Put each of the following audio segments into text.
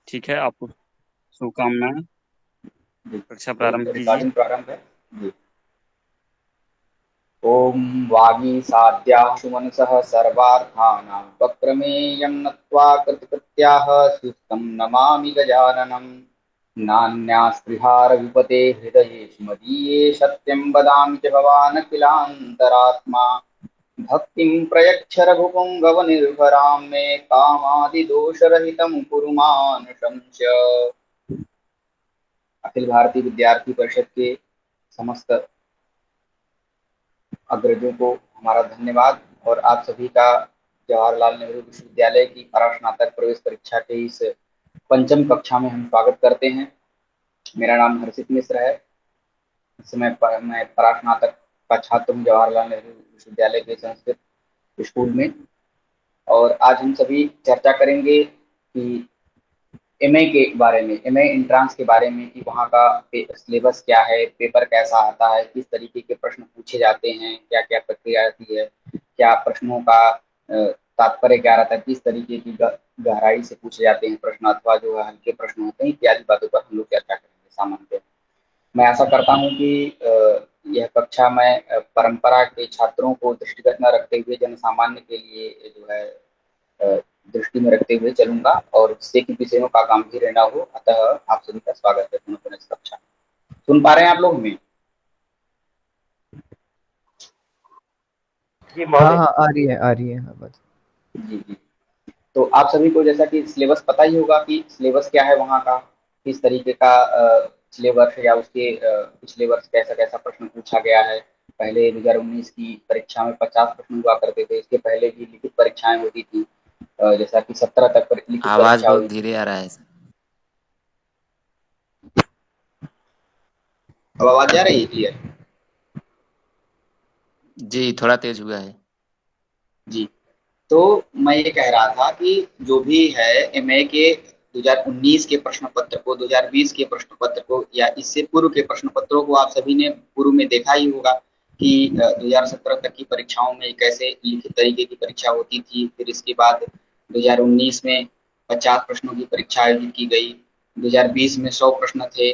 ठीक है, आपको शुभकामनाएं। जी, कक्षा तो प्रारंभ कीजिए। रिकॉर्डिंग प्रारंभ है। जी। ॐ वागीसाद्याः मनसः सर्वार्थानां वक्रमेयं नत्वा कृतकृत्याः सुस्थं नमामि गजाननम्। नान्यास्पृहारविपते हृदयेषु मदीये सत्यं वदामि च भवान् अखिलान्तरात्मा। भक्तिं प्रयच्छ रघुपुङ्गवनिर्भरां मे कामादिदोषरहितं कुरु मानुषं च। अखिल भारतीय विद्यार्थी परिषद के समस्त अग्रजों को हमारा धन्यवाद और आप सभी का जवाहरलाल नेहरू विश्वविद्यालय की परास्नातक प्रवेश परीक्षा के इस पंचम कक्षा में हम स्वागत करते हैं। मेरा नाम हर्षित मिश्र है। इस समय मैं परास्नातक का छात्र हूँ जवाहरलाल नेहरू विश्वविद्यालय के संस्कृत स्कूल में। और आज हम सभी चर्चा करेंगे कि एमए के बारे में, एमए एंट्रांस के बारे में कि वहाँ का सिलेबस क्या है, पेपर कैसा आता है, किस तरीके के प्रश्न पूछे जाते हैं, क्या क्या प्रक्रिया रहती है, क्या प्रश्नों का तात्पर्य क्या रहता है, किस तरीके की गहराई से पूछे जाते हैं प्रश्न, अथवा जो है हल्के प्रश्न होते हैं, इत्यादि बातों पर हम लोग चर्चा करेंगे सामान्य। मैं आशा करता हूँ कि यह कक्षा मैं परंपरा के छात्रों को दृष्टिगत न रखते हुए जन सामान्य के लिए जो है अ, दृष्टि में रखते हुए चलूंगा और जिससे कि विषयों का गंभीर न हो। अतः आप सभी का स्वागत है पुनः पुनः इस कक्षा में। सुन पा रहे हैं आप लोग हमें? जी हाँ महोदय। हाँ, आ रही है बस। जी जी। तो आप सभी को जैसा कि सिलेबस पता ही होगा कि सिलेबस क्या है वहाँ का, किस तरीके का सिलेबस है, या उसके पिछले वर्ष कैसा कैसा प्रश्न पूछा गया है। पहले 2019 की परीक्षा में 50 प्रश्न हुआ करते थे, इसके पहले भी लिखित परीक्षाएं होती थी। जैसा कि 17 तक लिखित आवाज परीक्षा बहुत हुई थी। धीरे आ रहा है। अब आवाज आ रही है क्लियर? जी थोड़ा तेज हुआ है। जी। तो मैं ये कह रहा था कि जो भी है एमए के 2019 के प्रश्न पत्र को, 2020 के प्रश्न पत्र को, या इससे पूर्व के प्रश्न पत्रों को आप सभी ने पूर्व में देखा ही होगा कि 2017 तक की परीक्षाओं में कैसे लिखित तरीके की परीक्षा होती थी। फिर इसके बाद 2019 में 50 प्रश्नों की परीक्षा आयोजित की गई। 2020 में 100 प्रश्न थे।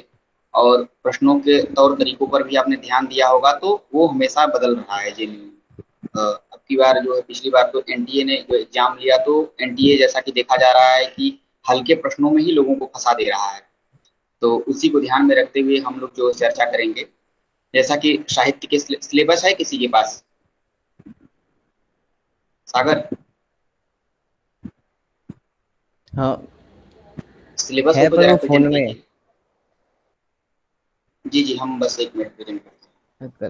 और प्रश्नों के तौर तरीकों पर भी आपने ध्यान दिया होगा तो वो हमेशा बदल रहा है। जी। अब की बार जो है, पिछली बार तो एनटीए ने जो एग्जाम लिया तो एनटीए जैसा कि देखा जा रहा है कि हल्के प्रश्नों में ही लोगों को फंसा दे रहा है। तो उसी को ध्यान में रखते हुए हम लोग जो चर्चा करेंगे, जैसा कि साहित्य के सिलेबस है किसी के पास? सागर, हाँ सिलेबस हो है, तो पर जरा वो प्रेजेंट फोन में कीजिए। जी जी, हम बस एक मिनट प्रेजेंट करते हैं। है।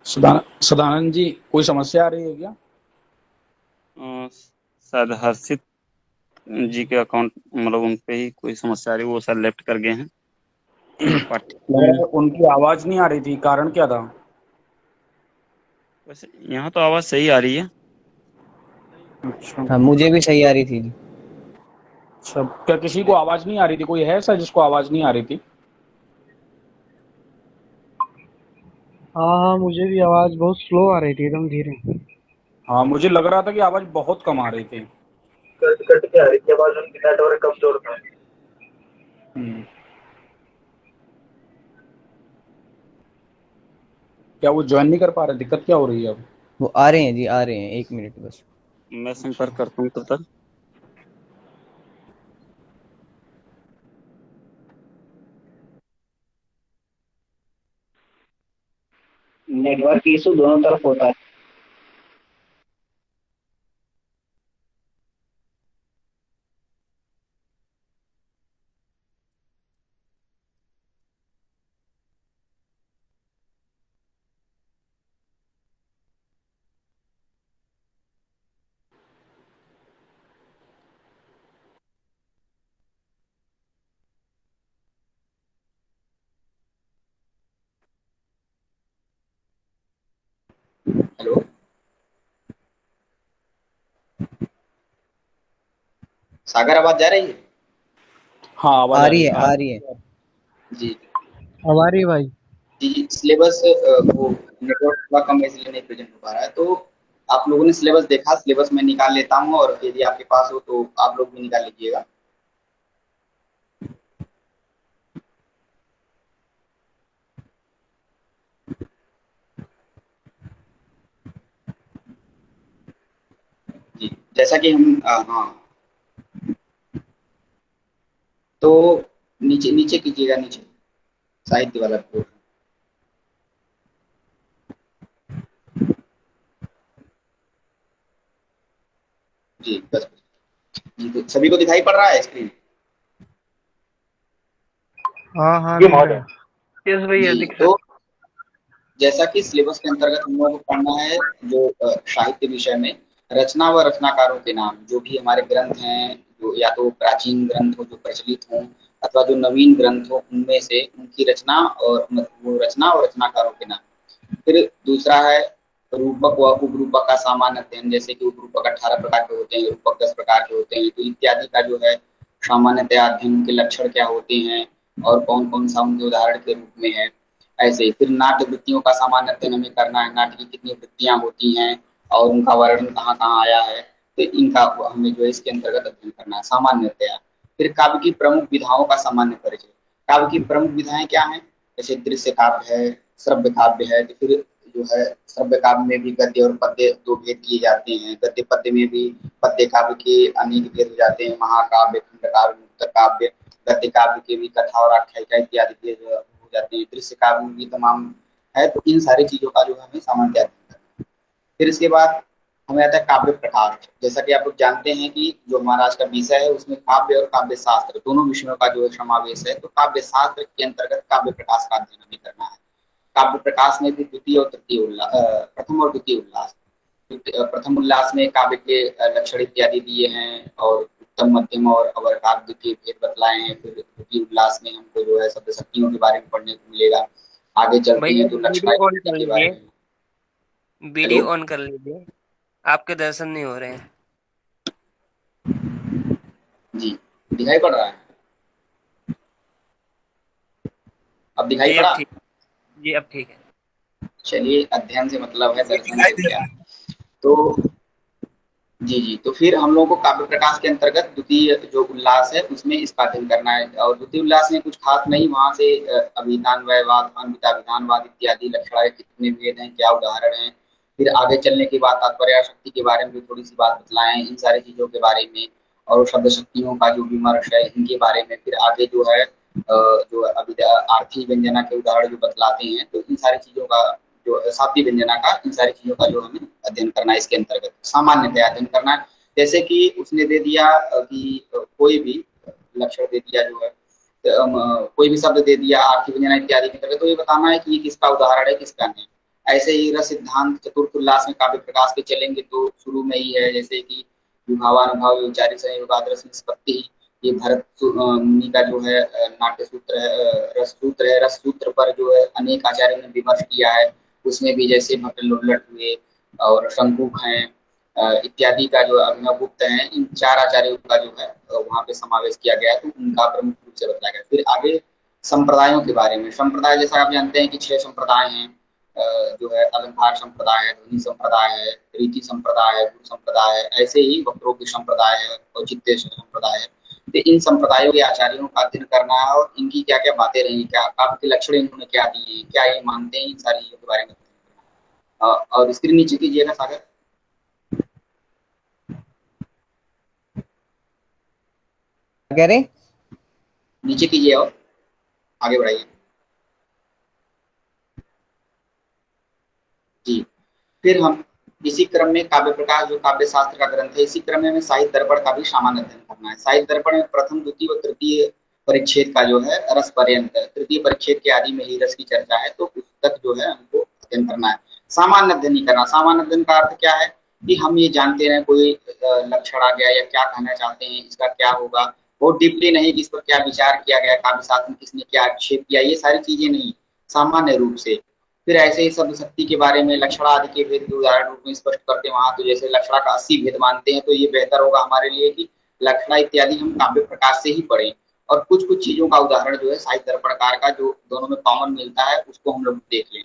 सदानंद जी, कोई समस्या आ रही है क्या? शायद हर्षित जी के अकाउंट मतलब उन पे ही कोई समस्या आ रही है, वो शायद लेफ्ट कर गए हैं। पाठ्य लग रहा है उनकी आवाज नहीं आ रही थी, कारण क्या था? वैसे यहाँ तो आवाज सही आ रही है। अच्छा। हाँ, मुझे भी सही आ रही थी। अच्छा, क्या किसी को आवाज नहीं आ रही थी? कोई है ऐसा जिसको आवाज नहीं आ रही थी? हाँ हाँ, मुझे भी आवाज बहुत स्लो आ रही थी, एकदम धीरे। हाँ, मुझे लग रहा था कि आवाज बहुत कम आ रही थी। कट कट के आ रही थी आवाज, उनकी नेटवर्क कमजोर था। हम्म। क्या वो ज्वाइन नहीं कर पा रहे? दिक्कत क्या हो रही है अब? वो आ रहे हैं जी, आ रहे हैं, 1 मिनट बस। मैं अच्छा। संपर्क करता हूँ तब तक। नेटवर्क इशू दोनों तरफ होता है। हेलो, सागर आवाज जा रही है? हाँ, आवाज आ आ रही रही है, है। आ रही है। जी हमारी भाई। जी। सिलेबस वो नेटवर्क थोड़ा कम है इसलिए नहीं प्रेजेंट हो पा रहा है। तो आप लोगों ने सिलेबस देखा? सिलेबस मैं निकाल लेता हूँ और यदि आपके पास हो तो आप लोग भी निकाल लीजिएगा। जी, जैसा कि हम हाँ, तो नीचे नीचे कीजिएगा, नीचे साहित्य वाला पोर्शन। जी बस। जी, तो सभी को दिखाई पड़ रहा है स्क्रीन? हाँ हाँ, दिख रहा है। यस भैया, जी, दिख रहा तो जैसा कि सिलेबस के अंतर्गत हम लोगों को पढ़ना है, जो साहित्य विषय में रचना व रचनाकारों के नाम, जो भी हमारे ग्रंथ हैं, जो या तो प्राचीन ग्रंथ हो जो प्रचलित हों अथवा जो नवीन ग्रंथ हो, उनमें से उनकी रचना और वो रचना और रचनाकारों के नाम। फिर दूसरा है रूपक व उपरूपक का सामान्य अध्ययन, जैसे कि उपरूपक 18 प्रकार के होते हैं, रूपक 10 प्रकार के होते हैं, तो इत्यादि का जो है सामान्यतया अध्ययन के लक्षण क्या होते हैं और कौन कौन सा उनके उदाहरण के रूप में है। ऐसे ही फिर नाट्य वृत्तियों का सामान्य अध्ययन हमें करना है, नाट्य की कितनी वृत्तियां होती हैं और उनका वर्णन कहाँ कहाँ आया है, तो इनका हमें जो है इसके अंतर्गत अध्ययन करना है सामान्यतया। फिर काव्य की प्रमुख विधाओं का सामान्य परिचय। काव्य की प्रमुख विधाएं क्या हैं? जैसे दृश्य काव्य है, श्रव्य काव्य है, तो फिर जो है श्रव्य काव्य में भी गद्य और पद्य दो भेद किए जाते हैं। गद्य पद्य में भी पद्य काव्य के अनेक भेद हो जाते हैं, महाकाव्य, खंड काव्य, मुक्त काव्य। गद्य काव्य के भी कथा और आख्यायिका इत्यादि भेद हो जाते हैं। दृश्य काव्य में भी तमाम है। तो इन सारी चीजों का जो है हमें सामान्य अध्ययन करना है। फिर इसके बाद हमें आता है काव्य प्रकार। जैसा कि आप लोग जानते हैं कि जो हमारा आज का विषय है उसमें काव्य और काव्य शास्त्र दोनों विषयों का जो है समावेश है। तो काव्य शास्त्र के अंतर्गत काव्य प्रकाश का अध्ययन हमें करना है। काव्य प्रकाश में भी द्वितीय और तृतीय उल्लास, प्रथम और द्वितीय उल्लास। प्रथम उल्लास में काव्य के लक्षण इत्यादि दिए हैं और उत्तम, मध्यम और अवर काव्य के भेद बतलाए हैं। फिर द्वितीय उल्लास में हमको जो है शब्द शक्तियों के बारे में पढ़ने को मिलेगा। आगे चलते भैया हैं तो वीडियो लक्षणा ऑन कर के बारे लीजिए, में। हेलो, वीडियो ऑन कर लीजिए। आपके दर्शन नहीं हो रहे हैं। जी दिखाई पड़ रहा है? अब दिखाई जी अब पड़ा? ठीक, जी अब ठीक है। चलिए, अध्ययन से मतलब है, जी, दर्शन दिखाई से दे क्या। रहा है। तो जी जी, तो फिर हम लोगों को काव्य प्रकाश के अंतर्गत द्वितीय जो उल्लास है उसमें इसका अध्ययन करना है। और द्वितीय उल्लास में कुछ खास नहीं, वहां से अभिधान वयवाद, अन्विता विधानवाद इत्यादि लक्षणाएं कितने भेद हैं, क्या उदाहरण है। फिर आगे चलने के बाद तात्पर्य शक्ति के बारे में भी थोड़ी सी बात बतलाएं, इन सारी चीजों के बारे में। और शब्द शक्तियों का जो विमर्श है इनके बारे में। फिर आगे जो है जो आर्थी व्यंजना के उदाहरण जो बतलाते हैं, तो इन सारी चीजों का जो शाब्दिक व्यंजना का, इन सारी चीजों का जो हमें अध्ययन करना है इसके अंतर्गत सामान्यतया अध्ययन करना है। जैसे कि उसने दे दिया कि कोई भी लक्षण दे दिया जो है, कोई भी शब्द दे दिया आर्थिक व्यंजना इत्यादि के अंतर्गत, तो ये बताना है कि ये किसका उदाहरण है किसका नहीं। ऐसे ही रस सिद्धांत चतुर्थ उल्लास में काव्य प्रकाश के चलेंगे तो शुरू में ही है, जैसे कि विभावानुभाव विचारी संयोगाद रस निष्पत्ति, ये भरत मुनि का जो है नाट्य सूत्र है, रस सूत्र है। रस सूत्र पर जो है अनेक आचार्यों ने विमर्श किया है। उसमें भी जैसे भट्ट लोल्लट हुए और शंकुक हैं इत्यादि का जो अभिनव गुप्त हैं, इन 4 आचार्यों का जो है वहाँ पे समावेश किया गया है, तो उनका प्रमुख रूप से बताया गया। फिर आगे संप्रदायों के बारे में, संप्रदाय जैसा आप जानते हैं कि 6 संप्रदाय हैं, जो है अलंकार संप्रदाय है, ध्वनि संप्रदाय है, रीति संप्रदाय है, गुण संप्रदाय है, ऐसे ही वक्रोक्ति संप्रदाय है, औचित्य संप्रदाय है। तो इन संप्रदायों के आचार्यों का अध्ययन करना है और इनकी क्या क्या बातें रही, क्या आपके लक्षण इन्होंने क्या दिए, क्या ये मानते हैं, इन सारी चीजों के बारे में। और स्क्रीन नीचे कीजिएगा सागर, कह रहे? नीचे कीजिए और आगे बढ़ाइए जी। फिर हम इसी क्रम में काव्य प्रकाश जो काव्य शास्त्र का ग्रंथ है, इसी क्रम में हमें साहित्य दर्पण का भी सामान्य अध्ययन करना है। साहित्य दर्पण में प्रथम, द्वितीय व तृतीय परिच्छेद का जो है रस पर्यंत, तृतीय परिच्छेद के आदि में ही रस की चर्चा है, तो उस तक जो है हमको अध्ययन करना है। सामान्य अध्ययन नहीं करना। सामान्य अध्ययन का अर्थ क्या है कि हम ये जानते रहे कोई लक्षण आ गया या क्या कहना चाहते हैं, इसका क्या होगा, बहुत डीपली नहीं कि इस पर क्या विचार किया गया, काव्य शास्त्र में किसने क्या आक्षेप किया, ये सारी चीजें नहीं, सामान्य रूप से। फिर ऐसे ही शब्द शक्ति के बारे में, लक्षणा आदि के भेद उदाहरण रूप में स्पष्ट करते हैं वहां, तो जैसे लक्षणा का 80 भेद मानते हैं, तो ये बेहतर होगा हमारे लिए कि लक्षणा इत्यादि हम काव्य प्रकाश से ही पढ़ें, और कुछ कुछ चीजों का उदाहरण जो है साहित्य दर्पणकार का जो दोनों में कॉमन मिलता है उसको हम लोग देख लें,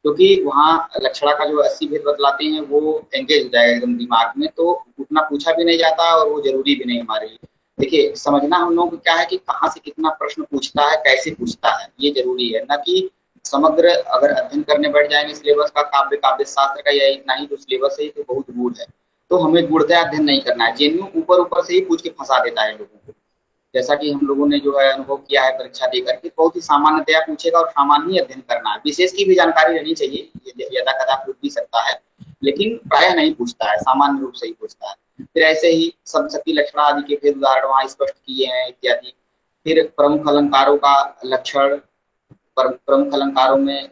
क्योंकि वहाँ लक्षणा का जो 80 भेद बतलाते हैं वो एंगेज हो जाएगा एकदम दिमाग में, तो उतना पूछा भी नहीं जाता और वो जरूरी भी नहीं हमारे लिए। देखिए समझना हम लोगों को क्या है कि कहाँ से कितना प्रश्न पूछता है, कैसे पूछता है, ये जरूरी है, न कि समग्र अगर अध्ययन करने बैठ जाएंगे सिलेबस का, काव्य शास्त्र का, या इतना ही जो सिलेबस है तो बहुत गूढ़ है, तो हमें गूढ़ता अध्ययन नहीं करना है। जेन्यू ऊपर ऊपर से ही पूछ के फंसा देता है लोगों को, जैसा कि हम लोगों ने जो है अनुभव किया है परीक्षा देकर के, बहुत ही सामान्यतया पूछेगा और सामान्य ही अध्ययन करना है। विशेष की भी जानकारी रहनी चाहिए, यदा कदा पूछ भी सकता है, लेकिन प्रायः नहीं पूछता है, सामान्य रूप से ही पूछता है। फिर ऐसे ही शब्द शक्ति लक्षण आदि के भेद उदाहरण वहाँ स्पष्ट किए हैं इत्यादि। फिर प्रमुख अलंकारों का लक्षण, प्रमुख अलंकारों में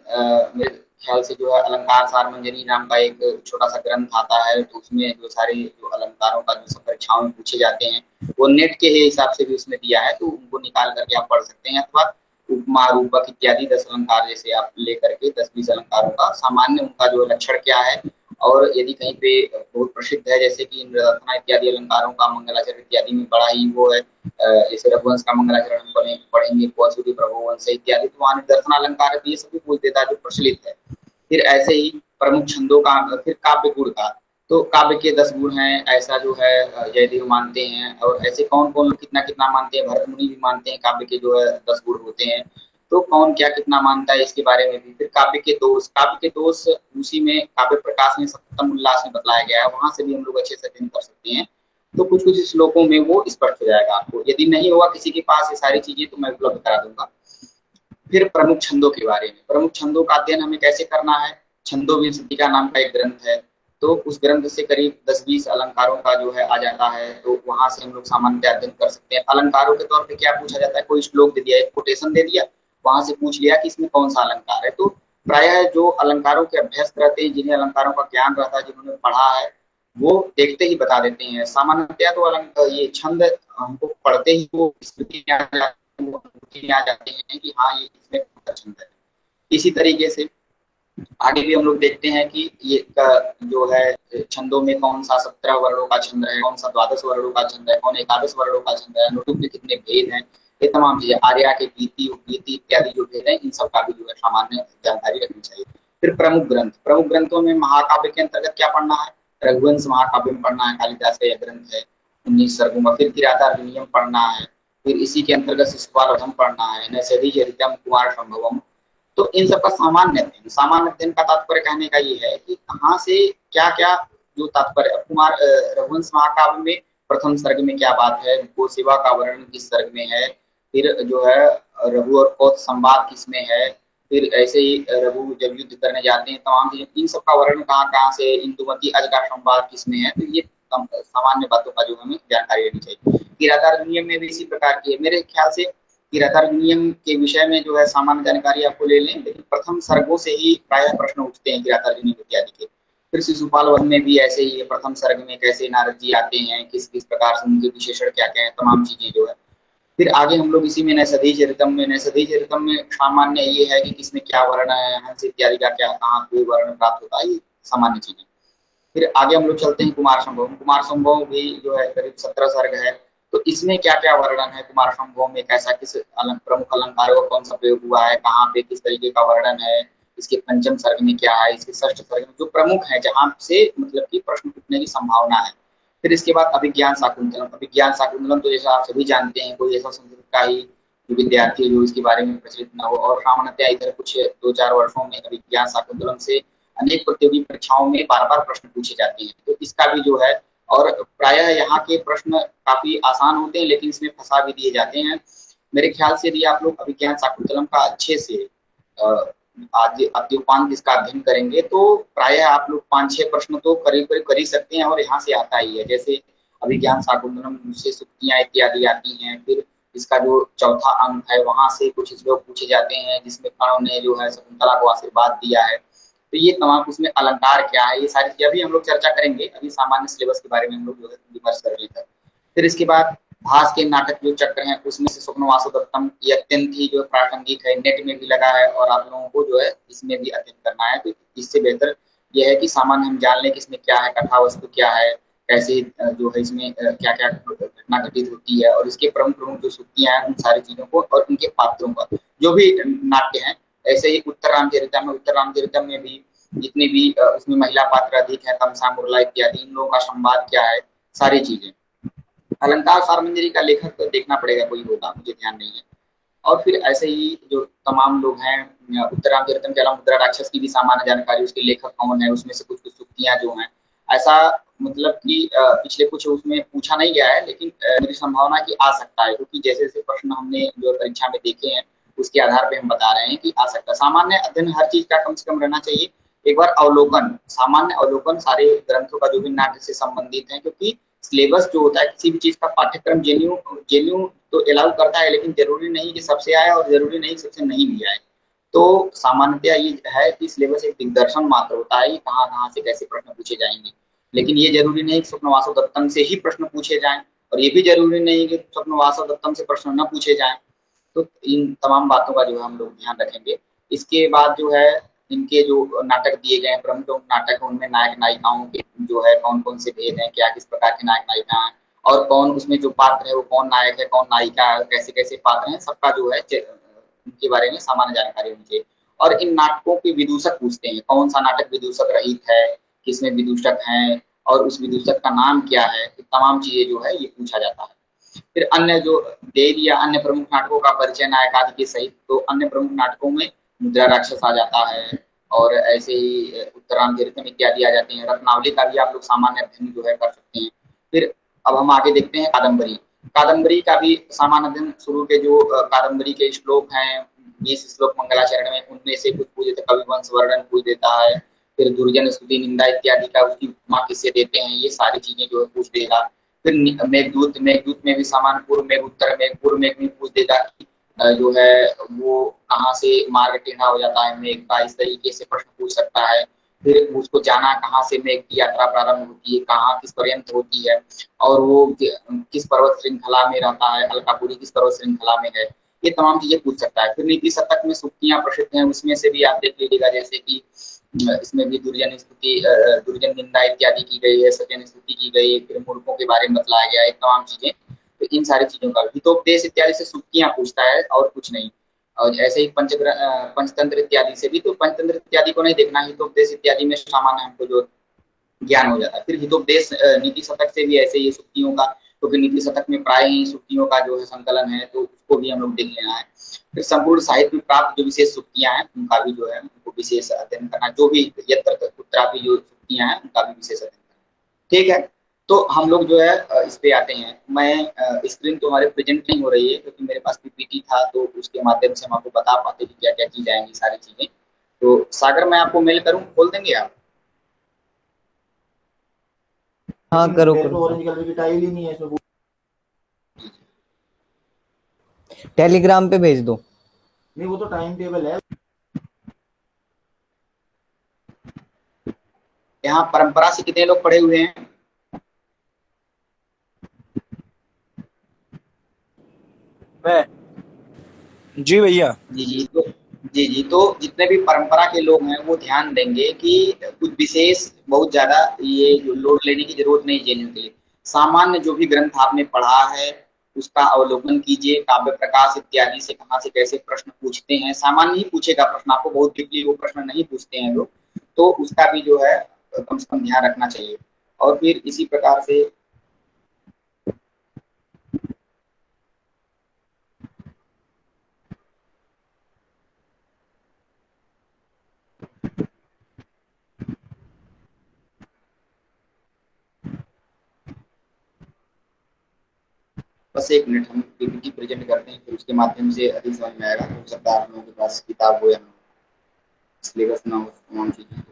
मेरे ख्याल से जो है अलंकार सारमंजरी नाम का एक छोटा सा ग्रंथ आता है, तो उसमें जो सारे जो अलंकारों का जो सब परीक्षाओं में पूछे जाते हैं वो नेट के हिसाब से भी उसमें दिया है, तो उनको निकाल करके आप पढ़ सकते हैं। अथवा उपमा रूपक इत्यादि 10 अलंकार जैसे आप लेकर के 10-20 अलंकारों का सामान्य उनका जो लक्षण क्या है, और यदि कहीं पे बहुत प्रसिद्ध है जैसे कि रत्ना इत्यादि अलंकारों का मंगलाचरण इत्यादि में बड़ा ही वो है, जैसे रघुवंश का मंगलाचरण हम पढ़ेंगे, कौसुदी प्रभुवंश इत्यादि, तो वहां दर्शन अलंकार है, तो ये सभी पूछ देता है जो प्रचलित है। फिर ऐसे ही प्रमुख छंदों का, फिर काव्य गुण का, तो काव्य के 10 गुण हैं ऐसा जो है जयदेव मानते हैं, और ऐसे कौन कौन कितना कितना मानते हैं, भरत मुनि भी मानते हैं काव्य के जो है 10 गुण होते हैं, तो कौन क्या कितना मानता है इसके बारे में भी। फिर काव्य के दोष, काव्य के दोष उसी में काव्य प्रकाश में सप्तम उल्लास में बतलाया गया है, वहां से भी हम लोग अच्छे से अध्ययन कर सकते हैं, तो कुछ कुछ श्लोकों में वो स्पष्ट हो जाएगा आपको। यदि नहीं होगा किसी के पास ये सारी चीजें तो मैं उपलब्ध करा दूंगा। फिर प्रमुख छंदों के बारे में, प्रमुख छंदों का अध्ययन हमें कैसे करना है, छंदोविंशतिका नाम का एक ग्रंथ है, तो उस ग्रंथ से करीब 10-20 अलंकारों का जो है आ जाता है, तो वहां से हम लोग सामान्य अध्ययन कर सकते हैं। अलंकारों के तौर पे क्या पूछा जाता है, कोई श्लोक दे दिया, एक कोटेशन दे दिया, वहां से पूछ लिया कि इसमें कौन सा अलंकार है, तो प्रायः जो अलंकारों के अभ्यस्त रहते हैं, जिन्हें अलंकारों का ज्ञान रहता है, जिन्होंने पढ़ा है, वो देखते ही बता देते हैं। सामान्यतया तो अलंकार ये छंद हमको पढ़ते ही वो स्मृति में आ जाते हैं कि हाँ ये इसमें छंद है। इसी तरीके से आगे भी हम लोग देखते हैं कि ये जो है छंदों में कौन सा 17 वर्णों का छंद है, कौन सा 12 वर्णों का छंद है, कौन 11 वर्णों का छंद है, अनुरूप में कितने भेद हैं, ये तमाम चीजें, आर्या के गीति उपगीति इत्यादि जो भेद हैं, इन सब का भी जो है सामान्य जानकारी रखनी चाहिए। फिर प्रमुख ग्रंथ, प्रमुख ग्रंथों में महाकाव्य के अंतर्गत क्या पढ़ना है, रघुवंश महाकाव्य में पढ़ना है, कालिदास का यह ग्रंथ है 19 सर्गों में। फिर किरातार्जुनीयम पढ़ना है, फिर इसी के अंतर्गत शिशुपालवधम पढ़ना है, नैषधीचरितम कुमार संभवम। तो इन सबका सामान्य अध्ययन, सामान्य अध्ययन का तात्पर्य कहने का ये है कि कहाँ से क्या क्या जो तात्पर्य, कुमार रघुवंश महाकाव्य में प्रथम सर्ग में क्या बात है, गो सेवा का वर्णन किस सर्ग में है, फिर जो है रघु और कौत संवाद किसमें है, फिर ऐसे ही रघु जब युद्ध करने जाते हैं तमाम चीजें, इन सबका वर्णन कहाँ कहाँ से, इंदुमती अज का संवाद किसमें है, तो ये सामान्य बातों का जो हमें जानकारी रहनी चाहिए। किरातार्जुनीयम में भी इसी प्रकार की है। मेरे ख्याल से किरातार्जुनीयम के विषय में जो है सामान्य जानकारी आपको ले लें, लेकिन प्रथम सर्गों से ही प्रायः प्रश्न उठते हैं किरातार्जुनीयम इत्यादि के। फिर शिशुपाल वध में भी ऐसे ही है, प्रथम सर्ग में कैसे नारद जी आते हैं, किस किस प्रकार से उनके विशेषण क्या क्या है, तमाम चीजें जो है। फिर आगे हम लोग इसी में नैषधीय चरितम में सामान्य ये है कि किसमें क्या वर्ण है, हंस इत्यादि का क्या कहाँ कोई वर्ण प्राप्त होता है, ये सामान्य चीजें। फिर आगे हम लोग चलते हैं कुमार संभव भी जो है करीब 17 सर्ग है। तो इसमें क्या क्या वर्णन है, कुमार संभव में कैसा किस प्रमुख अलंकारों का कौन सा प्रयोग हुआ है, कहाँ पे किस तरीके का वर्णन है, इसके पंचम सर्ग में क्या है, इसके षष्ठ सर्ग में जो प्रमुख है जहां से मतलब कि प्रश्न पूछने की संभावना है। फिर इसके बाद अभिज्ञान शाकुंतलम तो जैसा आप सभी जानते हैं, कोई ऐसा संस्कृत का ही जो विद्यार्थी है जो इसके बारे में प्रचलित न हो, और सामान्यतः इधर कुछ 2-4 वर्षों में अभिज्ञान शाकुंतलम से अनेक प्रतियोगी परीक्षाओं में बार बार प्रश्न पूछे जाते हैं। तो इसका भी जो है, और प्रायः यहाँ के प्रश्न काफी आसान होते हैं लेकिन इसमें फंसा भी दिए जाते हैं। मेरे ख्याल से यदि आप लोग अभिज्ञान शाकुंतलम का अच्छे से आद्योपांत इसका अध्ययन करेंगे तो प्रायः आप लोग 5-6 प्रश्न तो करीब करीब कर ही सकते हैं, और यहाँ से आता ही है। जैसे अभिज्ञान शाकुंतलम से सुक्तियां इत्यादि आती हैं, फिर इसका जो चौथा अंक है वहां से कुछ श्लोक पूछे जाते हैं जिसमें कर्ण ने जो है शकुंतला को आशीर्वाद दिया है। तो ये तमाम उसमें अलंकार क्या है, ये सारी चीजें अभी हम लोग चर्चा करेंगे, अभी सामान्य सिलेबस के बारे में हम लोग जो है विमर्श कर लेते हैं। फिर इसके बाद भास के नाटक जो चक्र हैं उसमें से स्वप्न वासुदत्तम ये अत्यंत ही जो प्रासंगिक है, नेट में भी लगा है और आप लोगों को जो है इसमें भी अध्ययन करना है। तो इससे बेहतर यह है कि सामान्य हम जान लें कि इसमें क्या है, कथा वस्तु क्या है, कैसे जो है इसमें क्या क्या घटना घटित होती है, और इसके प्रमुख प्रमुख जो सुक्तियां हैं उन सारी चीजों को और उनके पात्रों का जो भी नाट्य है। ऐसे ही उत्तर रामचरितम में भी जितनी भी उसमें महिला पात्र अधिक है, तमसा मुरला इत्यादि, इन लोगों का संवाद क्या है, सारी चीजें। अलंकार सारमंजरी का लेखक तो देखना पड़ेगा, कोई होगा, मुझे ध्यान नहीं है। और फिर ऐसे ही जो तमाम लोग हैं, उत्तर रामचरितम के अलावा मुद्रा राक्षस की भी सामान्य जानकारी, उसके लेखक कौन है, उसमें से कुछ कुछ सुक्तियां जो हैं, ऐसा मतलब कि पिछले कुछ उसमें पूछा नहीं गया है लेकिन मेरी संभावना की आ सकता है, क्योंकि जैसे जैसे प्रश्न हमने जो परीक्षा में देखे हैं उसके आधार पर हम बता रहे हैं कि आ सकता है। सामान्य अध्ययन हर चीज का कम से कम रहना चाहिए, एक बार अवलोकन, सामान्य अवलोकन सारे ग्रंथों का जो भी नाट्य से संबंधित है, क्योंकि सिलेबस जो होता है किसी भी चीज का पाठ्यक्रम जेन्यू तो अलाउ करता है, लेकिन जरूरी नहीं कि सबसे आए और जरूरी नहीं सबसे नहीं भी आए। तो सामान्यतः ये है कि सिलेबस एक दिग्दर्शन मात्र होता है, कहाँ कहाँ से कैसे प्रश्न पूछे जाएंगे, लेकिन ये जरूरी नहीं कि स्वप्न वासुदत्तम से ही प्रश्न पूछे जाएं, और ये भी जरूरी नहीं कि स्वप्न वासुदत्तम से प्रश्न न पूछे जाएं। तो इन तमाम बातों का जो है हम लोग ध्यान रखेंगे। इसके बाद जो है इनके जो नाटक दिए गए हैं, प्रमुख नाटक, उनमें नायक नायिकाओं के जो है कौन कौन से भेद हैं, क्या किस प्रकार के नायक नायिका हैं, और कौन उसमें जो पात्र है वो कौन नायक है कौन नायिका है, कैसे कैसे पात्र हैं, सबका जो है उनके बारे में सामान्य जानकारी होनी चाहिए। और इन नाटकों के विदूषक पूछते हैं, कौन सा नाटक विदूषक रहित है, किसमें विदूषक हैं, और उस विदूषक का नाम क्या है, तो तमाम चीजें जो है ये पूछा जाता है। फिर अन्य जो देव या अन्य प्रमुख नाटकों का परिचय नायक आदि के सहित, तो अन्य प्रमुख नाटकों में मुद्रा राक्षस आ जाता है, और ऐसे ही उत्तर रामचरितम इत्यादि आ जाते हैं। रत्नावली का भी आप लोग सामान्य अध्ययन जो है कर सकते हैं। फिर अब हम आगे देखते हैं कादम्बरी का भी सामान्य अध्ययन, शुरू के जो कादम्बरी के श्लोक हैं 20 श्लोक मंगलाचरण में, उनमें से कुछ पूछ देता, कवि वंश वर्णन पूछ देता है, फिर दुर्जन स्तुति निंदा इत्यादि का उसकी उपमा किससे देते हैं, ये सारी चीजें जो है पूछ देगा। फिर मेघदूत में भी सामान्य पूर्व मेघ उत्तर मेघ पूर्व मेघ में पूछ देगा कि जो है वो कहाँ से मार्ग टेढ़ा हो जाता है मेघ का, इस तरीके से प्रश्न पूछ सकता है। फिर उसको जाना कहाँ से मेघ की यात्रा प्रारंभ होती है, कहाँ किस पर्यंत होती है, और वो किस पर्वत श्रृंखला में रहता है, अलकापुरी किस पर्वत श्रृंखला में है, ये तमाम चीजें पूछ सकता है। फिर नीति शतक में सुक्तियां प्रसिद्ध हैं, उसमें से भी आप देख लीजिएगा, जैसे कि इसमें भी दुर्जन स्तुति दुर्जन निंदा इत्यादि की गई है, सज्जन स्तुति की गई है, फिर मूर्खों के बारे में बतलाया गया है, तमाम चीजें। तो इन सारी चीजों का हितोपदेश इत्यादि से सुक्तियां पूछता है और कुछ नहीं। और ऐसे ही पंचतंत्र इत्यादि से भी, तो पंचतंत्र इत्यादि को नहीं देखना, हितोपदेश इत्यादि में सामान्य हमको जो ज्ञान हो जाता है। फिर हितोपदेश नीति शतक से भी ऐसे ही सुक्तियों का, क्योंकि नीति शतक में प्राय ही सुक्तियों का जो है संकलन है, तो उसको भी हम लोग देख लेना है। फिर संपूर्ण साहित्य में प्राप्त जो विशेष सुक्तियां हैं उनका भी जो है उनको विशेष अध्ययन करना, जो भी यत्र कुत्रापि जो सुक्तियां हैं उनका भी विशेष अध्ययन करना। ठीक है, तो हम लोग जो है इस पे आते हैं। मैं स्क्रीन तो हमारे प्रेजेंट नहीं हो रही है क्योंकि मेरे पास पीपीटी था, तो उसके माध्यम से हम आपको बता पाते कि क्या क्या चीज आएंगी, सारी चीजें। तो सागर मैं आपको मेल करूँ, खोल देंगे आप? हाँ करो तो ऑरेंज कलर की टाइल ही नहीं है इसमें। टेलीग्राम पे भेज दो। नहीं वो तो टाइम टेबल है। यहाँ परंपरा से कितने लोग पढ़े हुए हैं? जी भैया। जी, तो जितने भी परंपरा के लोग हैं वो ध्यान देंगे कि कुछ विशेष बहुत ज्यादा ये लोड लेने की जरूरत नहीं जेएनयू के लिए। सामान्य जो भी ग्रंथ आपने पढ़ा है उसका अवलोकन कीजिए, काव्य प्रकाश इत्यादि से कहाँ से कैसे प्रश्न पूछते हैं। सामान्य ही पूछेगा प्रश्न, आपको बहुत डीपली वो प्रश्न नहीं पूछते हैं लोग, तो उसका भी जो है कम से कम ध्यान रखना चाहिए। और फिर इसी प्रकार से बस 1 मिनट हम पीपीटी प्रेजेंट करते हैं, फिर उसके माध्यम से अधिक समझ में आएगा। हो सकता है आप लोगों के पास किताब हो या ना सिलेबस ना हो, तमाम चीजें।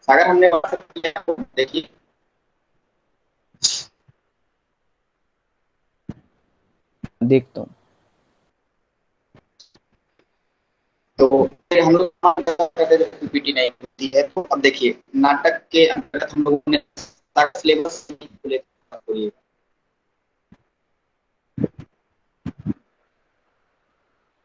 सागर हमने व्हाट्सएप किया, तो देखिए देखता हूँ। तो फिर हम लोग पीपीटी नहीं होती है। तो अब देखिए नाटक के अंतर्गत हम लोगों ने सिलेबस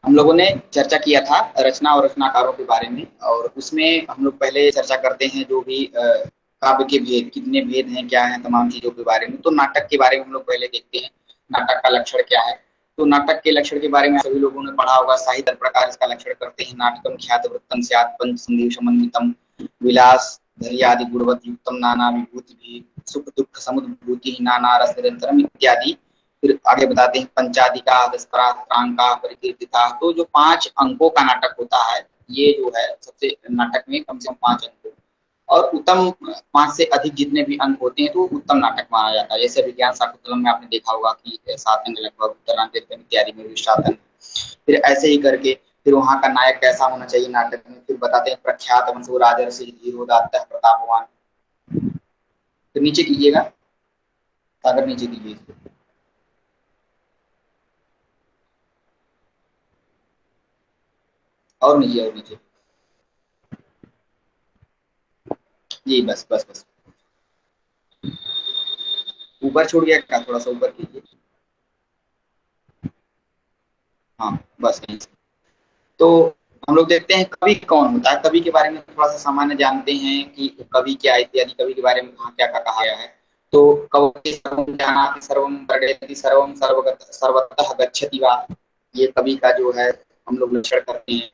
हम लोगों ने चर्चा किया था रचना और रचनाकारों के बारे में, और उसमें हम लोग पहले चर्चा करते हैं जो भी काव्य के भेद, कितने भेद हैं, क्या हैं, तमाम चीजों के बारे में। तो नाटक के बारे में हम लोग पहले देखते हैं, नाटक का लक्षण क्या है। तो नाटक के लक्षण के बारे में सभी लोगों ने पढ़ा होगा। साहित्य प्रकार इसका लक्षण करते हैं। नाटकम ख्यात वृत्तम स्यात् पंच संधि समन्वितम विलास धर्यादि गुणवत् युक्तम नाना विभूति भी सुख दुख समुद्भूति नाना रस निरंतरम इत्यादि। फिर आगे बताते हैं पंचाधिका दस्त्रांका परिकीर्तिता। तो जो 5 अंकों का नाटक होता है, ये जो है सबसे नाटक में कम से कम 5 अंक, और उत्तम 5 से अधिक जितने भी अंक होते हैं तो उत्तम नाटक माना जाता है। जैसे विज्ञान शाकुंतलम में आपने देखा होगा कि 7 अंक लगभग, उत्तरांचल इत्यादि में भी 7 अंक। फिर ऐसे ही करके फिर वहाँ का नायक कैसा होना चाहिए नाटक में, फिर बताते हैं प्रख्यात वंशो राजर्षि धीरोदात्त प्रतापवान। फिर नीचे कीजिएगा सागर, नीचे कीजिए। और नीचे, और नीचे जी, बस बस बस ऊपर छोड़ गया क्या, थोड़ा सा ऊपर कीजिए। हाँ बस यहीं से। तो हम लोग देखते हैं कवि कौन होता है। कवि के बारे में थोड़ा सा सामान्य जानते हैं कि कवि क्या इत्यादि, कवि के बारे में कहाँ क्या क्या कहा गया है। तो कवि सर्वं जानाति सर्वं वर्णयति सर्वं सर्वतः गच्छति वा, ये कवि का जो है हम लोग लक्षण करते हैं।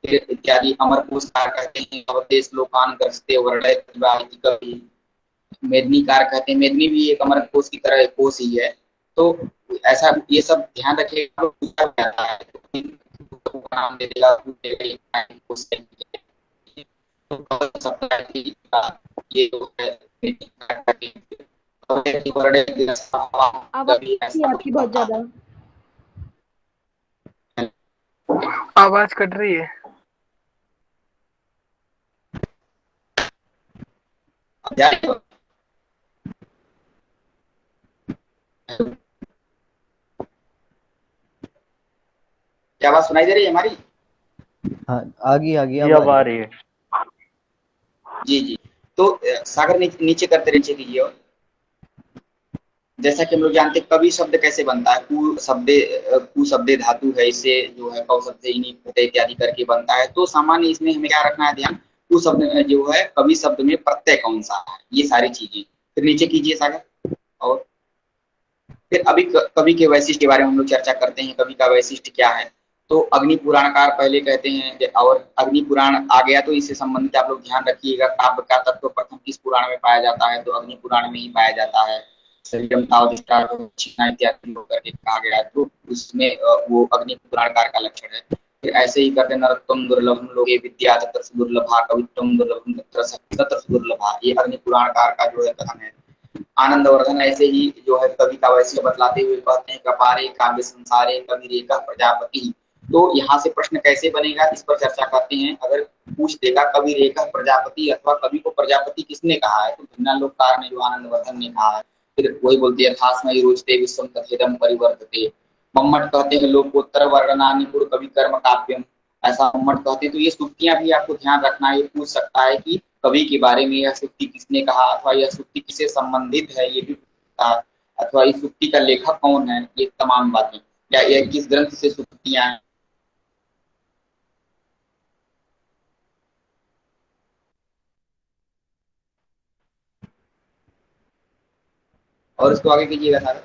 फिर इत्यादि अमर पुरस्कार कहते हैं अवदेश लोकान ग्रस्ते वर्णयति वा इति कवि। मेदिनीकार कहते हैं, मेदिनी भी एक अमर कोश की तरह एक कोश ही है। तो ऐसा ये सब ध्यान रखिएगा, नाम दे देगा ये जो है आपकी बहुत ज्यादा आवाज कट रही है। क्या बात सुनाई दे रही है हमारी? हाँ आ गई अब आ रही है। जी जी। तो सागर नीचे करते, नीचे कीजिए। और जैसा कि हम लोग जानते हैं कवि शब्द कैसे बनता है, कु शब्दे धातु है, इससे जो है कौ शब्द इत्यादि करके बनता है। तो सामान्य इसमें हमें क्या रखना है ध्यान, कु शब्द जो है कवि शब्द में प्रत्यय कौन सा है, ये सारी चीजें। फिर नीचे कीजिए सागर। और फिर अभी कवि के वैशिष्ट के बारे में हम लोग चर्चा करते हैं, कवि का वैशिष्ट क्या है। तो अग्नि पुराणकार पहले कहते हैं, और अग्नि पुराण आ गया तो इससे संबंधित आप लोग ध्यान रखिएगा। काव्य का तत्व प्रथम किस पुराण में पाया जाता है, तो अग्नि पुराण में ही पाया जाता है। शरीरम तावधिष्ठा इत्यादि करके कहा गया है, तो उसमें वो अग्नि पुराणकार का लक्षण है। फिर ऐसे ही करते नरोत्तम दुर्लभम लोके विद्या तत्र दुर्लभा कवित्वम दुर्लभम तत्र दुर्लभा, ये अग्नि पुराणकार का जो है कथन है। आनंदवर्धन ऐसे ही जो है कवि का वैसे बतलाते हुए कहते हैं कपारे काव्य संसारे कवि रेखा प्रजापति। तो यहाँ से प्रश्न कैसे बनेगा इस पर चर्चा करते हैं। अगर पूछ देगा कवि रेखा प्रजापति अथवा कवि को प्रजापति किसने कहा है, तो भिन्नालोककार ने जो आनंदवर्धन ने कहा है। फिर वही बोलती है यथास्मय रोचते विश्वम तथेदम परिवर्तते। मम्मट कहते हैं लोकोत्तर वर्णना निपुण कवि कर्म काव्यम, ऐसा मम्मट कहते हैं। तो ये सूक्तियां भी आपको ध्यान रखना, ये पूछ सकता है कि कवि के बारे में यह सूक्ति किसने कहा अथवा यह सूक्ति किससे संबंधित है, ये भी पूछता है। अथवा इस सूक्ति का लेखक कौन है, ये तमाम बातें, या यह किस ग्रंथ से सूक्तियां हैं। और इसको आगे कीजिएगा सारा।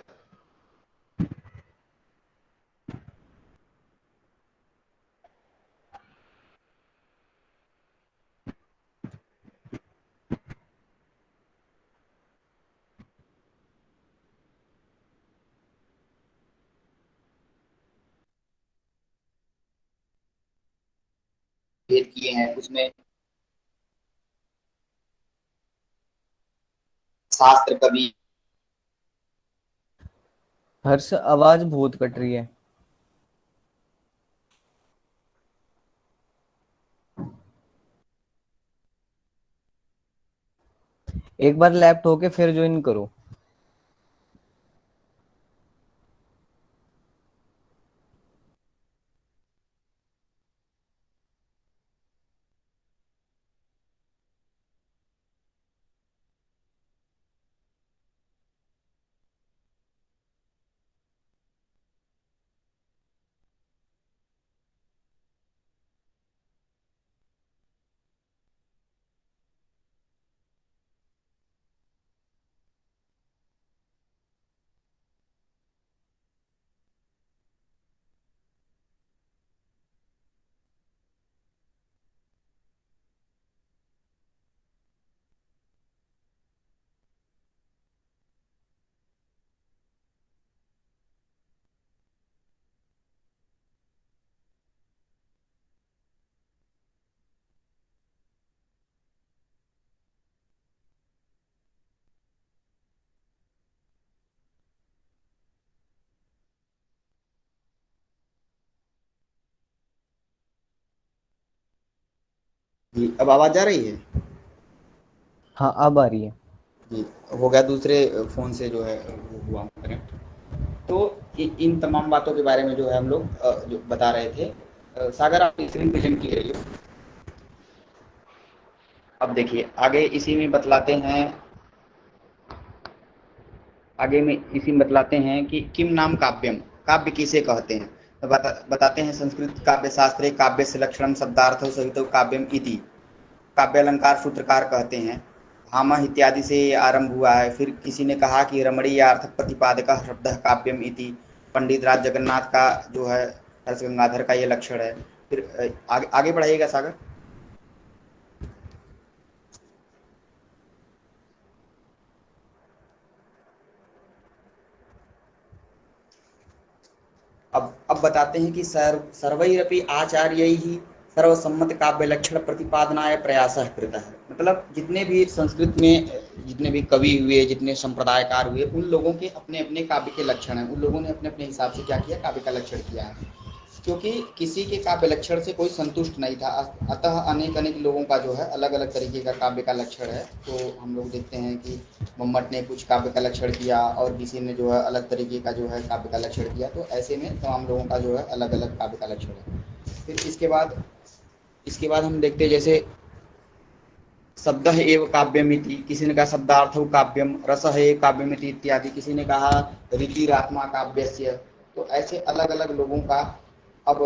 भेद किए हैं उसमें शास्त्र कवि। हर्ष, आवाज बहुत कट रही है। एक बार लैफ्ट होके फिर ज्वाइन करो। जी अब आवाज आ रही है? हाँ, अब आ रही है। जी हो गया, दूसरे फोन से जो है वो हुआ कनेक्ट। तो इन तमाम बातों के बारे में जो है हम लोग जो बता रहे थे। सागर आप स्क्रीन प्रेजेंट की रही हो। अब देखिए आगे इसी में बतलाते हैं, कि किम नाम काव्यम, काव्य किसे कहते हैं। तो बताते हैं संस्कृत काव्य शास्त्रे काव्य से लक्षणम शब्दार्थ सहित काव्यम इति, काव्य अलंकार सूत्रकार कहते हैं। भामह इत्यादि से आरंभ हुआ है। फिर किसी ने कहा कि रमणीय अर्थ प्रतिपादक शब्द काव्यम इति, पंडित राज जगन्नाथ का जो है हर्ष गंगाधर का ये लक्षण है। फिर आगे बढ़ाइएगा सागर। अब बताते हैं कि सर्वैरपि आचार्यैः सर्वसम्मत काव्य लक्षण प्रतिपादनाय प्रयासः कृतः। मतलब जितने भी संस्कृत में जितने भी कवि हुए, जितने संप्रदायकार हुए, उन लोगों के अपने अपने काव्य के लक्षण हैं। उन लोगों ने अपने अपने हिसाब से क्या किया, काव्य का लक्षण किया है। क्योंकि किसी के काव्य लक्षण से कोई संतुष्ट नहीं था, अतः अनेक अनेक लोगों का जो है अलग अलग तरीके का काव्य का लक्षण है। तो हम लोग देखते हैं कि मम्मट ने कुछ काव्य का लक्षण किया और किसी ने जो है अलग तरीके का जो है काव्य का लक्षण किया। तो ऐसे में तमाम लोगों का जो है अलग अलग काव्य का लक्षण है। फिर इसके बाद हम देखते हैं जैसे शब्द एव काव्यमिति, किसी ने कहा शब्दार्थ काव्यम, रस है काव्यमिति इत्यादि, किसी ने कहा रीतिरात्मा काव्यस्य। तो ऐसे अलग अलग लोगों का अब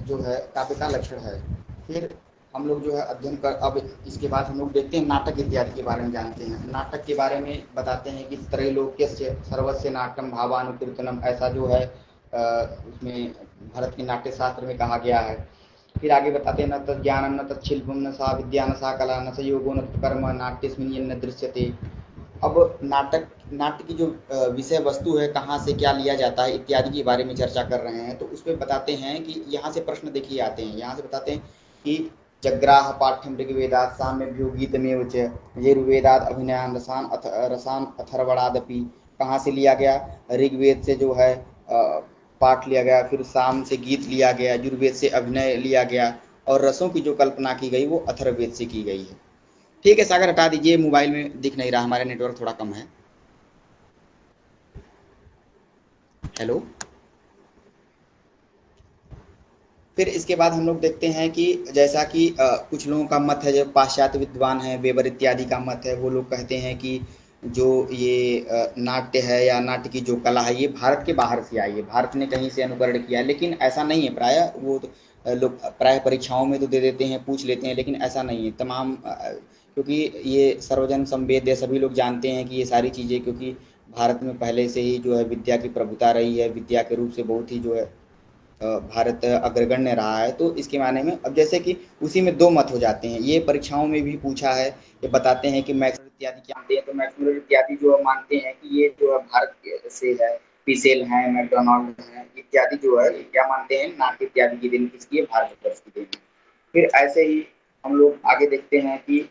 जो है काव्य का लक्षण है। फिर हम लोग जो है अध्ययन कर, अब इसके बाद हम लोग देखते हैं नाटक इत्यादि के बारे में जानते हैं। नाटक के बारे में बताते हैं कि त्रैलोक्यस्य सर्वस्य नाट्यम भावानुकीर्तनम, ऐसा जो है उसमें भारत के नाट्य शास्त्र में कहा गया है। फिर आगे बताते हैं न तज्ज्ञानम न तत्शिल्पम न सा विद्या न सा कला न स योगो न कर्म नाट्यस्मिन् न दृश्यते। अब नाट्य की जो विषय वस्तु है, कहाँ से क्या लिया जाता है इत्यादि के बारे में चर्चा कर रहे हैं। तो उसमें बताते हैं कि यहाँ से प्रश्न देखिए आते हैं। यहाँ से बताते हैं कि जग्राह पाठ्यम ऋग्वेदात् साम्यभ्यो गीतमेव च यजुर्वेदात् अभिनयान् रसान् अथर्वणादपि। कहाँ से लिया गया? ऋग्वेद से जो है पाठ लिया गया, फिर साम से गीत लिया गया, यजुर्वेद से अभिनय लिया गया, और रसों की जो कल्पना की गई वो अथर्ववेद से की गई है। ठीक है सागर, हटा दीजिए, मोबाइल में दिख नहीं रहा, हमारे नेटवर्क थोड़ा कम है। हेलो। फिर इसके बाद हम लोग देखते हैं कि जैसा कि कुछ लोगों का मत है, जो पाश्चात्य विद्वान हैं, वेबर इत्यादि का मत है, वो लोग कहते हैं कि जो ये नाट्य है या नाट्य की जो कला है ये भारत के बाहर से आई है, भारत ने कहीं से अनुकरण किया है, लेकिन ऐसा नहीं है। प्रायः वो तो, लोग प्रायः परीक्षाओं में तो दे देते हैं, पूछ लेते हैं, लेकिन ऐसा नहीं है। तमाम क्योंकि ये सर्वजन संवेद्य, सभी लोग जानते हैं कि ये सारी चीज़ें, क्योंकि भारत में पहले से ही जो है विद्या की प्रभुता रही है, विद्या के रूप से बहुत ही जो है भारत अग्रगण्य रहा है। तो इसके माने में अब जैसे कि उसी में दो मत हो जाते हैं। ये परीक्षाओं में भी पूछा है, ये बताते हैं कि मैक्सवेल इत्यादि क्या मानते हैं। तो मैक्सवेल इत्यादि जो मानते हैं कि ये जो है भारत से है, पीसेल हैं, मैकडोनाल्ड हैं इत्यादि जो है, ये क्या मानते हैं, नाट्य इत्यादि की देन किसकी है, भारतवर्ष की देन। फिर ऐसे ही हम लोग आगे देखते हैं कि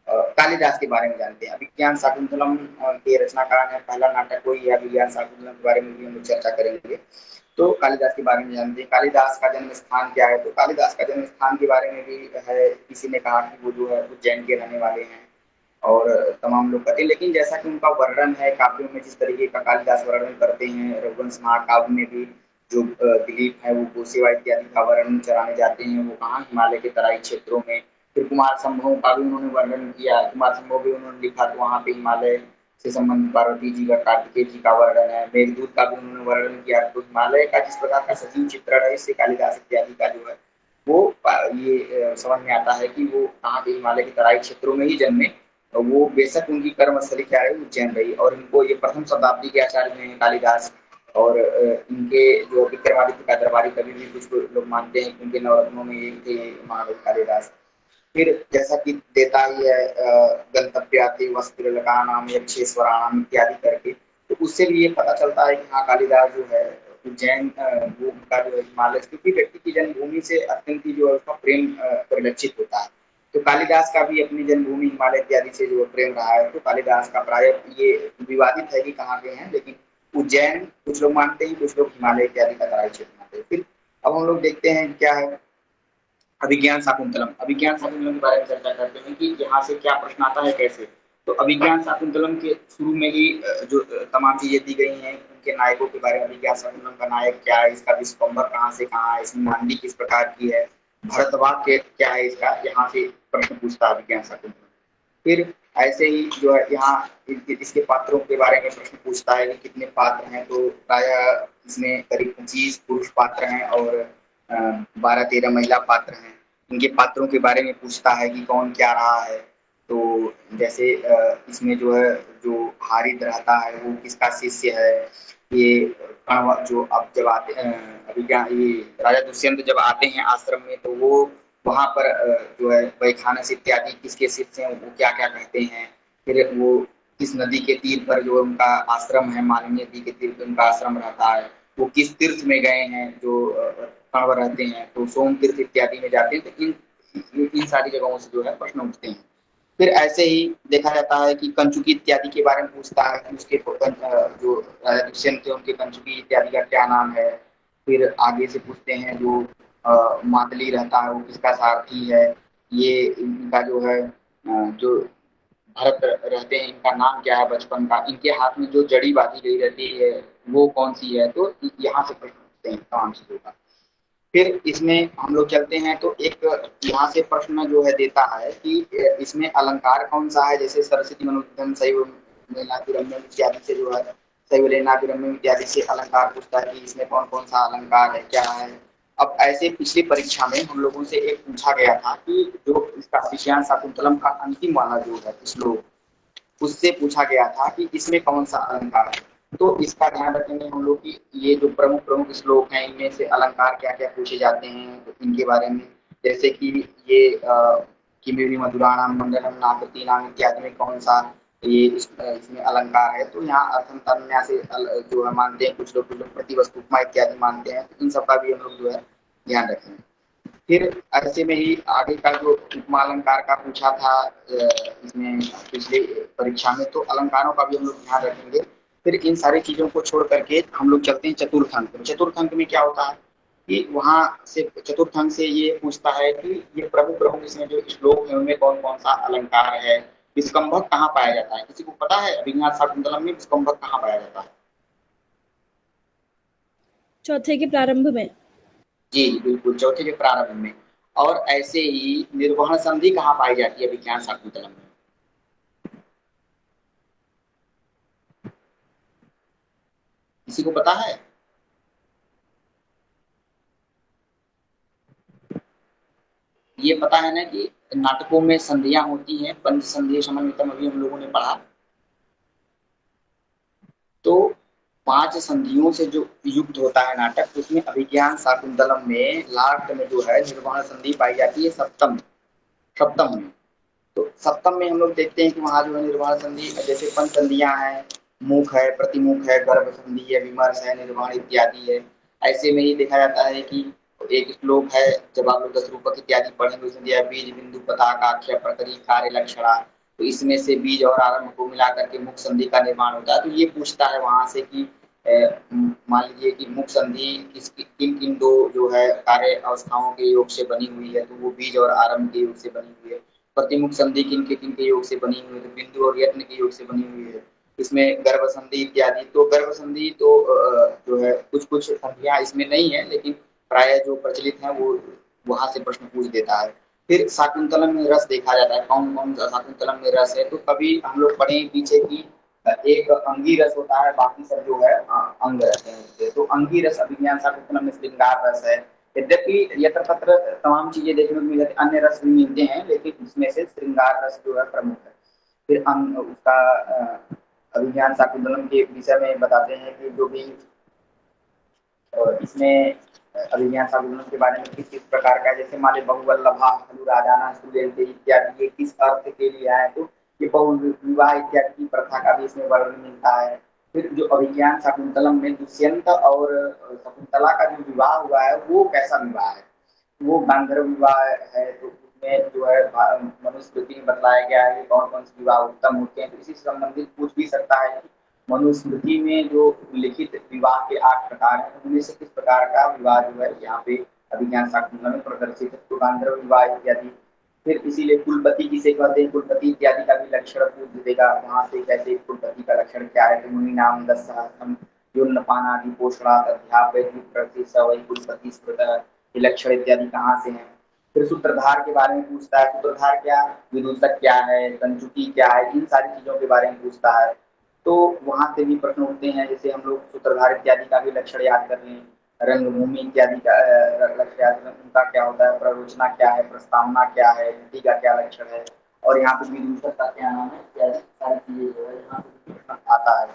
कालिदास के बारे में जानते हैं। अभिज्ञान शाकुंतलम के रचनाकार हैं, पहला नाटक वही है। अभिज्ञान शाकुंतलम के बारे में भी हम लोग चर्चा करेंगे। तो कालिदास के बारे में जानते हैं। कालिदास का जन्म स्थान क्या है? तो कालिदास का जन्म स्थान के बारे में भी है, किसी ने कहा कि वो जो है उज्जैन के रहने वाले हैं, और तमाम लोग कहते हैं। लेकिन जैसा कि उनका वर्णन है काव्यों में, जिस तरीके का कालिदास वर्णन करते हैं, रघुवंश महाकाव्य में भी जो दिलीप है वो गोसेवा इत्यादि का वर्णन चराने जाते हैं, वो कहाँ, हिमालय के तराई क्षेत्रों में। फिर कुमार संभव का भी उन्होंने वर्णन किया, कुमार संभव भी उन्होंने लिखा, तो वहाँ पे हिमालय से संबंधित पार्वती जी का, कार्तिकेय जी का वर्णन है। मेघदूत का भी उन्होंने वर्णन किया। तो हिमालय का जिस प्रकार का सजीव चित्रण है, इससे कालिदास इत्यादि का जो है वो ये समझ में आता है कि वो कहाँ के, हिमालय के तराई क्षेत्रों में ही जन्मे। वो बेशक उनकी कर्मस्थली क्या रही, उज्जैन रही, और इनको ये प्रथम शताब्दी के आचार्य हैं कालिदास। और इनके जो विक्रमादित्य का दरबारी कवि भी कुछ लोग मानते हैं कि उनके नवरत्नों में एक थे महादेव कालिदास। फिर जैसा कि देता ही है गंतव्याति वस्त्र नाम यक्षेश्वराणाम इत्यादि करके, तो उससे भी ये पता चलता है कि हाँ कालिदास जो है उज्जैन वो उनका जो है हिमालय, क्योंकि व्यक्ति की जन्मभूमि से अत्यंत ही जो है उसका प्रेम परिलक्षित होता है। तो कालिदास का भी अपनी जन्मभूमि हिमालय इत्यादि से जो प्रेम रहा है। तो कालिदास का प्राय ये विवादित है कि कहाँ के हैं, लेकिन उज्जैन कुछ लोग मानते हैं, कुछ लोग हिमालय इत्यादि का तराई क्षेत्र मानते हैं। फिर अब हम लोग देखते हैं क्या है अभिज्ञान शाकुंतलम। अभिज्ञान शाकुंतलम के बारे में चर्चा करते हैं कि यहाँ से क्या प्रश्न आता है, कैसे। तो अभिज्ञान शाकुंतलम के शुरू में ही जो तमाम चीजें दी गई हैं उनके नायकों के बारे में। अभिज्ञान शाकुंतलम का नायक क्या है, इसका विश्वम्भर कहाँ से कहाँ है, इसमें नांदी किस प्रकार की है, भरतवाक्य क्या है इसका, यहाँ से प्रश्न पूछता है अभिज्ञान शाकुंतलम। फिर ऐसे ही जो है यहाँ इसके पात्रों के बारे में प्रश्न पूछता है कि कितने पात्र हैं। तो प्रायः इसमें करीब 25 पुरुष पात्र हैं और 12-13 महिला पात्र हैं। इनके पात्रों के बारे में पूछता है कि कौन क्या रहा है। तो जैसे इसमें जो है जो हारित रहता है वो किसका शिष्य है। ये जो अब जब आते अभिज्ञान ये राजा दुष्यंत जब आते हैं आश्रम में, तो वो वहाँ पर जो है वैखानस इत्यादि किसके शिष्य हैं, वो क्या क्या कहते हैं। फिर वो किस नदी के तीर पर जो उनका आश्रम है, मालिनी नदी के तीर पर उनका आश्रम रहता है, वो किस तीर्थ में गए हैं जो कण्व रहते हैं, तो सोम तीर्थ इत्यादि में जाते हैं। तो इन सारी जगहों से जो है प्रश्न उठते हैं। फिर ऐसे ही देखा जाता है कि कंचुकी इत्यादि के बारे में पूछता है कि उसके जो राजा दुष्यंत थे उनके कंचुकी इत्यादि का क्या नाम है। फिर आगे से पूछते हैं जो मातली रहता है वो किसका सारथी है। ये इनका जो है जो भरत रहते हैं इनका नाम क्या है बचपन का। इनके हाथ में जो जड़ी बांधी गई रहती है वो कौन सी है। तो यहाँ से प्रश्न पूछते हैं तमाम चीजों का। फिर इसमें हम लोग चलते हैं तो एक यहाँ से प्रश्न जो है देता है कि इसमें अलंकार कौन सा है। जैसे सरस्वती मनोधम शैव लेनाभिरम्यम इत्यादि से जो है शैव लेनाभिरम्यम इत्यादि से अलंकार पूछता है कि इसमें कौन कौन सा अलंकार है, क्या है। अब ऐसे पिछली परीक्षा में हम लोगों से एक पूछा गया था कि जो इसका अभिज्ञान शाकुंतलम का अंतिम वाला जो है श्लोक, उससे पूछा गया था कि इसमें कौन सा अलंकार है। तो इसका ध्यान रखेंगे हम लोग कि ये जो प्रमुख प्रमुख श्लोक हैं इनमें से अलंकार क्या क्या पूछे जाते हैं, तो इनके बारे में। जैसे कि ये किमिरी मधुराणाम मंडलम नाकृति नाम इत्यादि में कौन सा ये इसमें अलंकार है। तो यहाँ अर्थम तन्या से जो है मानते हैं कुछ लोग प्रतिवस्तुपमा इत्यादि मानते हैं। तो इन सब का भी हम लोग जो है ध्यान रखेंगे। फिर ऐसे में ही आगे का जो उपमा अलंकार का पूछा था इसमें पिछले परीक्षा में, तो अलंकारों का भी हम लोग ध्यान रखेंगे। फिर इन सारी चीजों को छोड़ करके हम लोग चलते हैं चतुर्थ अंक में। चतुर्थ अंक में क्या होता है कि वहां से चतुर्थ अंक से ये पूछता है कि ये प्रमुख प्रमुख इसमें जो श्लोक है उनमें कौन कौन सा अलंकार है, विस्कंभक कहाँ पाया जाता है। किसी को पता है अभिज्ञान शाकुंतलम में विस्कंभक कहाँ पाया जाता है? चौथे के प्रारंभ में। जी बिल्कुल, चौथे के प्रारंभ में। और ऐसे ही निर्वहन संधि कहाँ पाई जाती है अभिज्ञान शाकुंतलम में? किसी को पता है? ये पता है ना कि नाटकों में संधियां होती हैं, पंच संधि समन्वितम, अभी हम लोगों ने पढ़ा। तो 5 संधियों से जो युक्त होता है नाटक, उसमें अभिज्ञान शाकुंतलम में लास्ट में जो है निर्वाण संधि पाई जाती है सप्तम में। तो सप्तम में हम लोग देखते हैं कि वहां जो है निर्वाण संधि, जैसे पंच संधियां हैं, मुख है, प्रतिमुख है, गर्भ संधि है, विमर्श है, निर्वाण इत्यादि है। ऐसे में ही देखा जाता है कि एक श्लोक है, जब आप लोग 10 रूपक इत्यादि पढ़ेंगे, उसमें दिया बीज बिंदु पताका अक्षय प्रकरी कार्य लक्षणा, तो इसमें से बीज और आरंभ को मिला करके मुख संधि का निर्माण होता है। तो ये पूछता है वहां से कि मान लीजिए कि मुख संधि किन किन दो जो है कार्य अवस्थाओं के योग से बनी हुई है, तो वो बीज और आरंभ के योग से बनी हुई है। प्रतिमुख संधि किन के योग से बनी हुई है, तो बिंदु और यत्न के योग से बनी हुई है। इसमें गर्भ संधि इत्यादि, तो गर्भ संधि तो जो है कुछ कुछ संधियां इसमें नहीं है, लेकिन प्राय जो प्रचलित है वो वहां से प्रश्न पूछ देता है। फिर शाकुंतलम में रस देखा जाता है, कौन कौन सा शाकुंतलम में रस है। तो कभी हम लोग पढ़े पीछे की एक अंगी रस होता है, बाकी सब जो है अंग रस है। तो अंगी रस अभिज्ञान शाकुंतलम में श्रृंगार रस है। यद्यपि यत्र तत्र तमाम चीजें देखने को मिल जाती, अन्य रस भी मिलते हैं, लेकिन इसमें से श्रृंगार रस जो है प्रमुख है। फिर उसका अभिज्ञान शाकुंतलम के विषय में बताते हैं कि जो भी इसमें अभिज्ञान शाकुंतलम के बारे में किस किस प्रकार का, जैसे मान लीजिए बहुवल्लभा राजाना सुलेंदे इत्यादि, ये किस अर्थ के लिए आए, तो ये बहुविवाह इत्यादि की प्रथा का भी इसमें वर्णन मिलता है। फिर जो अभिज्ञान शाकुंतलम में दुष्यंत और शकुंतला का जो विवाह हुआ है वो कैसा विवाह है, वो गांधर्व विवाह है। तो उसमें जो है मनुस्मृति में बताया गया है कौन कौन से विवाह उत्तम होते हैं। तो इसी से संबंधित पूछ भी सकता है कि मनुस्मृति में जो लिखित विवाह के 8 प्रकार हैं, उनमें से किस प्रकार का विवाह जो है यहाँ पे अभिज्ञान शाकुंतलम में प्रदर्शित है। तो गांधर्व विवाह इत्यादि। फिर इसीलिए कुलपति किसे कहते हैं, कुलपति इत्यादि का भी लक्षण पूछ देगा वहां से, कैसे कुलपति का लक्षण क्या है। तो मुनि नाम 10 सहस्रम युन्नपानादि पोषणात् अध्यापयति सवै कुलपति स्मृतः, ये लक्षण इत्यादि कहाँ से हैं। फिर सूत्रधार के बारे में पूछता है, सूत्रधार क्या, विदूषक क्या है, कंचुकी क्या है, इन सारी चीजों के बारे में पूछता है। तो वहां से भी प्रश्न उठते हैं, जैसे हम लोग सूत्रधार इत्यादि का भी लक्षण याद कर लें, रंगभूमि इत्यादि का लक्षण याद करें, उनका क्या होता है, प्ररोचना क्या है, प्रस्तावना क्या है, नीति का क्या लक्षण है, और यहाँ पे विदूषक का क्या नाम है, इत्यादि सारी चीजें जो है यहाँ पे प्रश्न आता है।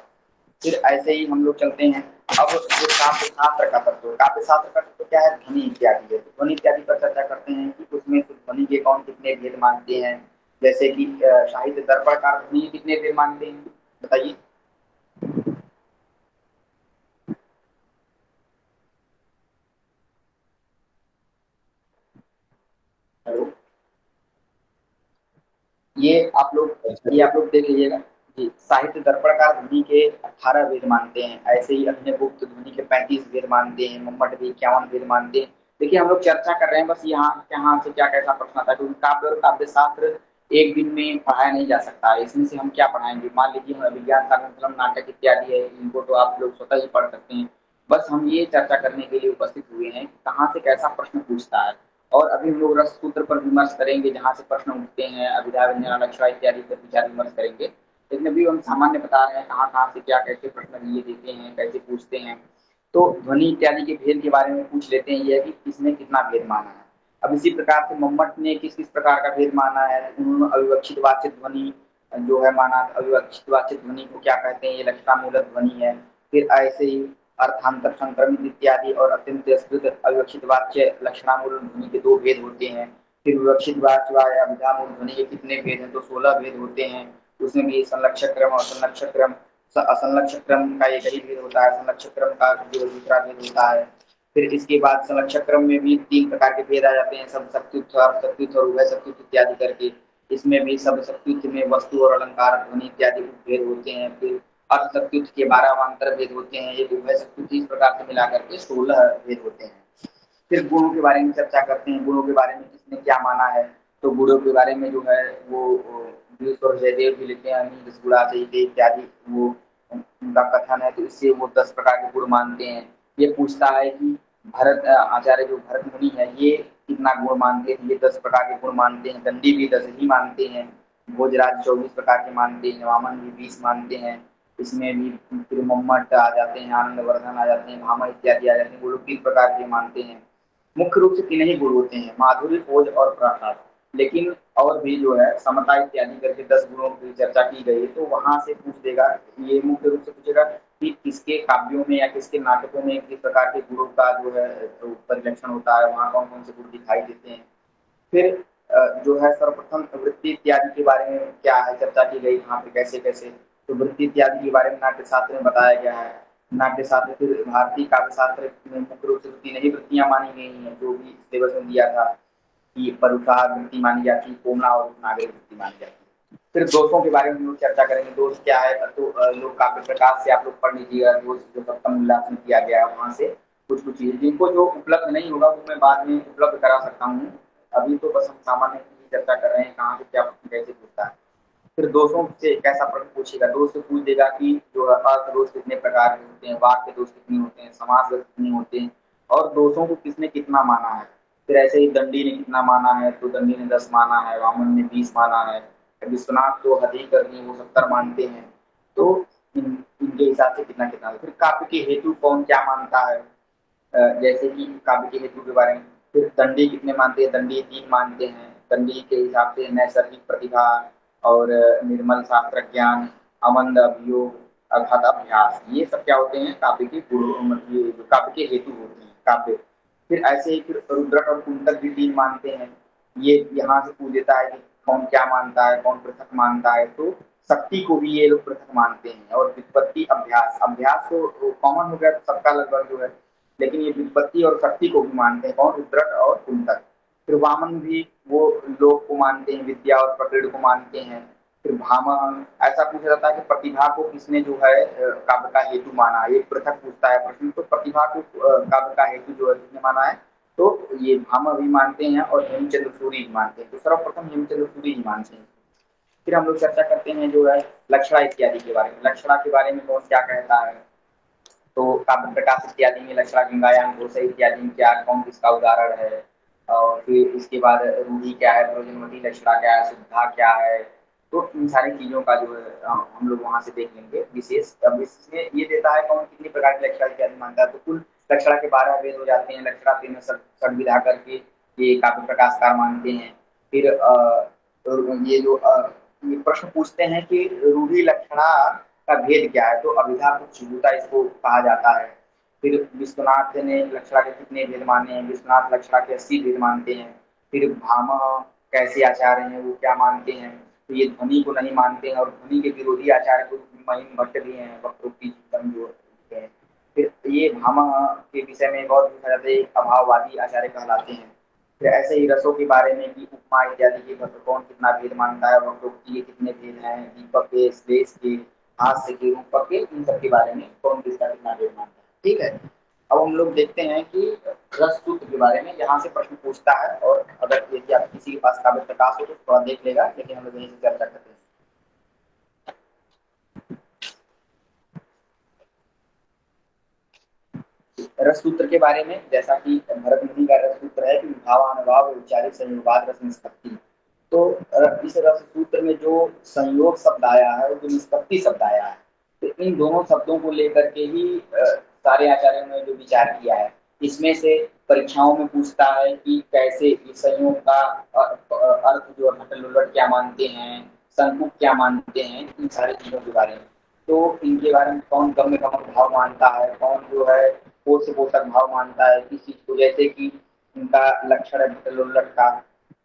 फिर ऐसे ही हम लोग चलते हैं। अब जो काव्य शास्त्र का तत्व, काव्य शास्त्र का तत्व क्या है, ध्वनि इत्यादि है। ध्वनि इत्यादि पर चर्चा करते हैं कि उसमें ध्वनि के कौन कितने भेद मानते हैं। जैसे कि साहित्य दर्पणकार ध्वनि कितने भेद मानते हैं, बताइए। हेलो, ये आप लोग देख लीजिएगा जी। साहित्य दर्पणकार ध्वनि के 18 वेद मानते हैं। ऐसे ही अग्निगुप्त ध्वनि के 35 वेद मानते हैं। मम्मट के 51 वेद मानते हैं। देखिए हम लोग चर्चा कर रहे हैं, बस यहाँ से क्या कैसा प्रश्न आता है, क्योंकि काव्य और काव्य शास्त्र एक दिन में पढ़ाया नहीं जा सकता है। इसमें से हम क्या पढ़ाएंगे, मान लीजिए हम अभिज्ञान शाकुंतलम नाटक इत्यादि है, इनको तो आप लोग स्वतः ही पढ़ सकते हैं। बस हम ये चर्चा करने के लिए उपस्थित हुए हैं कहाँ से कैसा प्रश्न पूछता है। और अभी हम लोग रस सूत्र पर विमर्श करेंगे, जहाँ से प्रश्न उठते हैं, अभिधा व्यंजना लक्षणा इत्यादि पर विचार विमर्श करेंगे। लेकिन अभी हम सामान्य बता रहे हैं कहाँ कहाँ से क्या कैसे प्रश्न लिए देते हैं, कैसे पूछते हैं। तो ध्वनि इत्यादि के भेद के बारे में पूछ लेते हैं, यह कि किसने कितना भेद माना है। अब इसी प्रकार से मम्मट ने किस किस प्रकार का भेद माना है, उन्होंने अविवक्षित वाचित ध्वनि जो है माना। अविवक्षित वाचित ध्वनि को क्या कहते हैं, ये लक्षणामूलक ध्वनि है। फिर ऐसे ही अर्थांतर संक्रमित इत्यादि और अत्यंत विस्तृत अविवक्षित वाच्य लक्षणामूलक ध्वनि के 2 भेद होते हैं। फिर विवक्षित वाच्य व अभिधामूलक ध्वनि के कितने भेद हैं, तो 16 भेद होते हैं। उसमें भी संलक्षक क्रम और संलक्षक क्रम, असंलक्षक क्रम का एक ही भेद होता है, संलक्षक क्रम का जो दूसरा भेद होता है। फिर इसके बाद संरक्षक क्रम में भी 3 प्रकार के भेद आ जाते हैं, सब शक्त्युक्त, अर्धशक्त्युक्त और उभय शक्त्युक्त इत्यादि करके। इसमें भी सब शक्त्युक्त में वस्तु और अलंकार, ध्वनि इत्यादि भेद होते हैं। फिर अर्धशक्त्युक्त के 12 अवान्तर भेद होते हैं। एक उभय शक्त्युक्त, इस प्रकार से मिलाकर के 16 भेद होते हैं। फिर गुणों के बारे में चर्चा करते हैं, गुणों के बारे में किसने क्या माना है। तो गुणों के बारे में जो है वो व्युस और जयदेव भी लिखते हैं, दस गुणा चाहिए इत्यादि, वो उनका कथन है। तो इससे वो 10 प्रकार के गुण मानते हैं। ये पूछता है कि भरत आचार्य जो भरत मुनि है ये कितना गुण मानते हैं, ये 10 प्रकार के गुण मानते हैं। दंडी भी 10 ही मानते हैं। भोजराज 24 प्रकार के मानते हैं। वामन भी 20 मानते हैं। इसमें भी फिर मम्मट आ जाते हैं, आनंदवर्धन आ जाते हैं, भामा इत्यादि आ जाते हैं। वो लोग 3 प्रकार के मानते हैं। मुख्य रूप से 3 ही गुण होते हैं, माधुर्य, ओज और प्रसाद। लेकिन और भी जो है समता इत्यादि करके 10 गुणों की चर्चा की गई है। तो वहां से पूछ देगा, ये मुख्य रूप से पूछेगा कि किसके काव्यों में या किसके नाटकों में किस प्रकार के गुणों का जो है तो परिलक्षण होता है, वहाँ कौन कौन से गुण दिखाई देते हैं। फिर जो है सर्वप्रथम वृत्ति इत्यादि के बारे में क्या है चर्चा की गई, यहाँ पे कैसे कैसे। तो वृत्ति इत्यादि के बारे में नाट्य शास्त्र में बताया गया है। नाट्य शास्त्र फिर भारतीय काव्य शास्त्र में मुख्य रूप से 3 ही वृत्तियां मानी गई हैं, जो भी सिलेबस में दिया था कि परुषार वृत्ति मानी जाती, कोमला और नागरिक वृत्ति मानी जाती। फिर दोषों के बारे में हम लोग चर्चा करेंगे। दोष क्या है, तो लोग काव्य प्रकाश से आप लोग पढ़ लीजिएगा, दोष जो सप्तम विलास में किया गया है वहां से कुछ कुछ चीजें, जिनको जो उपलब्ध नहीं होगा वो मैं बाद में उपलब्ध करा सकता हूँ। अभी तो बस हम सामान्य की चर्चा कर रहे हैं, कहाँ से क्या कैसे पूछता है। फिर दोषों से कैसा प्रश्न पूछेगा, दोष से पूछ देगा कि जो अर्थ दोष कितने प्रकार के होते हैं, वाक्य दोष कितने होते हैं, समास दोष कितने होते हैं, और दोषों को किसने कितना माना है। फिर ऐसे ही दंडी ने कितना माना है, तो दंडी ने 10 माना है, वामन ने 20 माना है, विश्वनाथ तो अधिक करनी वो 70 मानते हैं। तो इनके हिसाब से कितना कितना। फिर काव्य के हेतु कौन क्या मानता है, जैसे कि काव्य के हेतु के बारे में फिर दंडी कितने मानते हैं, दंडी 3 मानते हैं। दंडी के हिसाब से नैसर्गिक प्रतिभा और निर्मल शास्त्र ज्ञान, अमंद अभियोग, अर्थात अभ्यास, ये सब क्या होते हैं काव्य के गुण, मतलब काव्य के हेतु होते हैं काव्य। फिर ऐसे ही फिर रुद्रक और कुंतक भी 3 मानते हैं। ये यहाँ से पूछ देता है कि कौन क्या मानता है, कौन पृथक मानता है। तो शक्ति को भी ये लोग पृथक मानते हैं। और व्युत्पत्ति, अभ्यास, अभ्यास तो कॉमन हो गया सबका लगभग जो है, लेकिन ये व्युत्पत्ति और शक्ति को भी मानते हैं, कौन, रुद्रक और कुंतक। फिर वामन भी वो लोक को मानते हैं, विद्या और प्रकृति को मानते हैं। फिर भामा, ऐसा पूछा जाता है कि प्रतिभा को किसने जो है काव्य का हेतु माना, ये पृथक पूछता है प्रश्न। तो प्रतिभा को काव्य का हेतु जो है किसने माना है, तो ये भामा भी मानते हैं और हेमचंद्र सूरी भी मानते हैं। तो सर्वप्रथम हेमचंद्र सूरी ही मानते हैं। फिर हम लोग चर्चा करते हैं जो है लक्षणा इत्यादि के बारे में। लक्षणा के बारे में कौन क्या कहता है, तो काव्य प्रकाश इत्यादि में लक्षणा, गंगायाम घोषा इत्यादि में क्या कौन किसका उदाहरण है। और फिर इसके बाद रूढ़ी क्या है, प्रयोजनवती लक्षणा क्या है, शुद्धा क्या है। तो इन सारी चीजों का जो है हम लोग वहां से देख लेंगे विशेष। अब इसमें ये देता है कौन कितनी प्रकार की लक्षणा इत्यादि मानता है। तो कुल लक्षणा के 12 भेद हो जाते हैं। लक्षणा 3 में षड्विधा करके ये काव्य प्रकाशकार मानते हैं। फिर ये जो ये प्रश्न पूछते हैं कि रूढ़ी लक्षणा का भेद क्या है, तो अभिधा कुछ इसको कहा जाता है। फिर विश्वनाथ ने लक्षणा के कितने भेद माने हैं, विश्वनाथ लक्षणा के 80 भेद मानते हैं। फिर भामा कैसे आचार्य हैं, वो क्या मानते हैं, तो ये ध्वनि को नहीं मानते हैं। और ध्वनि के विरोधी आचार्य को महिम भट्ट भी हैं, वक्रोक्ति जो है। फिर ये भामा के विषय में बहुत पूछा जाता है, अभाववादी आचार्य कहलाते हैं। फिर ऐसे ही रसों के बारे में कि उपमा इत्यादि के कौन कितना भेद मानता है, वक्रोक्ति के कितने भेद हैं, दीपक के, श्लेष के, हास्य के, रूपक के, इन सब के बारे में कौन किसका कितना भेद मानता है। ठीक है, अब हम लोग देखते हैं कि रस सूत्र के बारे में यहाँ से प्रश्न पूछता है। और अगर यदि आप किसी के पास काव्य प्रकाश हो तो थोड़ा देख लेगा, लेकिन हम लोग यहीं से चर्चा करते हैं। रस सूत्र के बारे में, जैसा कि भरत मुनि का रस सूत्र है कि भावानुभाव विचारिक संयोगाद रस निष्पत्ति। तो इस रस सूत्र में जो संयोग शब्द आया है, जो निष्पत्ति शब्द आया है, तो इन दोनों शब्दों को लेकर के ही सारे आचार्यों ने जो विचार किया है। इसमें से परीक्षाओं में पूछता है कि कैसे इस संयोग का अर्थ जो घटल क्या मानते हैं, संकुप क्या मानते हैं, इन सारी चीजों के बारे में। तो इनके बारे में कौन गम्य गमक भाव मानता है, कौन जो है पोष से पोषक भाव मानता है किस चीज को। जैसे कि इनका लक्षण घटल का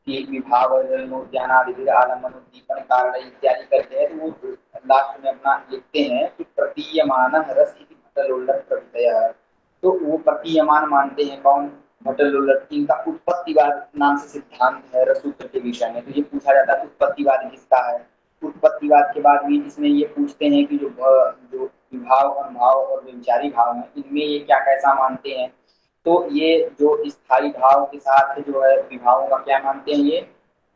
कि विभाव ज्ञानादि आलम्बन उद्दीपन कारण इत्यादि करते हैं। तो वो लास्ट में अपना लिखते हैं कि प्रतीयमान रस घटल प्रत्यय। तो वो प्रतीयमान मानते हैं कौन? भट्टलोलट। इनका उत्पत्तिवाद नाम से सिद्धांत है रस सूत्र के विषय में। तो ये पूछा जाता है उत्पत्तिवाद किसका है। उत्पत्तिवाद के बाद भी इसमें ये पूछते हैं कि जो विभाव, अनुभाव और व्यभिचारी भाव है, इनमें ये क्या कैसा मानते हैं। तो ये जो स्थायी भाव के साथ जो है विभावों का क्या मानते हैं, ये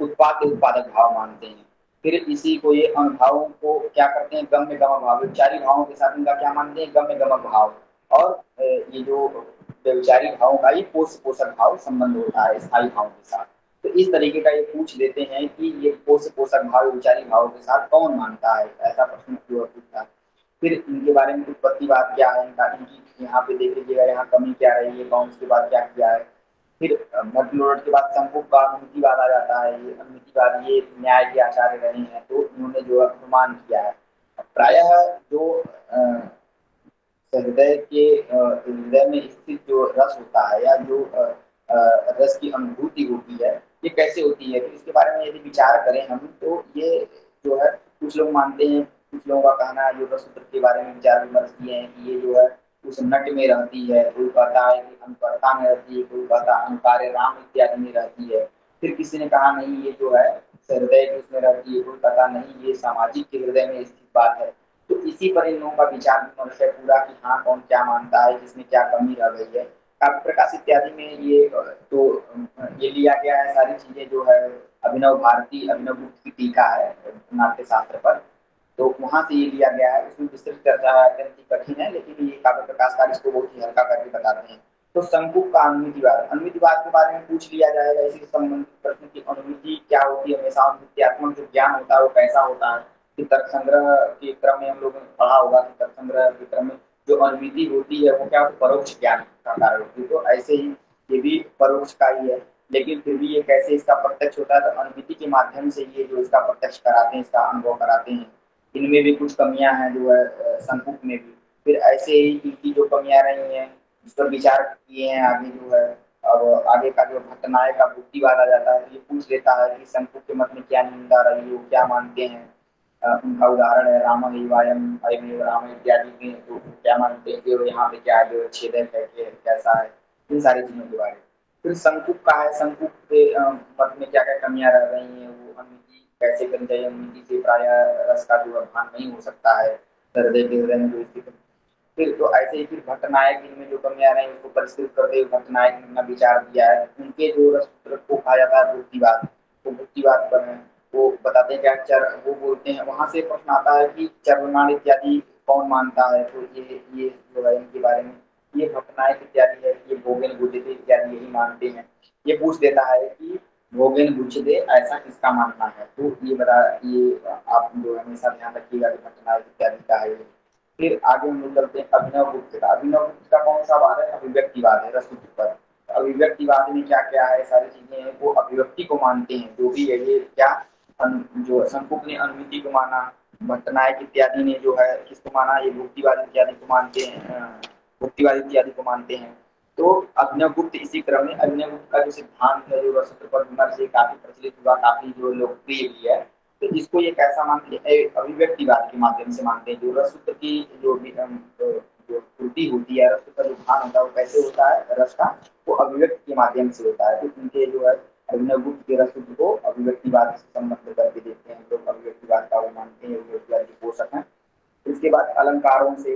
उत्पाद उत्पादक भाव मानते हैं। फिर इसी को ये अनुभावों को क्या करते हैं, गम्य गमक भाव। व्यभिचारी भावों के साथ इनका क्या मानते हैं, गम्य गमक भाव। और ये जो व्यभिचारी भावों का ये पोष पोषक भाव संबंध होता है स्थायी भावों के साथ। तो इस तरीके का ये पूछ लेते हैं कि ये पोष पोषक भाव व्यभिचारी भावों के साथ कौन मानता है, ऐसा प्रश्न पूछता है। फिर इनके बारे में उत्पत्तिवाद क्या है, इनका इनकी यहाँ पे देख लीजिएगा, यहाँ कमी क्या रही है, कौन उसके बाद क्या किया है। फिर भट्टलोलट के बाद शंकुक का अनुमितिवाद आ जाता है। ये अनुमितिवाद ये न्याय के आचार्य रहे हैं, तो इन्होंने जो अनुमान किया है प्रायः जो हृदय के हृदय में स्थित जो रस होता है या जो रस की अनुभूति होती है, ये कैसे होती है। तो इसके बारे में यदि विचार करें हम, तो ये जो है कुछ लोग मानते हैं, कुछ लोगों का कहना है, जो रससूत्र के बारे में विचार विमर्श किए हैं कि ये जो है उस नट में रहती है, कोई कहता है कि अनुकर्ता में रहती है, कोई कहता है अनुकार्य राम इत्यादि में रहती है। फिर किसी ने कहा नहीं ये जो है हृदय के उसमें रहती है, कोई कहता नहीं ये सामाजिक के हृदय में स्थित बात है। तो इसी पर इन लोगों का विचार विमर्श है पूरा कि हाँ कौन क्या मानता है, जिसमें क्या कमी रह गई है। काव्य प्रकाश इत्यादि में ये तो ये लिया गया है सारी चीजें जो है अभिनव भारती, अभिनव गुप्त की टीका है नाट्य शास्त्र पर, तो वहां से ये लिया गया है। उसमें विस्तृत चर्चा अत्यंत ही कठिन है, लेकिन ये काव्य प्रकाशकार इसको बहुत ही हल्का करके बताते हैं। तो शंकुक का अनुमितिवाद, अनुमितिवाद के बारे में पूछ लिया जाएगा इसी संबंधित प्रश्न की, अनुमिति क्या होती है, हमेशा अनुमित्यात्मक जो ज्ञान होता है वो कैसा होता है। कि तर्क संग्रह के क्रम में हम लोगों ने पढ़ा होगा कि तर्क संग्रह के क्रम में जो अनुमिति होती है वो क्या परोक्ष ज्ञान का कारण होती है। तो ऐसे ही ये भी परोक्ष का ही है, लेकिन फिर भी ये कैसे इसका प्रत्यक्ष होता है, तो अनुमिति के माध्यम से ये जो इसका प्रत्यक्ष कराते हैं, इसका अनुभव कराते हैं। इनमें भी कुछ कमियां हैं जो है शंकुक में भी। फिर ऐसे ही इनकी जो कमियां रही हैं उस पर विचार किए हैं आगे जो है। अब आगे का जो भट्टनायक का बुद्धिवाद आ जाता है, ये पूछ लेता है कि शंकुक के मत में क्या निंदा रही हो, क्या मानते हैं। उनका उदाहरण है राम हिवायम अयमेव राम इत्यादि में, तो क्या मानते हैं कि यहाँ पे क्या जो छेदक है कैसा है, इन सारी चीजों के बारे में। फिर शंकुक का है, शंकुक के मत में क्या क्या कमियां रह गई हैं, वो अनुमिति कैसे करनी चाहिए, अनुमिति से प्राय रस का जो भान नहीं हो सकता है हृदय के हृदय में जो स्थित। फिर तो ऐसे ही फिर भट्टनायक इनमें जो कमियां रही उसको परिष्कृत करते हुए भट्टनायक ने अपना विचार दिया है। उनके जो रससूत्र को कहा जाता है बुद्धिवाद, वो बुद्धिवाद पर है। वो बताते हैं क्या चर, वो बोलते हैं, वहां से प्रश्न आता है कि चर्वमाण इत्यादि कौन मानता है। तो ये जो है इनके बारे में ये भट्टनायक इत्यादि है, ये भोगेन बुद्धि इत्यादि यही मानते हैं। ये पूछ देता है कि भोगेन बुझदे ऐसा किसका मानना है। तो ये बता, ये आप जो हमेशा ध्यान रखिएगा कि भट्टनायक इत्यादि का है। फिर आगे हम लोग चलते हैं अभिनव गुप्त का। अभिनव गुप्त का कौन सा वाद है, अभिव्यक्तिवाद है रससूत्र पर। अभिव्यक्तिवाद में क्या क्या है सारी चीजें हैं, वो अभिव्यक्ति को मानते हैं जो भी है। ये क्या जो शंकुक ने अनुमिति को माना, भट्टनायक इत्यादि ने जो है किसको माना, ये भुक्तिवाद इत्यादि को मानते हैं, भुक्तिवाद इत्यादि को मानते हैं। तो अभिनव गुप्त इसी क्रम में, अभिनव गुप्त का जो सिद्धांत है जो रससूत्र पर विमर्श से काफी प्रचलित हुआ, काफी जो लोकप्रिय भी है। तो इसको ये कैसा मानते हैं, अभिव्यक्तिवाद के माध्यम से मानते हैं। जो रससूत्र की जो त्रुटि होती है, रससूत्र का जो भान होता है वो कैसे होता है रस का, वो अभिव्यक्ति के माध्यम से होता है। तो उनके जो है अभिनव गुप्त के रससूत्र को अभिव्यक्तिवाद से संबंध करके देखते हैं लोग, अभिव्यक्तिवाद का वो मानते हैं, अभिव्यक्तिवाद के पोषक हैं। इसके बाद अलंकारों से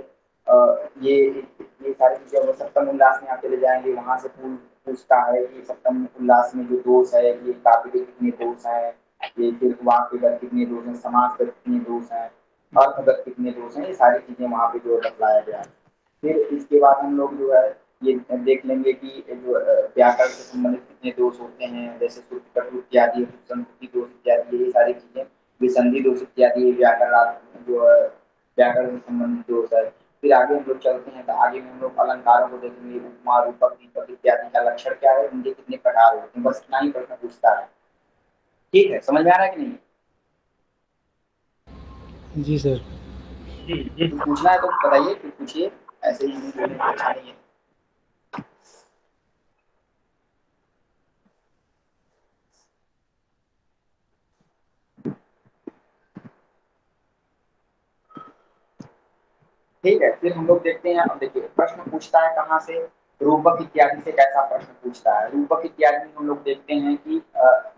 ये सारी चीजें वो सप्तम उल्लास में आप चले जाएंगे, वहां से पूछता है कि सप्तम उल्लास में जो दोष है, ये काव्य के कितने दोष हैं, ये फिर वाक्यगत कितने दोष हैं, समासगत कितने दोष हैं, अर्थगत कितने दोष हैं, ये सारी चीजें वहां पे जो बतलाया गया है। फिर इसके बाद हम लोग जो है ये देख लेंगे कि जो व्याकरण से संबंधित कितने दोष होते हैं, जैसे श्रुति कटु इत्यादि, संस्कृति दोष इत्यादि, ये सारी चीजें, विसंधि दोष इत्यादि, व्याकरण जो है व्याकरण से संबंधित दोष है। फिर आगे हम लोग चलते हैं तो आगे में हम लोग अलंकारों को देखेंगे, उपमा रूपक दीपक इत्यादि का लक्षण क्या है, उनके कितने प्रकार होते हैं, बस इतना ही प्रश्न पूछता है। ठीक है, समझ में आ रहा है कि नहीं? जी सर। तो पूछना है तो बताइए, फिर पूछिए, ऐसे ही नहीं बोलने में अच्छा नहीं है। ठीक है, फिर हम लोग देखते हैं। अब देखिए प्रश्न पूछता है कहाँ से, रूपक इत्यादि से कैसा प्रश्न पूछता है। रूपक इत्यादि में हम लोग देखते हैं कि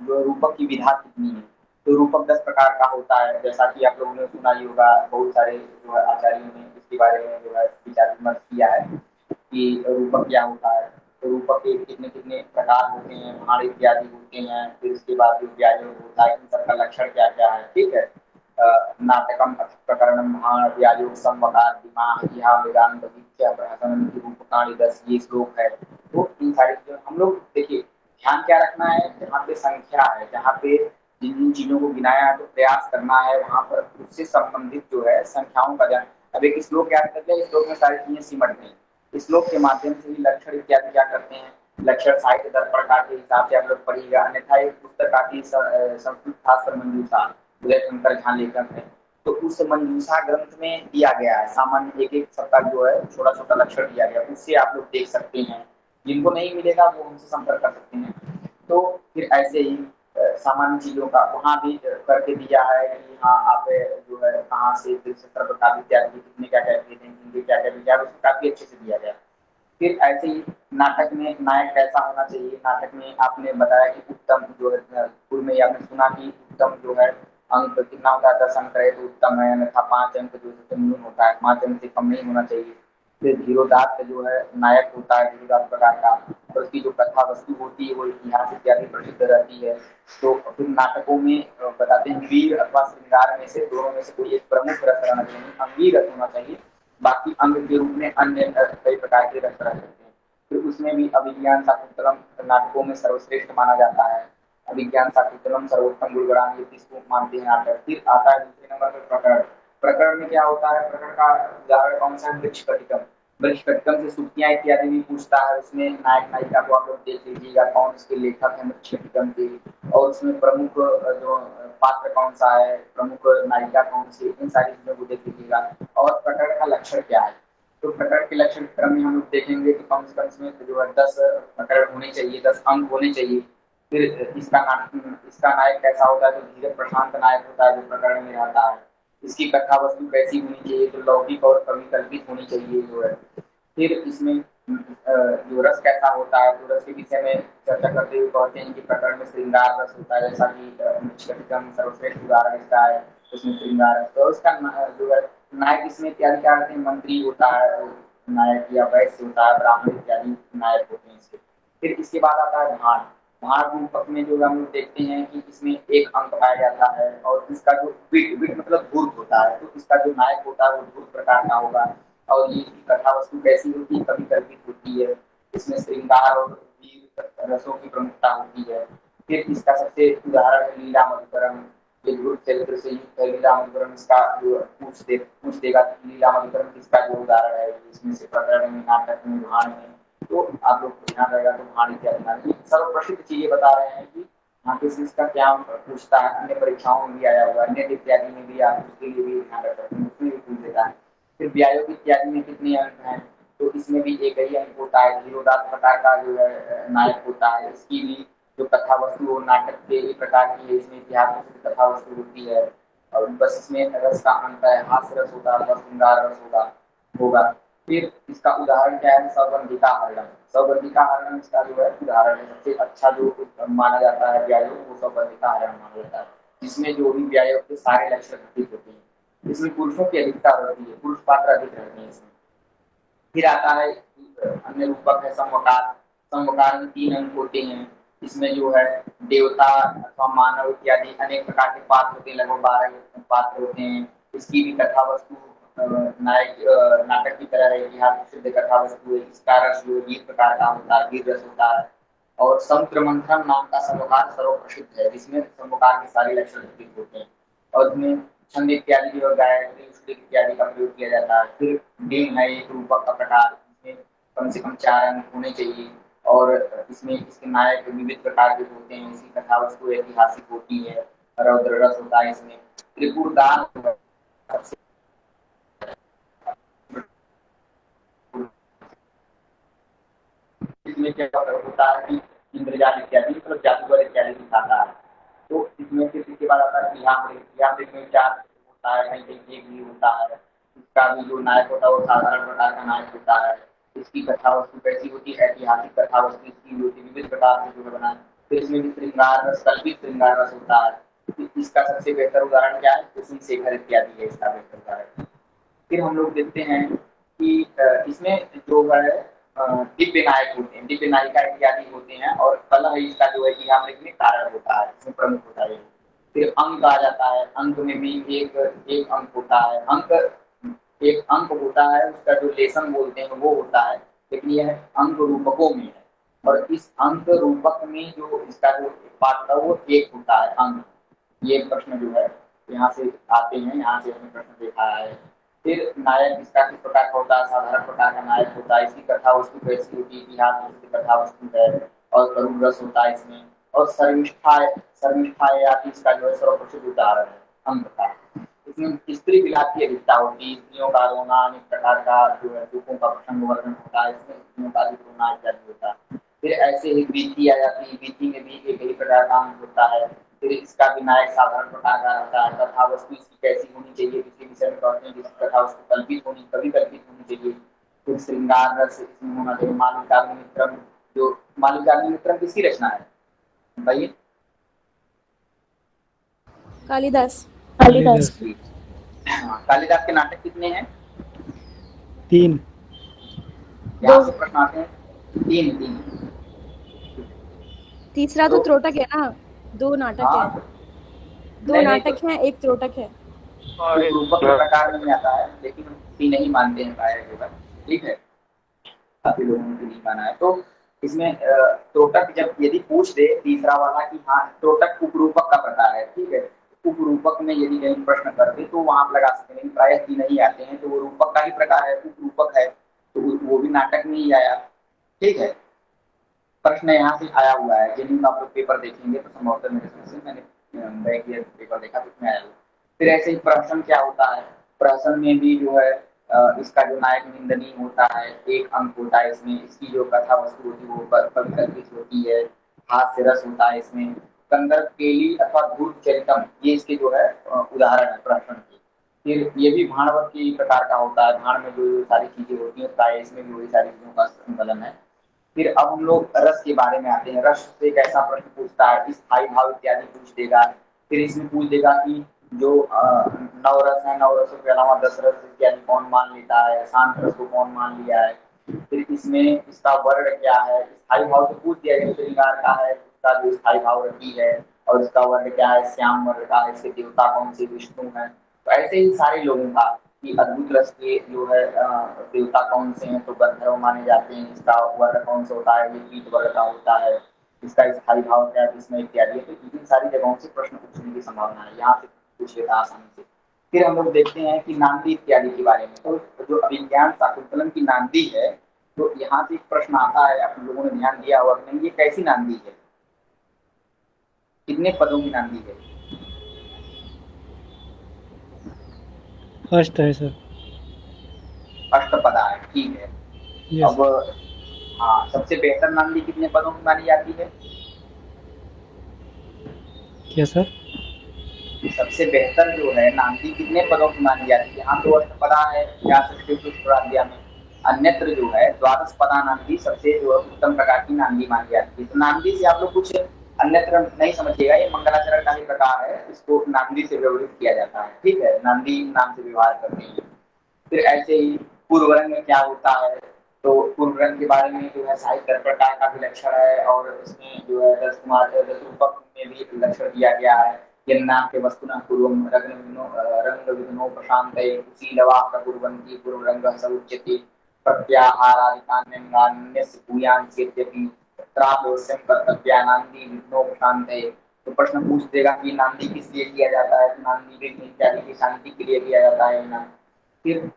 जो रूपक की विधा कितनी है। तो रूपक 10 प्रकार का होता है, जैसा कि आप लोगों ने सुना ही होगा, बहुत सारे जो है आचार्यों ने इसके बारे में जो है विचार विमर्श किया है कि रूपक क्या होता है। तो रूपक के कितने कितने प्रकार होते हैं, भाण इत्यादि होते हैं, फिर उसके बाद जो व्यायोग होता है, इन सबका लक्षण क्या क्या है। ठीक है, नाटकम प्रकरणम भाण व्यायोग समवकार दिमाग इहा वेदांत विद्या प्रहसनम की रूपकाणि 10 ये श्लोक है। तो इन सारी चीजों हम लोग देखिए ध्यान क्या रखना है, जहाँ पे संख्या है, जहाँ पे जिन जिन चीजों को गिनाया है तो प्रयास करना है वहां पर उससे संबंधित जो है संख्याओं का ज्ञान। अब एक श्लोक याद कर लिया, श्लोक में सारी चीजें सिमट गई। श्लोक के माध्यम से ही लक्षण इत्यादि क्या करते हैं, लक्षण साहित्य दर्पण का के हिसाब से आप लोग पढ़िएगा, अन्यथा एक पुस्तक आती है संस्कृत शास्त्र मंजूषा, उदय शंकर झा लेखक है। तो उस मंजूषा ग्रंथ में दिया गया है सामान्य एक एक सबका जो है छोटा छोटा लक्षण दिया गया, उससे आप लोग देख सकते हैं। जिनको नहीं मिलेगा वो हमसे संपर्क कर सकते हैं। तो फिर ऐसे ही सामान्य चीजों का वहां भी करके दिया है कि हाँ आप जो है कहाँ से प्रकार इत्यादि कितने क्या क्या भेजें, हिंदी क्या क्या विचार, उसको काफी अच्छे से दिया गया। फिर ऐसे ही नाटक में नायक कैसा होना चाहिए। नाटक में आपने बताया कि उत्तम जो है, पूर्व में आपने सुना कि उत्तम जो है अंक कितना होता है, 10 अंक रहे तो उत्तम है, अन्यथा 5 अंक जो है न्यून होता है, 5 अंक से कम नहीं होना चाहिए। फिर धीरोदात्त जो है नायक होता है, धीरोदात्त प्रकार का, और उसकी जो कथा वस्तु होती है वो इतिहास इत्यादि प्रसिद्ध रहती है। तो फिर नाटकों में बताते हैं वीर अथवा श्रृंगार में से दोनों में से कोई एक प्रमुख रस रहना चाहिए, अंगी रस होना चाहिए, बाकी अंग के रूप में अन्य कई प्रकार के रस रह सकते हैं। फिर उसमें भी अभिज्ञान शाकुंतलम नाटकों में सर्वश्रेष्ठ माना जाता है। अभिज्ञान शाकुंतलम सर्वोत्तम गुणगणान ये इसको मानते हैं नाटक। फिर आता है दूसरे नंबर पर प्रकरण। प्रकरण में क्या होता है, प्रकरण का उदाहरण कौन सा है, वृक्ष कटिकम। वृक्ष कटिकम से सुक्तियां इत्यादि भी पूछता है। उसमें नायक नायिका को आप लोग देख लीजिएगा कौन इसके लेखक है वृक्ष कटिकम के, और उसमें प्रमुख जो पात्र कौन सा है, प्रमुख नायिका कौन सी, इन सारी चीजों को देख लीजिएगा। और प्रकरण का लक्षण क्या है, तो प्रकरण के लक्षण क्रम में हम लोग देखेंगे कि कम से कम इसमें जो है 10 प्रकरण होने चाहिए, 10 अंक होने चाहिए। फिर इसका नायक कैसा होता है, तो धीरज प्रशांत नायक होता है जो प्रकरण में रहता है। इसकी कथा वस्तु कैसी होनी चाहिए, तो लौकिक और कवि कल्पित होनी चाहिए जो है। फिर इसमें जो रस कैसा होता है, तो रस के विषय में चर्चा करते हुए कहते हैं कि प्रकरण में श्रृंगार रस होता है, जैसा कि सर्वश्रेष्ठ उदाहरण इसका है, उसमें श्रृंगार रस। तो उसका जो है नायक इसमें इत्यादि क्या करते हैं, मंत्री होता है नायक, या वैश्य होता है, ब्राह्मण इत्यादि नायक होते हैं इसके। फिर इसके बाद आता है भाण। भाण रूपक में जो हम लोग देखते हैं कि इसमें एक अंक पाया जाता है, और इसका जो विट मतलब धूर्त होता है, तो इसका जो नायक होता है वो धूर्त प्रकार का होगा। और ये कथा वस्तु कैसी होती है, कवि कल्पित होती है। इसमें श्रृंगार और वीर रसों की प्रमुखता होती है। फिर इसका सबसे उदाहरण है लीला मधुकरम, ये ध्रुव चरित्र से युक्त है लीला मधुकरम। इसका जो पूछ देगा लीला मधुकरम किसका जो उदाहरण है, इसमें से प्रकरण में, नाटक में, भाण में। तो आप लोग को ध्यान रहेगा तो भाण इत्यादि सर्वप्रसिद्ध चीजें बता रहे हैं कि हाँ किस चीज का क्या पूछता है, अन्य परीक्षाओं में भी आया हुआ है, नेट इत्यादि में भी आप उसके लिए भी ध्यान रख सकते हैं, उसमें भी पूछ देता है। फिर व्यायोग इत्यादि में कितने अंक हैं, तो इसमें भी एक ही अंक होता है। धीरोदात्त प्रकार का जो है नायक होता है। इसकी भी जो कथा वस्तु हो नाटक के ही प्रकार की है, इसमें इतिहास की कथा वस्तु होती है। और बस इसमें रस का अंत है, हास्य रस होगा, श्रृंगार रस होगा। फिर इसका उदाहरण क्या है, सौगंधिका हरणम। सौगंधिका हरणम इसका जो है उदाहरण है। सबसे अच्छा जो माना जाता है व्यायोग, वो सौगंधिका हरणम माना जाता है, जिसमें जो भी व्यायोग के सारे लक्षण घटित होते हैं। इसमें पुरुषों की अधिकता होती है, पुरुष पात्र अधिक रहते हैं इसमें। फिर आता है अन्य रूपक है समवकार। समवकार में 3 अंक होते हैं। इसमें जो है देवता अथवा मानव इत्यादि अनेक प्रकार के पात्र होते हैं, लगभग 12 पात्र होते हैं। इसकी भी कथा वस्तु नायक नाटक की तरह है, इतिहास प्रसिद्ध कथा वस्तु है। इसका रस जो वीर प्रकार का होता है, वीर रस होता है। और समुद्र मंथन नाम का समवकार सर्वप्रसिद्ध है, जिसमें समवकार के सारे लक्षण घटित होते हैं। और इसमें छंद इत्यादि जो गायत्री श्रुति इत्यादि का प्रयोग किया जाता है। फिर डिंग है एक रूपक का प्रकार, इसमें कम से कम 4 अंक होने चाहिए। और इसमें इसके नायक विविध प्रकार के होते हैं। इसकी कथा वस्तु ऐतिहासिक होती है, रौद्र रस होता है इसमें। त्रिपुरदान इसमें क्या होता है कि इंद्रजाल इत्यादि मतलब जादूगर इत्यादि दिखाता है। तो इसमें फिर इसके बाद आता है यहाँ में 4 होता है, कहीं कहीं एक भी होता है। का भी जो नायक होता है वो साधारण प्रकार का नायक होता है। इसकी कथा वस्तु कैसी होती है, ऐतिहासिक कथा वस्तु इसकी होती है, विविध प्रकार से जो है बनाए। फिर इसमें भी श्रृंगार रस, कल्पित श्रृंगार रस होता है। इसका सबसे बेहतर उदाहरण क्या है, कुसुम शेखर इत्यादि है इसका बेहतर उदाहरण। फिर हम लोग देखते हैं कि इसमें जो है दिव्य नायक होते हैं, दिव्य नायिका इत्यादि होते हैं, और कलह इसका जो है यामृग में कारण होता है, इसमें प्रमुख होता है। फिर अंक आ जाता है, अंक में भी एक अंक होता है। अंक एक अंक होता है, उसका जो लेसन बोलते हैं वो होता है, लेकिन यह अंक रूपकों में है, और इस अंक रूपक में जो इसका जो पात्र है वो एक होता है अंक। ये प्रश्न जो है यहाँ से आते हैं, यहाँ से हमने प्रश्न देखा है। फिर नायक इसका किस प्रकार का होता है, साधारण प्रकार का नायक होता है। इसकी कथा वस्तु कैसी होती है, इतिहास में कथा वस्तु है, और करुण रस होता है इसमें, और शर्मिष्ठा इसका जो है सर्वप्रसिद्ध उदाहरण है अंक का। इसमें स्त्री विलाप की अधिकता होती है, स्त्रियों का रोना, अनेक प्रकार का जो है दुखों का प्रसंग वर्णन होता है, इसमें स्त्रियों का भी रोना इत्यादि होता है। फिर ऐसे ही बीती आ जाती है, बीती में भी एक ही प्रकार का अंक होता है। फिर इसका भी नायक साधारण प्रकार का रहता है। कथा वस्तु इसकी कैसी होनी चाहिए, किसी विषय में कहते हैं जिसकी कथा वस्तु कल्पित होनी, कभी कल्पित होनी चाहिए। फिर श्रृंगार रस इसमें होना चाहिए। मालिकाग्नि मित्रम, जो मालिकाग्नि मित्रम किसकी रचना है बताइए? कालिदास। कालिदास के नाटक कितने हैं? 3। यहाँ से प्रश्न आते हैं, 3। तीसरा तो त्रोटक है ना, 2 नाटक है, 2 नाटक हैं, 1 त्रोटक है। रूपक के प्रकार नहीं आता है, लेकिन 3 ही मानते हैं प्राय होगा, ठीक है, काफी लोगों ने नहीं माना है। तो इसमें त्रोटक जब यदि पूछ दे तीसरा वाला कि हाँ त्रोटक उपरूपक का प्रकार है, ठीक है, उपरूपक में यदि कहीं प्रश्न कर दे तो वहां आप लगा सकते हैं, प्राय 3 ही आते हैं, तो वो रूपक का ही प्रकार है, उपरूपक है, तो वो भी नाटक में ही आया, ठीक है। प्रश्न यहाँ से आया हुआ है, जिन आप लोग पेपर देखेंगे तो संभवतः मेरे समझ से मैंने पेपर देखा तो उसमें आया हुआ। फिर ऐसे ही प्रश्न क्या होता है, प्रश्न में भी जो है इसका जो नायक निंदनीय होता है, 1 अंक होता है इसमें। इसकी जो कथा वस्तु होती है वो कल्पित होती है। हास्य रस होता है इसमें। कंदर्प केली अथवा धूर्त चरितम, ये इसके जो है उदाहरण है प्रश्न की। फिर ये भी भाणवत के प्रकार का होता है, भाण में जो सारी चीजें होती है प्राय इसमें भी वही सारी चीजों का संकलन है। फिर अब हम लोग रस के बारे में आते हैं। रस से एक ऐसा प्रश्न पूछता है, स्थायी भाव इत्यादि पूछ देगा। फिर इसमें पूछ देगा कि जो 9 रस है, 9 रसों के अलावा 10 रस इत्यादि कौन मान लेता है, शांत रस को कौन मान लिया है। फिर इसमें इसका वर्ण क्या है, स्थायी भाव से पूछ दिया, श्रृंगार का है उसका जो स्थायी भाव रति है, और इसका वर्ण क्या है, श्याम वर्ण का है, इसके देवता कौन से, विष्णु है। तो ऐसे ही सारे लोगों का कि अद्भुत रस के जो है देवता कौन से हैं, तो गंधर्व माने जाते हैं। इसका वर्ण कौन सा होता है, ये पीत वर्ण का होता है। इसका स्थायी भाव क्या है, इसमें इत्यादि। तो इन सारी जगहों से प्रश्न पूछने की संभावना है, यहाँ से पूछ लेता आसानी से। फिर हम लोग देखते हैं कि नांदी इत्यादि के बारे में। तो जो अभिज्ञान शाकुंतलम की नांदी है, तो यहाँ से एक प्रश्न आता है, आप लोगों ने ध्यान दिया हुआ नहीं, ये कैसी नांदी है, कितने पदों की नांदी है? अष्ट है सर। अष्टपदा है, ठीक है। यस। अब हाँ, सबसे बेहतर नांदी कितने पदों की मानी जाती है? क्या सर? सबसे बेहतर जो है नांदी कितने पदों की मानी जाती है? यहाँ तो अष्टपदा है या में, अन्यत्र जो है 12 पदा नांदी सबसे जो है उत्तम प्रकार की नांदी मानी जाती है। तो नांदी से आप लोग कुछ अन्यत्र नहीं समझिएगा, ये मंगलाचरण का ही प्रकार है, इसको नांदी से व्यवहित किया जाता है, ठीक है, नांदी नाम से व्यवहार करते हैं। फिर ऐसे ही पूर्व रंग में क्या होता है, तो पूर्व रंग के बारे में जो है साहित्य प्रकार का भी लक्षण है, और इसमें जो है दस रूपक में भी लक्षण दिया गया है। यन्नाम के वस्तुना पूर्वम रंग विघ्नो प्रशांतये कुशीलवा प्रकुर्वन्ति पूर्व रंग समुच्यते प्रत्याहारादिकान्यस्य भूयांस्येत्यपि तत्रावश्यं कर्तव्यानांदि विघ्नो प्रशांतये। तो प्रश्न पूछ देगा कि नांदी किस लिए किया जाता है, तो नांदी विघ्न इत्यादि की शांति के लिए किया जाता है ना। फिर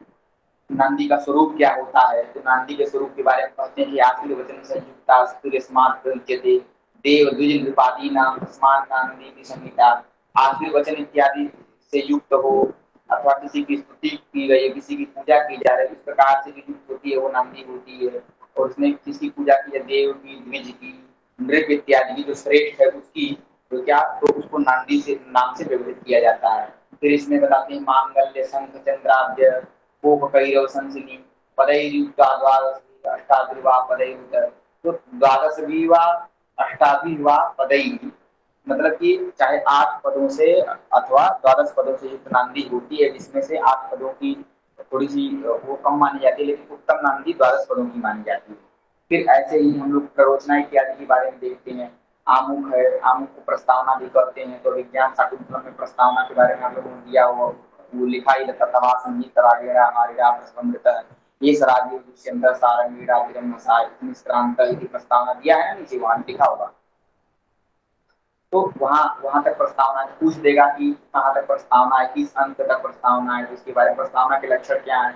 नांदी का स्वरूप क्या होता है, तो नांदी के स्वरूप के बारे में कहते हैं कि आखिरी वचन संयुक्ता स्मार्ट प्रयुज्यते देव द्विज नृपादी नाम स्मान नांदी की संहिता। आखिरी वचन इत्यादि से युक्त हो, अथवा किसी की स्तुति की गई है, किसी की पूजा की जा रही है, इस प्रकार से जो युक्त होती है वो नांदी होती है। और उसने किसी पूजा की है, देव की, द्विज की, नृप इत्यादि की जो श्रेष्ठ है उसकी, तो क्या, तो उसको नांदी से नाम से व्यवहित किया जाता है। फिर इसमें बताते हैं मांगल्य शंख चंद्राब्ज कोपकैरव संसिनी पदैर्युक्ता द्वादश अष्टाभिर्वा पदैरुत। तो द्वादशभी वा अष्टाभिः वा पदैः, मतलब कि चाहे 8 पदों से अथवा 12 पदों से युक्त नांदी होती है, जिसमें से 8 पदों की थोड़ी सी वो कम मानी जाती है, लेकिन उत्तम नांदी 12 पदों की मानी जाती है। फिर ऐसे ही हम लोग प्ररोचना इत्यादि के बारे में देखते हैं। आमुख है, आमुख को प्रस्तावना भी कहते हैं। तो विज्ञान शाकुंतलम में प्रस्तावना के बारे में आप लोगों ने दिया हुआ वो लिखा ही तथा संगीत रागेरा हमारेरा प्रस्वंदता ये सरागी दुष्यंत सारंगीरा विरमसा निष्क्रांत इति प्रस्तावना दिया है ना नीचे, वहां लिखा होगा। तो वहां तक प्रस्तावना पूछ देगा कि कहाँ तक प्रस्तावना है, किस अंक तक प्रस्तावना है, उसके बारे में प्रस्तावना के लक्षण क्या है,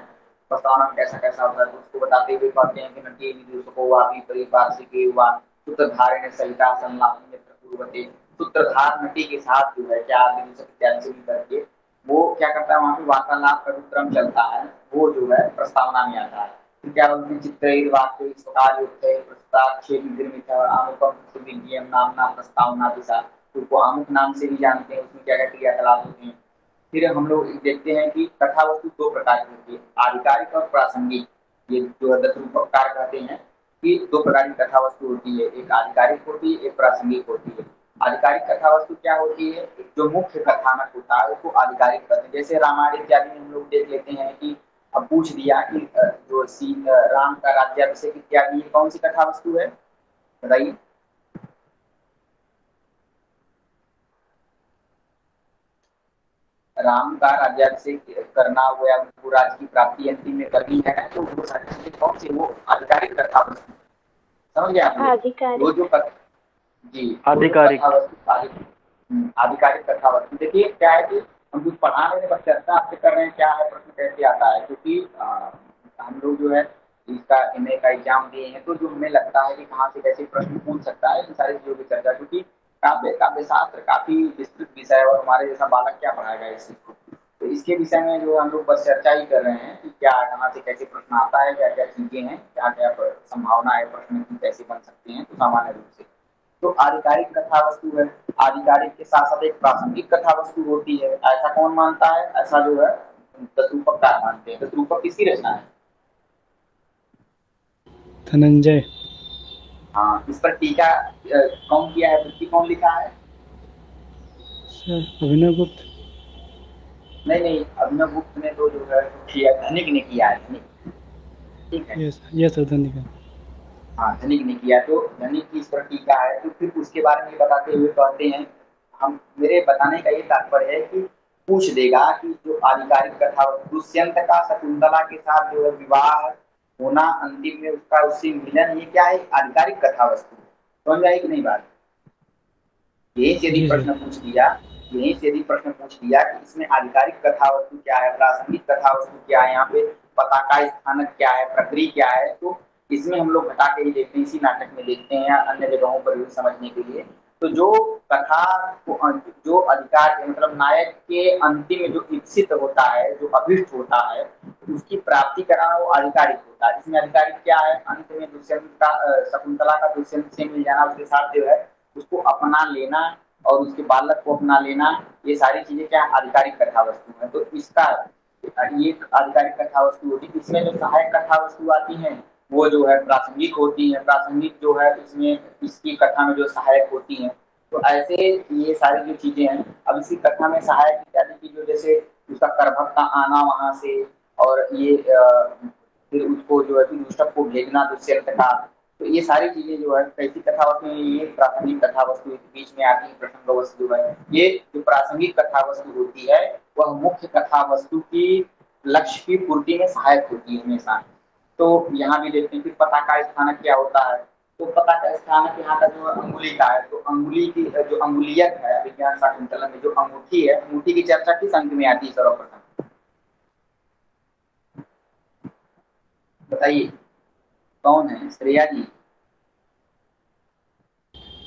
प्रस्तावना में कैसा कैसा होता है, तो उसको बताते हुए कहते हैं कि नटी विदुषको वापी परिपार्शिके वा सूत्रधारेण सहिता संलापन पूर्वते। सूत्रधार नटी के साथ जो है क्या विदुषक इत्यादि से करके वो क्या करता है, वहां पे वार्तालाप का क्रम चलता है, वो जो है प्रस्तावना में आता है। फिर क्या बोलते हैं, चित्रैर वाक्य इस प्रकार युक्त है प्रस्ताक्षेप निर्मित आमुकम सुविज्ञेयम नामना प्रस्तावना दिशा। उसको आमुख नाम से भी जानते हैं, उसमें क्या क्या क्रियाकलाप होते हैं। फिर हम लोग देखते हैं कि कथा वस्तु 2 प्रकार की होती है, आधिकारिक और प्रासंगिक। ये जो दत्रूपकार कहते हैं कि 2 प्रकार की कथा वस्तु होती है, एक आधिकारिक होती है, एक प्रासंगिक होती है। आधिकारिक कथा वस्तु क्या होती है, जो मुख्य कथानक होता है उसको आधिकारिक कहते हैं। जैसे रामायण इत्यादि में हम लोग देख लेते हैं कि अब पूछ दिया कि जो राम का राज्याभिषेक इत्यादि ये कौन सी कथा वस्तु है, बताइए। राम का राज्याभिषेक करना हुआ, उनको राज्य की प्राप्ति अंतिम में करनी है, तो वो सारी चीजें कौन सी, वो आधिकारिक कथा वस्तु, समझ गए आप? वो जो जी आधिकारिक कथा वस्तु। देखिए क्या है कि हम कुछ पढ़ा रहे हैं, बस चर्चा आपसे कर रहे हैं क्या है, प्रश्न कैसे आता है, क्योंकि हम लोग जो है इसका एमए का एग्जाम दिए हैं, तो जो हमें लगता है कि कहाँ से कैसे प्रश्न पूछ सकता है, इन सारी चीजों की चर्चा, क्योंकि काव्य शास्त्र काफी विस्तृत विषय है और हमारे जैसा बालक क्या पढ़ाएगा इस चीज को। तो इसके विषय में जो हम लोग बस चर्चा ही कर रहे हैं कि क्या कहाँ से कैसे प्रश्न आता है, क्या क्या चीजें हैं, क्या क्या संभावना है प्रश्न की कैसे बन सकते हैं। तो सामान्य रूप से तो आधिकारिक कथा वस्तु है, आधिकारिक के साथ साथ एक प्रासंगिक कथा वस्तु होती है। ऐसा कौन मानता है, ऐसा जो है दत्रूपकार मानते हैं। दत्रूपक किसकी रचना है? धनंजय। हाँ, इस पर टीका कौन किया है, वृत्ति कौन लिखा है? अभिनव गुप्त। नहीं, अभिनव गुप्त ने तो जो है किया, धनिक ने किया है, धनिक, ठीक है। यस धनिक। हाँ, धनिक ने किया, तो धनिक की इस पर टीका है। तो फिर उसके बारे में बताते हुए कहते हैं, हम मेरे बताने का ये तात्पर्य है कि पूछ देगा कि जो आधिकारिक कथा दुष्यंत का शकुंतला के साथ जो है विवाह होना, अंतिम में उसका उससे मिलन, ये क्या है, आधिकारिक कथा वस्तु। समझ आई कि नहीं बात? यही से यदि प्रश्न पूछ दिया कि इसमें आधिकारिक कथा वस्तु क्या है, प्रासंगिक कथा वस्तु क्या है, यहाँ पे पता का स्थानक क्या है, प्रक्रिया क्या है, तो इसमें हम लोग घटा के ही देखते हैं, इसी नाटक में देखते हैं, अन्य जगहों पर भी समझने के लिए। तो जो कथा जो अधिकार मतलब नायक के अंतिम में जो इच्छित होता है, जो अभिष्ट होता है, उसकी प्राप्ति कराना वो आधिकारिक होता है। इसमें आधिकारिक क्या है, अंत में दुष्यंत का शकुंतला का दुष्यंत से मिल जाना, उसके साथ जो है उसको अपना लेना और उसके बालक को अपना लेना, ये सारी चीजें क्या आधिकारिक कथा वस्तु है। तो इसका ये आधिकारिक कथा वस्तु होती है। इसमें जो सहायक कथा वस्तु आती है वो जो है प्रासंगिक होती है। प्रासंगिक जो है इसमें इसकी कथा में जो सहायक होती है। तो ऐसे ये सारी जो चीजें हैं, अब इसी कथा में सहायक इत्यादि की जो, जैसे उसका करभक्त का आना वहां से, और ये फिर उसको जो है दुष्टक को भेजना दुष्यंत का, तो ये सारी चीजें जो है कैसी कथा वस्तु है, ये प्रासंगिक कथा वस्तु बीच में आती है। प्रसंग वस्तु जो है, ये जो प्रासंगिक कथा वस्तु होती है वह मुख्य कथा वस्तु की लक्ष्य की पूर्ति में सहायक होती है हमेशा। तो यहाँ भी देखते हैं कि पता का स्थानक क्या होता है, तो पता का स्थानक यहाँ का जो अंगुली का है, तो अंगुली की जो अंगुलियक है विज्ञान शाकुंतलम में, जो अंगूठी है, अंगूठी की चर्चा किस अंक में आती है सर्वप्रथम, बताइए कौन है? श्रेया जी।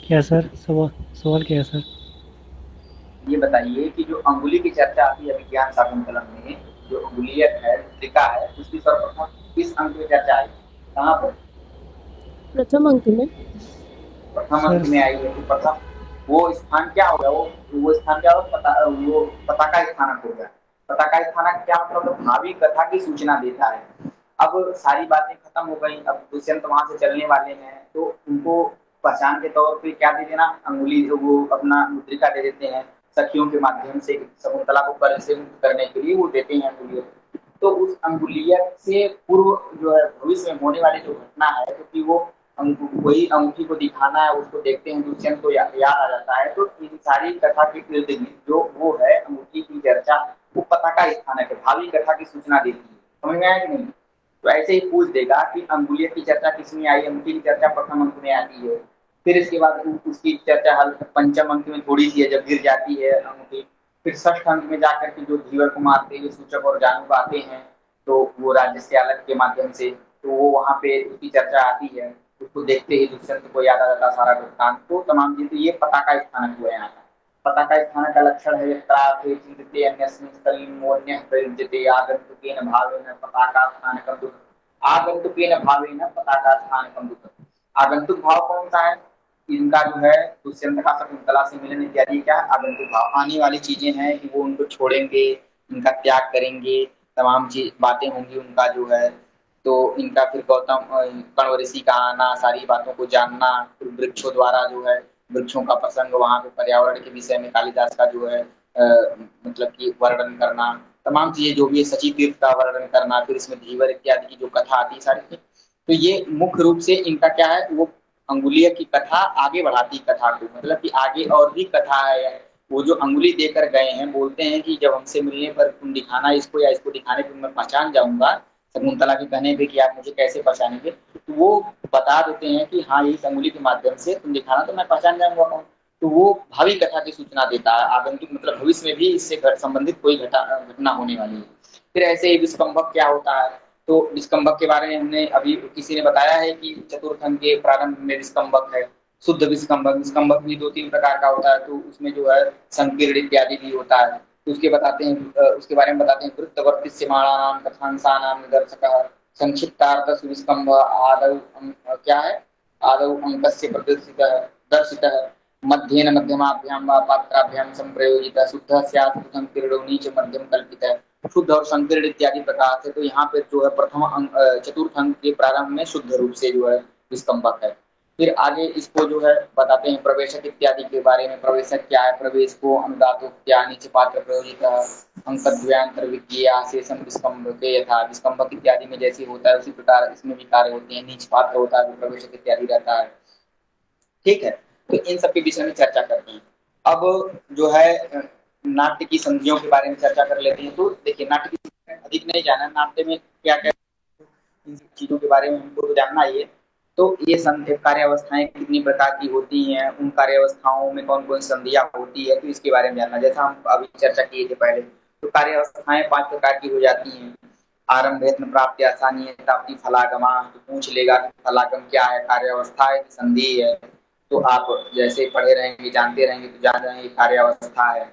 क्या सर, सवाल क्या है सर? ये बताइए कि जो अंगुली की चर्चा आती है विज्ञान शाकुंतलम में, जो अंगुलियक है, त्रिका है, उसकी सर्वप्रथम किस अंक में चर्चा आई, कहाँ पर? प्रथम अंक में। प्रथम अंक में आई है। तो प्रथम वो स्थान क्या होगा, वो स्थान क्या होगा, वो पता का स्थानक होगा। पताका स्थानक क्या मतलब भावी कथा की सूचना देता है। अब सारी बातें खत्म हो गई, अब दुष्यंत वहां से चलने वाले हैं तो उनको पहचान के तौर पे क्या दे देना, अंगुली, वो अपना मुद्रिका दे देते हैं सखियों के माध्यम से, शकुंतला को कर्ज से मुक्त करने के लिए वो देते हैं अंगुलियों। तो उस अंगुलियत से पूर्व जो है भविष्य में होने वाली जो घटना है, क्योंकि वो वही अंगूठी को दिखाना है, उसको देखते हैं दुष्यंत को याद आ जाता है। तो इन सारी कथा के इर्द गिर्द जो वो है अंगूठी की चर्चा, वो पताका स्थानक है, भावी कथा की सूचना देती है। समझ में आया कि नहीं? तो ऐसे ही पूछ देगा कि अंगुलियत की चर्चा किसमें आई, अंगूठी की चर्चा प्रथम अंक में आती है, फिर इसके बाद उसकी चर्चा हल पंचम अंक में थोड़ी सी है जब गिर जाती है अंगूठी, फिर षष्ठ अंक में जाकर के जो धीवर को मारते हुए सूचक और जानू आते हैं तो वो राजस्यालक के माध्यम से, तो वो वहां पे उसकी चर्चा आती है, उसको देखते ही दुष्यंत को याद आ जाता सारा वृत्तांत। तो तमाम चीजें, ये पताका स्थानक हुआ यहाँ का। पताका स्थानक का लक्षण है यत्रार्थे चिंतते अन्यस्मिन् स्थले मोन्यः प्रयुज्यते आगन्तुकेन भावेन पताका स्थानकं दुःखम्। आगन्तुकेन भावेन पताका स्थानकं दुःखम्। आगंतुक भाव कौन सा है? इनका जो है दुष्यंत का शकुंतला से मिलन इत्यादि क्या आगंतुक भाव, आने वाली चीजें हैं कि वो उनको छोड़ेंगे, इनका त्याग करेंगे, तमाम चीज बातें होंगी उनका जो है। तो इनका फिर गौतम कण्व ऋषि का आना, सारी बातों को जानना, फिर वृक्षों द्वारा जो है वृक्षों का प्रसंग, वहां पे पर्यावरण के विषय में कालिदास का जो है मतलब कि वर्णन करना, तमाम चीजें जो भी है, सची तीर्थ का वर्णन करना, फिर इसमें धीवर इत्यादि की जो कथा आती है सारी। तो ये मुख्य रूप से इनका क्या है, वो अंगुलीय की कथा आगे बढ़ाती कथा को, मतलब कि आगे और भी कथा है। वो जो अंगुली देकर गए हैं, बोलते हैं कि जब हमसे मिलने पर तुम दिखाना इसको, या इसको दिखाने पर मैं पहचान जाऊंगा, शकुंतला के कहने पे कि आप मुझे कैसे पहचानेंगे, तो वो बता देते हैं कि हाँ इस अंगुली के माध्यम से तुम दिखाना तो मैं पहचान जाऊंगा कौन। तो वो भावी कथा की सूचना देता है, आगंतुक मतलब भविष्य में भी इससे संबंधित कोई घटना होने वाली है। फिर ऐसे ही विस्कंभक क्या होता है, तो विस्कंभक के बारे में हमने अभी किसी ने बताया है कि चतुर्थ अंक के प्रारंभ में विस्कंभक है, शुद्ध विस्कंभक। विस्कंभक भी 2-3 प्रकार का होता है, तो उसमें जो है संकीर्ण इत्यादि भी होता है। तो उसके बताते हैं, उसके बारे में बताते हैं, वृत्तवर्तिस्यमाणानां कथांसानां निदर्शकः संक्षिप्तार्थः विस्कंभ आदौ क्या है, आदौ अंकस्य प्रदर्शितः दर्शितः मध्येन मध्यमाभ्यां वा पात्राभ्यां संप्रयोजितः शुद्धः स्यात् संकीर्णो नीच मध्यम कल्पितः। शुद्ध और संकीर्ण इत्यादि प्रकार से, तो यहाँ पे जो है प्रथम अंक चतुर्थ अंक के प्रारंभ में शुद्ध रूप से जो है विस्कंभक है। फिर आगे इसको जो है बताते हैं प्रवेशक इत्यादि के बारे में। प्रवेशक क्या है, प्रवेश को अनुदातोक्त्या नीच पात्र प्रयोजितः अंकद्वयान्तर विज्ञेया शेषम विस्कंभके यथा। विस्कंभक इत्यादि में जैसे होता है उसी प्रकार इसमें भी कार्य होते हैं, नीच पात्र होता है, प्रवेशक इत्यादि रहता है। ठीक है, तो इन सब के विषय में चर्चा करते हैं। अब जो है नाट्य की संधियों के बारे में चर्चा कर लेते हैं। तो देखिए नाट्य की अधिक नहीं जाना, नाट्य में क्या क्या इन सब चीजों के बारे में हमको तो जानना ही है। तो ये कार्यावस्थाएं कितनी प्रकार की होती हैं, उन कार्यावस्थाओं में कौन कौन संधियां होती है, तो इसके बारे में जानना। जैसा हम अभी चर्चा किए थे पहले, तो कार्यावस्थाएं 5 प्रकार की हो जाती हैं। आरंभेत्न प्राप्ति आसानी है प्राप्ति फलागमा, तो पूछ लेगा कि फलागम क्या है, कार्यावस्था है, संधि है। तो आप जैसे पढ़े रहेंगे, जानते रहेंगे, तो जान रहे हैं कार्यावस्था है।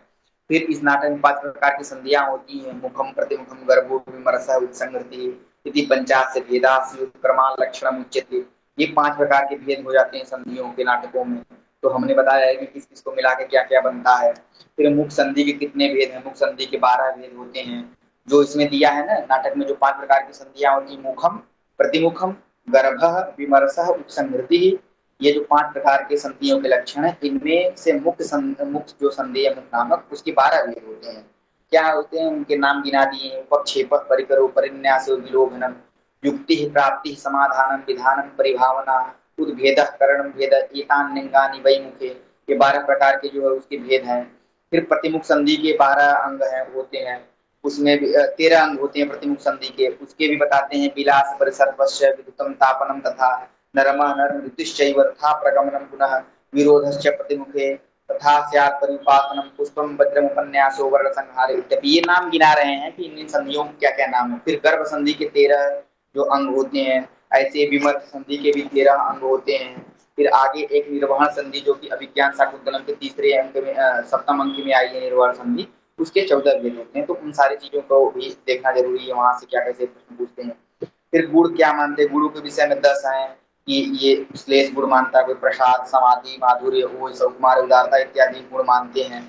फिर इस नाटक में 5 प्रकार की संधियां होती हैं। मुखम प्रतिमुखम गर्भो विमर्शः उत्संगति इति पंचाश भेदा प्रमाण लक्षण उच्यते। ये 5 प्रकार के भेद हो जाते हैं संधियों के नाटकों में। तो हमने बताया है कि किस किस को मिला के क्या क्या बनता है। फिर मुख संधि के कितने भेद हैं, मुख संधि के 12 भेद होते हैं, जो इसमें दिया है ना नाटक में। जो 5 प्रकार की संधियां होती, मुखम प्रतिमुखम गर्भः विमर्शः उत्संगति, ये जो 5 प्रकार के संधियों के लक्षण है, इनमें से मुख जो संधि है मुख नामक, उसके 12 भेद होते हैं। क्या होते हैं, उनके नाम गिना दिए। उपक्षेप परिकरो परिन्यासो विलोभनम युक्ति प्राप्ति समाधानम विधानम परिभावना उद्भेदः करणम भेद एतान लिंगानि वै मुखे। ये 12 प्रकार के जो है उसके भेद हैं। फिर प्रतिमुख संधि के 12 अंग हैं होते हैं, उसमें भी 13 अंग होते हैं प्रतिमुख संधि के, उसके भी बताते हैं। विलास परिसर्पस्य विद्युतम तापनम तथा नरमः नरम ऋतुश्चैव तथा प्रगमनम पुनः विरोधश्च प्रतिमुखे तथा स्यात् परिपातनम पुष्पम वज्रम उपन्यासो वर्ण संहारे इत्यादि। ये नाम गिना रहे हैं कि इन संधियों के क्या क्या नाम है। फिर गर्भ संधि के 13 जो अंग होते हैं, ऐसे विमर्श संधि के भी 13 अंग होते हैं। फिर आगे एक निर्वहन संधि जो कि अभिज्ञान शाकुंतलम के 3रे अंक में 7वें अंक में आई है निर्वहन संधि, उसके 14 भेद होते हैं। तो उन सारी चीजों को भी देखना जरूरी है, वहां से क्या कैसे प्रश्न पूछते हैं। फिर गुण क्या मानते हैं, गुणों के विषय में 10 हैं कि ये श्लेष गुण मानता है, कोई प्रसाद समाधि माधुर्य वो सब कुमार उदारता इत्यादि गुण मानते हैं।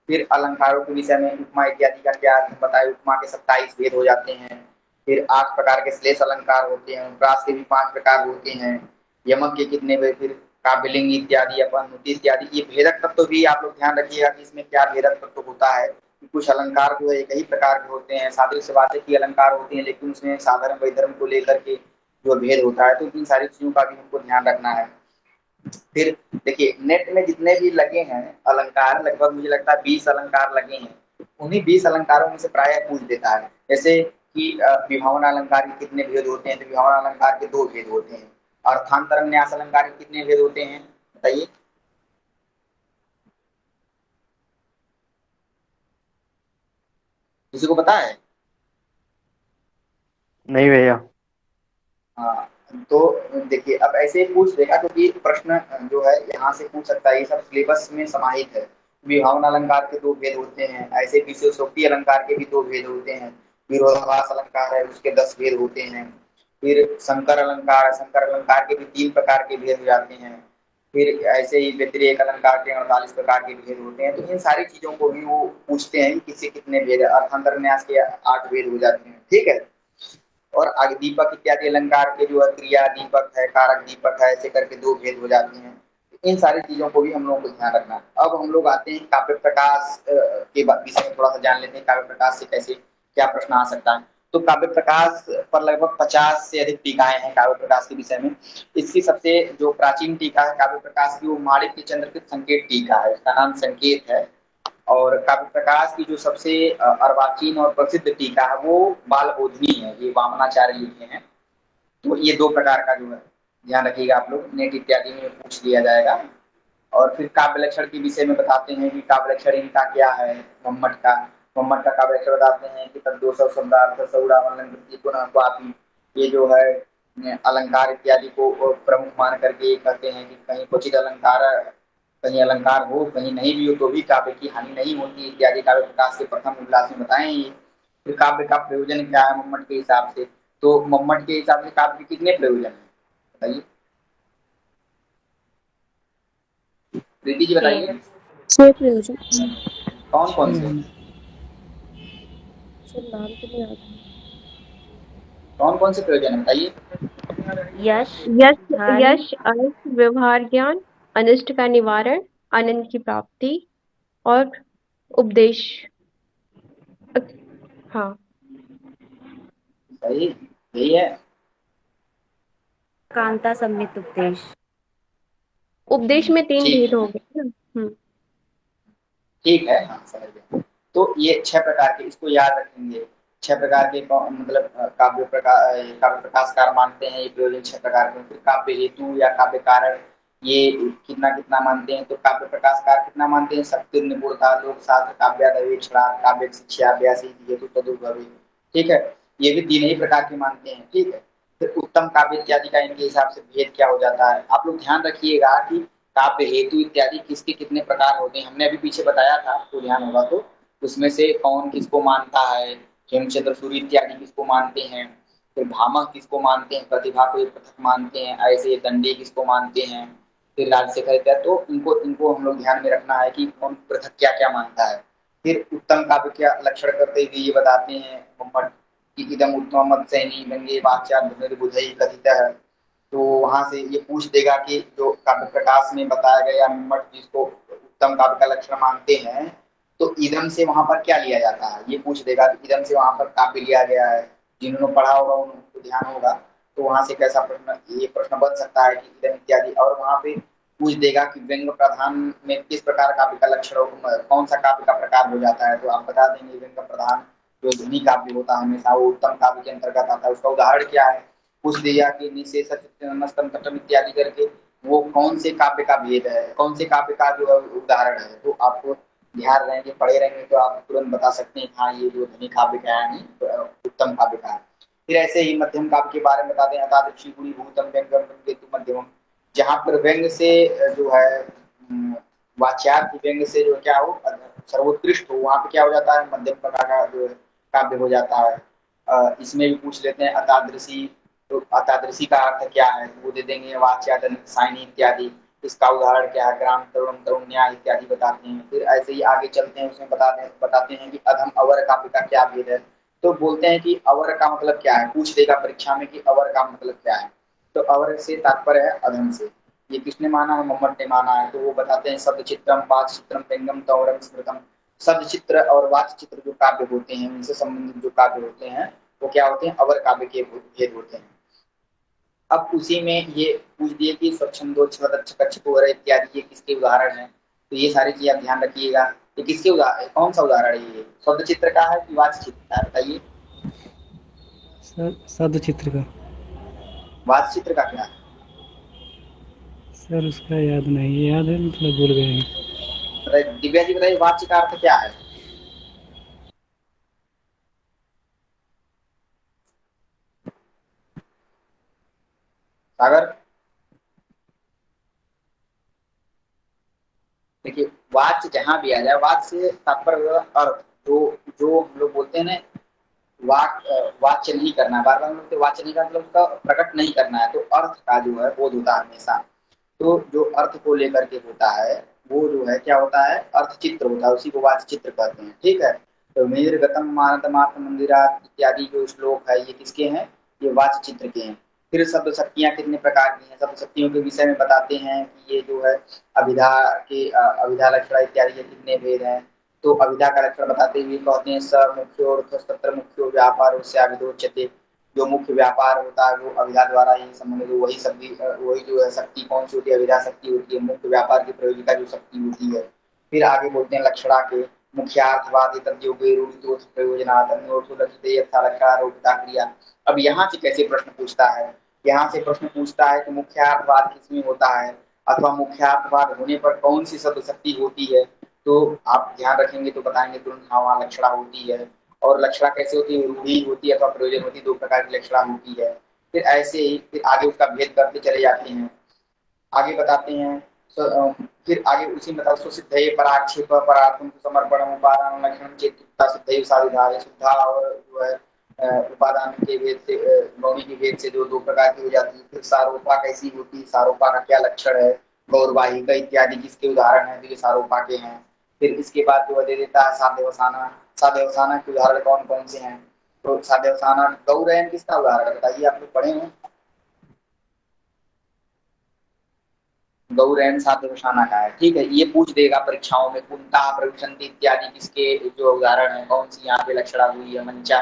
फिर अलंकारों के विषय में उपमा इत्यादि का क्या अर्थ बताए, उपमा के 27 भेद हो जाते हैं। फिर 8 प्रकार के श्लेष अलंकार होते हैं, प्रास के भी 5 प्रकार होते हैं, यमक के कितने भेद, फिर काव्यलिंग इत्यादि, अपनुति इत्यादि। ये भेदक तत्व भी आप लोग ध्यान रखिएगा कि इसमें क्या भेदक तत्व होता है। कुछ अलंकार जो है एक ही प्रकार के होते हैं, सादृश्यवाचक अलंकार होते हैं, लेकिन उसमें साधारण वैधर्म को लेकर के जो भेद होता है, तो इन सारी चीजों का भी हमको ध्यान रखना है। फिर देखिए नेट में जितने भी लगे हैं अलंकार, लगभग मुझे लगता है 20 अलंकार लगे हैं। उन्हीं 20 अलंकारों में से प्राय पूछ देता है, जैसे कि विभावना अलंकार के कितने भेद होते हैं, तो विभावना अलंकार के 2 भेद होते हैं। अर्थांतर न्यास अलंकार के कितने भेद होते हैं बताइए। किसी को पता है? नहीं भैया। हाँ, तो देखिए अब ऐसे ही पूछ देगा, क्योंकि प्रश्न जो है यहाँ से पूछ सकता है, ये सब सिलेबस में समाहित है। विभावना अलंकार के 2 भेद होते हैं, ऐसे विशेषोक्ति अलंकार के भी 2 भेद होते हैं। विरोधाभास अलंकार है, उसके 10 भेद होते हैं। फिर संकर अलंकार के भी 3 प्रकार के भेद हो जाते हैं। फिर ऐसे ही व्यतिरेक अलंकार के 48 प्रकार के भेद होते हैं। तो इन सारी चीजों को भी वो पूछते हैं कि किससे कितने भेद है। अर्थांतर न्यास के 8 भेद हो जाते हैं, ठीक है। और आगे दीपक इत्यादि अलंकार के जो है क्रिया दीपक है, कारक दीपक है, ऐसे करके 2 भेद हो जाते हैं। इन सारी चीजों को भी हम लोगों को ध्यान रखना है। अब हम लोग आते हैं काव्य प्रकाश के विषय में, थोड़ा सा जान लेते हैं काव्य प्रकाश से कैसे क्या प्रश्न आ सकता है। तो काव्य प्रकाश पर लगभग 50 से अधिक टीकाएं हैं काव्य प्रकाश के विषय में। इसकी सबसे जो प्राचीन टीका है काव्य प्रकाश की, वो माणिक्य चंद्रकृत संकेत टीका है, इसका नाम संकेत है। और काव्य प्रकाश की जो सबसे अर्वाचीन और प्रसिद्ध टीका है वो बालबोधिनी है, ये वामनाचार्य लिखे हैं। तो ये 2 प्रकार का जो है ध्यान रखिएगा आप लोग, नेट इत्यादि में पूछ लिया जाएगा। और फिर काव्य लक्षण के विषय में बताते हैं कि काव्य लक्षण इनका क्या है। मम्मट का काव्य लक्षण बताते हैं कि तद्दोष शब्दार्थ सौरावलन पुनः वापी, ये जो है अलंकार इत्यादि को प्रमुख मान करके कहते हैं कि कहीं क्वचित अलंकार, कहीं अलंकार हो कहीं नहीं भी हो तो भी काव्य की हानि नहीं होती इत्यादि काव्य प्रकाश के प्रथम उल्लास में बताए ये। फिर काव्य का प्रयोजन क्या है मम्मट के हिसाब से, तो मम्मट के हिसाब से काव्य के कितने प्रयोजन है बताइए, प्रीति जी बताइए। 6 प्रयोजन। कौन कौन से? सर नाम तो नहीं आता। कौन कौन से प्रयोजन है बताइए। यश यश अर्थ व्यवहार ज्ञान, अनिष्ट का निवारण, आनंद की प्राप्ति और उपदेश। हाँ सही, यही है। कांता सम्मित उपदेश। उपदेश में 3 ठीक भेद है, हो गए ना। ठीक है, हाँ समझ गए। तो ये 6 प्रकार के, इसको याद रखेंगे। 6 प्रकार के मतलब काव्य प्रकाशकार मानते हैं ये प्रयोजन 6 प्रकार के। फिर काव्य हेतु या काव्य कारण ये कितना कितना मानते हैं, तो काव्य प्रकाशकार कितना मानते हैं, शक्ति निपुणता लोक शास्त्र काव्यादवेक्षणा काव्य शिक्षा अभ्यास हेतु तदुर्भवे, ठीक है। ये भी 3 ही प्रकार के मानते हैं, ठीक है। फिर उत्तम काव्य इत्यादि का इनके हिसाब से भेद क्या हो जाता है, आप लोग ध्यान रखिएगा कि काव्य हेतु इत्यादि किसके कितने प्रकार होते हैं। हमने अभी पीछे बताया था, आपको ध्यान होगा तो, उसमें से कौन किसको मानता है, हेमचंद्र सूर्य इत्यादि किसको मानते हैं, फिर भामह किसको मानते हैं, प्रतिभा को एक पृथक मानते हैं, ऐसे दंडी किसको मानते हैं, फिर राजशेखर इत्यादि। तो इनको हम लोग ध्यान में रखना है कि कौन पृथक क्या क्या मानता है। फिर उत्तम काव्य क्या लक्षण करते हुए ये बताते हैं मम्मट कि इदम उत्तम सैनी गंगे वाच्यार्बुधई कथित है। तो वहां से ये पूछ देगा कि जो काव्य प्रकाश में बताया गया मम्मट जिसको उत्तम काव्य का लक्षण मानते हैं, तो इदम से वहां पर क्या लिया जाता है, ये पूछ देगा कि इदम से वहां पर काव्य लिया गया है। जिन्होंने पढ़ा होगा उनको ध्यान होगा, तो वहां से कैसा प्रश्न, ये प्रश्न बन सकता है कि इदम इत्यादि। और वहां पे पूछ देगा कि व्यंग प्रधान में किस प्रकार काव्य का लक्षण, कौन सा काव्य का प्रकार हो जाता है, तो आप बता देंगे व्यंग प्रधान जो ध्वनि काव्य होता है हमेशा वो उत्तम काव्य के अंतर्गत आता है। उसका उदाहरण क्या है, पूछ दिया कि निशेष नमस्तम तटम इत्यादि करके वो कौन से काव्य का भेद है, कौन से काव्य का जो है उदाहरण है। तो आपको ध्यान रहेंगे, पढ़े रहेंगे तो आप तुरंत बता सकते हैं हाँ ये जो ध्वनि काव्य का है उत्तम काव्य का है। फिर ऐसे ही मध्यम काव्य के बारे में बताते हैं, अतादृशी गुणी भूतम व्यंगम केतु मध्यमम, जहाँ पर व्यंग से जो है वाच्यार्थ व्यंग से जो क्या हो सर्वोत्कृष्ट हो, वहां पे क्या हो जाता है मध्यम प्रकार का जो काव्य हो जाता है। इसमें भी पूछ लेते हैं अतादृशी, तो अतादृशी का अर्थ क्या है, वो दे देंगे वाच्यार्थ साइनी इत्यादि। इसका उदाहरण क्या है, ग्राम तरुणम तरुण्या इत्यादि बताते हैं। फिर ऐसे ही आगे चलते हैं, उसमें बताते हैं कि अधम अवर काव्य का क्या भेद है। तो बोलते हैं कि अवर का मतलब क्या है, पूछ देगा परीक्षा में कि अवर का मतलब क्या है। तो अवर से तात्पर्य है अधम से। ये किसने माना है, मोहम्मद ने माना है। तो वो बताते हैं शब्द चित्रम वाच चित्रम व्यंगम तौरम स्मृतम, शब्द चित्र और वाच चित्र जो काव्य होते हैं, उनसे संबंधित जो काव्य होते हैं वो क्या होते हैं, अवर काव्य के भेद होते हैं। अब उसी में ये पूछ दिए कि स्वच्छंदो कच्छपोर इत्यादि ये किसके उदाहरण हैं। तो ये सारी चीजें आप ध्यान रखिएगा। ये किसके उदाहरण, कौन सा उदाहरण है, ये शब्द चित्र का है कि वाच चित्र का है, बताइए। सर शब्द चित्र का। वाच चित्र का क्या है? सर उसका याद नहीं, याद है मतलब भूल गए हैं। बताइए दिव्या जी, बताइए वाच्य का अर्थ क्या है। सागर, देखिए वाच्य जहां भी आ जाए, वाच्य से तात्पर्य अर्थ, जो जो हम लोग बोलते हैं ना, वाच्य नहीं करना है, बार बार हम लोग वाच्य नहीं करना मतलब उसका प्रकट नहीं करना है। तो अर्थ का जो है बोध होता है हमेशा। तो जो अर्थ को लेकर के होता है वो जो है क्या होता है, अर्थ चित्र होता है, उसी को वाच्य चित्र कहते हैं। ठीक है। तो मेर गतम मानतमात्म मंदिरा इत्यादि जो श्लोक है ये किसके हैं, ये वाच्य चित्र के हैं। फिर शब्द शक्तियां कितने प्रकार की हैं, शब्द शक्तियों के विषय में बताते हैं कि ये जो है अभिधा के अभिधा लक्षण इत्यादि के कितने भेद हैं। तो अभिधा का लक्षण बताते हुए कहते हैं स मुख्यो तत्र मुख्यो व्यापार से अभिधोच्यते, जो मुख्य व्यापार होता है वो अभिधा द्वारा ही संबंधित, वही शक्ति, वही जो है शक्ति कौन सी होती है, अभिधा शक्ति होती है, मुख्य व्यापार की प्रयोगिका जो शक्ति होती है। फिर आगे बोलते हैं लक्षणा के मुख्यार्थवाद तद्योगे रूढ़ितोष प्रयोजनात् अन्योर्थो लक्षिते यथा लक्षणारोपिता क्रिया। अब यहाँ से कैसे प्रश्न पूछता है, यहाँ से प्रश्न पूछता है कि मुख्यार्थवाद किसमें होता है अथवा मुख्यार्थवाद होने पर कौन सी शब्द शक्ति होती है। तो आप ध्यान रखेंगे तो बताएंगे तुरंत, हाँ वहाँ लक्षणा होती है। और लक्षणा कैसे होती है, रूढ़ी होती है अथवा प्रयोजन होती है, दो प्रकार की लक्षणा होती है। फिर ऐसे ही फिर आगे उसका भेद करते चले जाते हैं। आगे बताते हैं फिर आगे उसी में सिद्धये पराक्षेप परार्थम समर्पण उपादान लक्षण चेतुक्ता सिद्धये साधुधारे, शुद्धा और जो है उपादान के भेद से, गौणी के भेद से जो दो प्रकार की हो जाती है। फिर सारोपा कैसी होती है, सारोपा का क्या लक्षण है, गौरवाहिका इत्यादि किसके उदाहरण है, तो ये सारोपा के हैं। फिर इसके बाद जो दे देता है साध्यवसाना, साध्यवसाना के उदाहरण कौन कौन से हैं। तो साध्यवसाना गौरयन किसका उदाहरण है, बताइए, आप लोग पढ़े हैं। गौरैन साध्यवसाना का है। ठीक है, ये पूछ देगा परीक्षाओं में, कुंता प्रविशंति इत्यादि किसके जो उदाहरण है, कौन सी यहाँ पे लक्षणा हुई है, मंचा